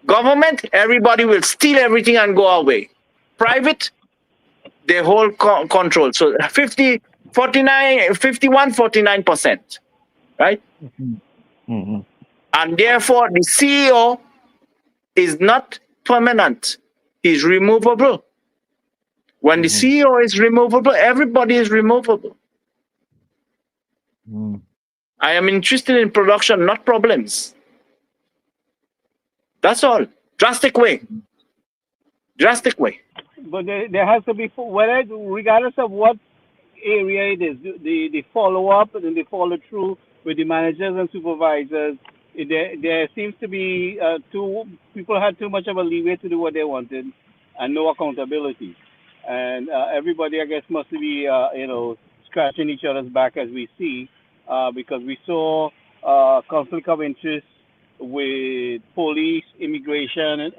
Government, everybody will steal everything and go away. Private, they hold control. So 51-49%. Right? And therefore, the CEO is not permanent. He's removable. When the CEO is removable, everybody is removable. I am interested in production, not problems. That's all. Drastic way. but there has to be whether regardless of what area it is, the follow up and the follow through with the managers and supervisors. There seems to be too people had too much of a leeway to do what they wanted, and no accountability. And everybody, I guess, must be scratching each other's back as we see, because we saw conflict of interest with police, immigration,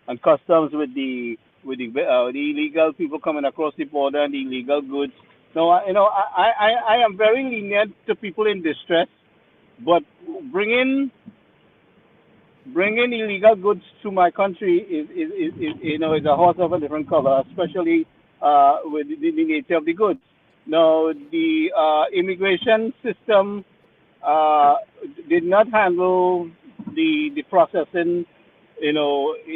and customs with the illegal people coming across the border and the illegal goods. No, I am very lenient to people in distress, but bringing illegal goods to my country is a horse of a different color, especially with the nature of the goods. Now, the immigration system did not handle the processing, in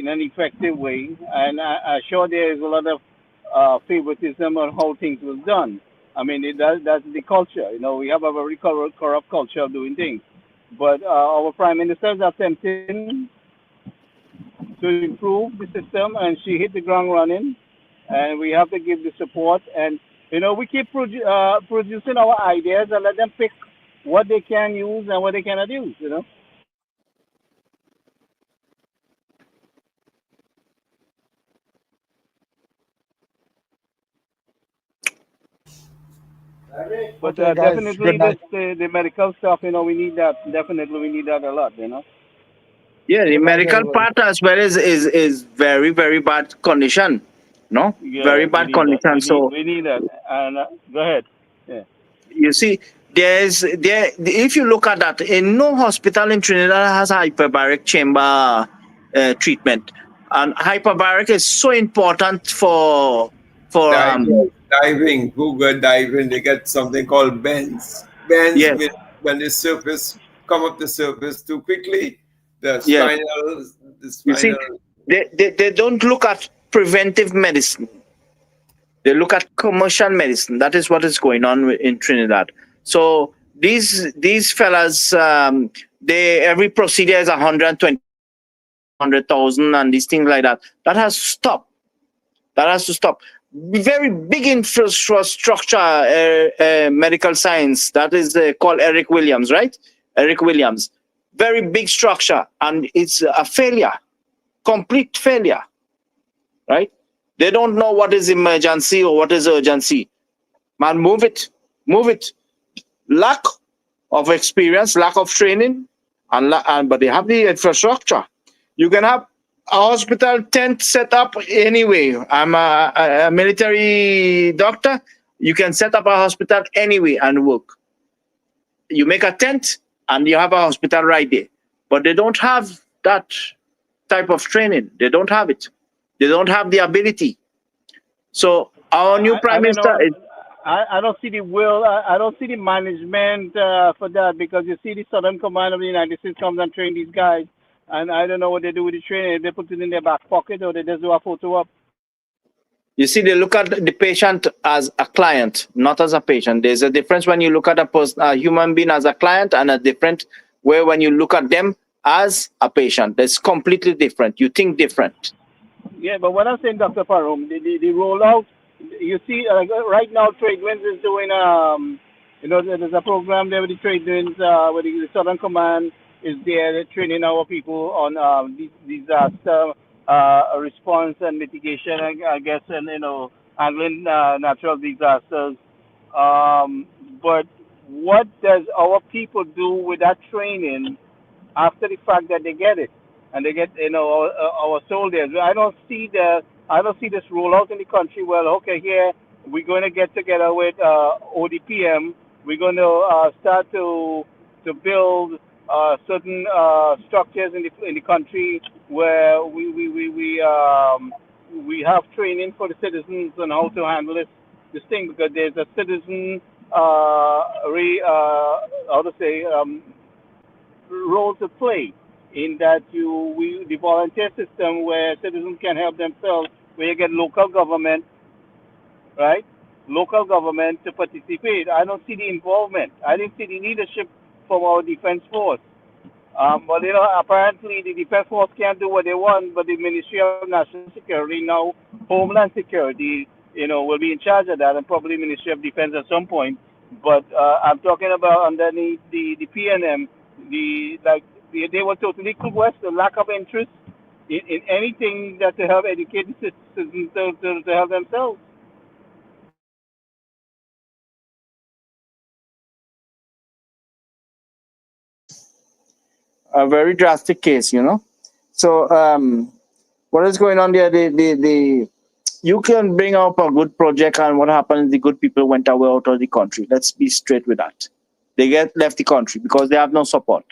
an effective way, and I'm sure there is a lot of favoritism on how things was done. I mean, that's the culture. We have a very corrupt culture of doing things. But our prime minister is attempting to improve the system, and she hit the ground running. And we have to give the support. And we keep producing our ideas and let them pick what they can use and what they cannot use. But Okay, guys, definitely, good night. the medical stuff, we need that. Definitely, we need that a lot. Yeah, the Good night, medical everybody. part as well is very, very bad condition. No, very Yeah, we bad need that. condition. So We need that. And go ahead. Yeah. you see, if you look at that, in no hospital in Trinidad has hyperbaric chamber treatment, and hyperbaric is so important for Diving, Google diving, they get something called bends. Bends yes, when the surface come up the surface too quickly, the yes. spinal, the You see, spinal. they don't look at preventive medicine. They look at commercial medicine. That is what is going on in Trinidad. So these fellas, they every procedure is 120, 100,000, and these things like that. That has to stop. That has to stop. Very big infrastructure, medical science. That is called Eric Williams, right? Eric Williams. Very big structure, and it's a failure, complete failure, right? They don't know what is emergency or what is urgency. Man, move it, move it. Lack of experience, lack of training, but they have the infrastructure. You can have a hospital tent set up anyway. I'm a military doctor. You can set up a hospital anyway and work. You make a tent and you have a hospital right there. But they don't have that type of training. They don't have it. They don't have the ability. So our new prime I don't minister know. is I don't see the will. I don't see the management for that, because you see the Southern Command of the United States comes and train these guys, and I don't know what they do with the training. If they put it in their back pocket or they just do a photo op. you see, they look at the patient as a client, not as a patient. There's a difference when you look at a human being as a client, and a different where when you look at them as a patient. That's completely different. You think different. Yeah, but what I'm saying, Dr. Farum, the rollout, you see, right now, Tradewinds is doing, there's a program there with the Tradewinds, where the Southern Command is there, they're training our people on disaster response and mitigation, I guess, and, handling natural disasters. But what does our people do with that training after the fact that they get it and they get our soldiers? I don't see this rollout in the country. Well, okay, here we're going to get together with ODPM. We're going to start to build certain structures in the country where we have training for the citizens on how to handle this thing, because there's a citizen how to say role to play in that the volunteer system where citizens can help themselves, where you get local government, right? Local government to participate. I don't see the involvement. I didn't see the leadership from our defense force. But apparently the defense force can't do what they want, but the Ministry of National Security now, Homeland Security, will be in charge of that, and probably Ministry of Defense at some point. But I'm talking about underneath the PNM, they were totally clueless, the lack of interest in anything that to help educate the citizens to help themselves. A very drastic case, So what is going on there? The you can bring up a good project, and what happens? The good people went away out of the country. Let's be straight with that. They get left the country because they have no support.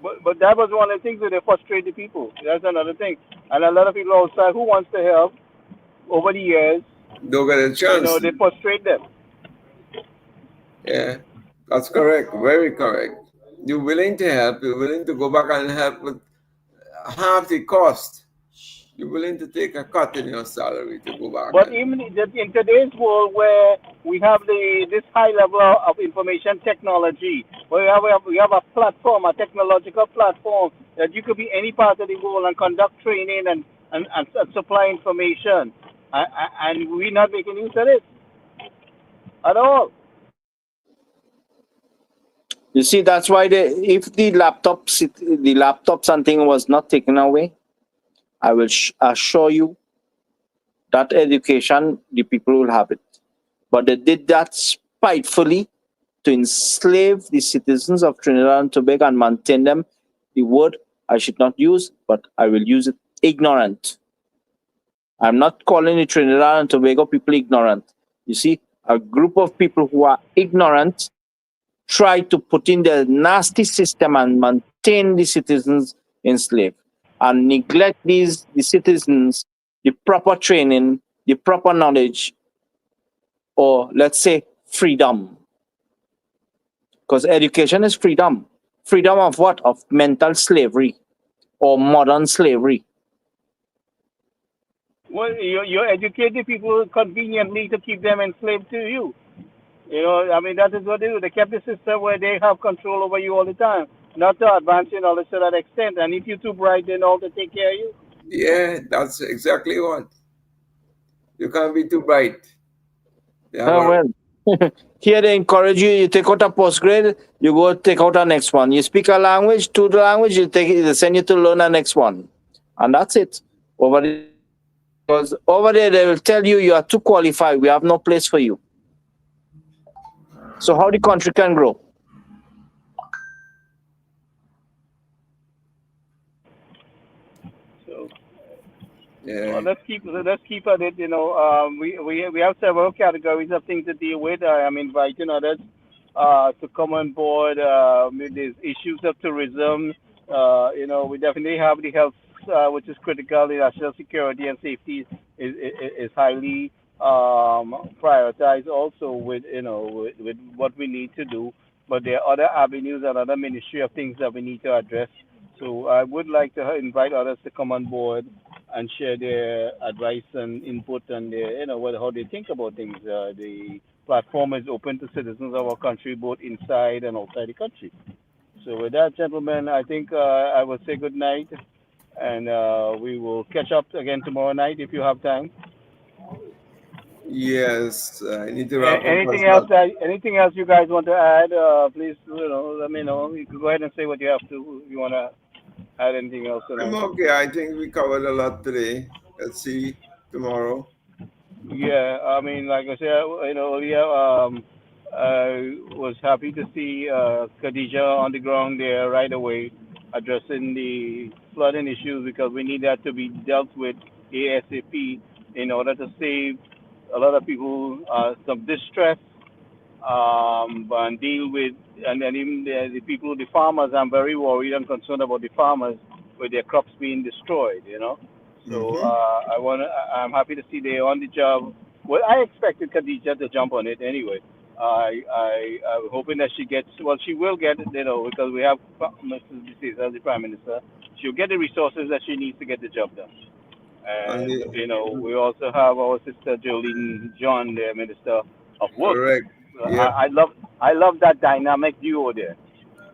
But that was one of the things that they frustrate the people. That's another thing. And a lot of people outside who wants to help over the years, Don't get a chance. they frustrate them. Yeah, that's correct. Very correct. You're willing to help. You're willing to go back and help with half the cost. You're willing to take a cut in your salary to go back. But even in today's world, where we have this high level of information technology, where we have a platform, a technological platform that you could be any part of the world and conduct training and supply information, and we're not making use of it at all. You see, that's why if the laptop something was not taken away, I will assure you that education, the people will have it. But they did that spitefully to enslave the citizens of Trinidad and Tobago and maintain them, the word I should not use, but I will use it, ignorant. I'm not calling the Trinidad and Tobago people ignorant. You see, a group of people who are ignorant try to put in the nasty system and maintain the citizens enslaved and neglect the citizens, the proper training, the proper knowledge, or let's say freedom. Because education is freedom. Freedom of what? Of mental slavery or modern slavery. Well, you educate the people conveniently to keep them enslaved to you. That is what they do. They kept the system where they have control over you all the time, not to advance your knowledge to that extent. And if you're too bright, they know to take care of you. Yeah, that's exactly what. You can't be too bright. Well, here they encourage you. You take out a postgrad, you go take out a next one. You speak a language, to the language, they send you to learn the next one, and that's it. Because over there they will tell you you are too qualified. We have no place for you. So how the country can grow? So, Yeah. well, let's keep at it. We have several categories of things to deal with. I am inviting others to come on board with these issues of tourism. We definitely have the health, which is critical. The national security and safety is highly prioritized also with what we need to do. But there are other avenues and other ministry of things that we need to address. So I would like to invite others to come on board and share their advice and input and their, how they think about things. The platform is open to citizens of our country, both inside and outside the country. So with that, gentlemen, I think I will say good night, and we will catch up again tomorrow night if you have time. Yes, I need to wrap up. Anything else you guys want to add? Please, let me know. You can go ahead and say what you have to. If you want to add anything else? I'm okay. I think we covered a lot today. Let's see tomorrow. Yeah, like I said, earlier, I was happy to see Khadija on the ground there right away, addressing the flooding issues because we need that to be dealt with ASAP in order to save a lot of people some distress and deal with, and then even the people, the farmers. I'm very worried and concerned about the farmers with their crops being destroyed. So I'm happy to see they're on the job. Well, I expected Khadija to jump on it anyway. I'm hoping that she gets. Well, she will get it, because we have Mrs. Bisi as the Prime Minister. She'll get the resources that she needs to get the job done. And we also have our sister Jolene John, the Minister of Work. Correct. Yeah. I love that dynamic duo there.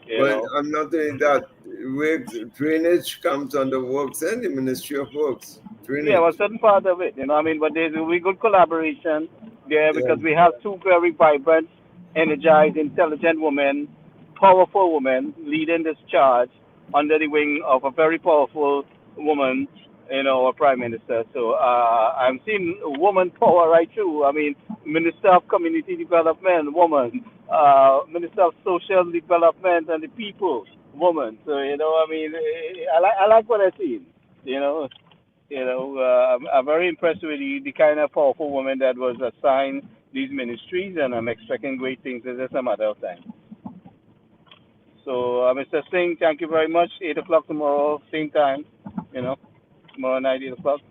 You Well, know. I'm not doing that. Works, drainage comes under works and the Ministry of Works. Yeah, well, Drainage. certain part of it, I mean, but there's we good collaboration there Yeah. because we have two very vibrant, energized, intelligent women, powerful women leading this charge under the wing of a very powerful woman, our prime minister. So I'm seeing woman power right through. I mean, Minister of Community Development, woman, Minister of Social Development and the People, woman. So I mean, I like what I see. You know. I'm very impressed with the kind of powerful woman that was assigned these ministries, and I'm expecting great things. It's just a matter of time. So, Mr. Singh, thank you very much. 8 o'clock tomorrow, same time, tomorrow night, 8 o'clock.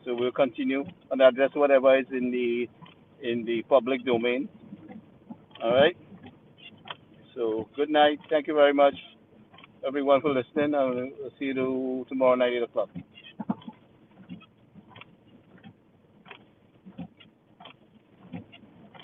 So we'll continue and address whatever is in the public domain. All right. So, good night. Thank you very much, everyone, for listening. I'll see you tomorrow night, 8 o'clock.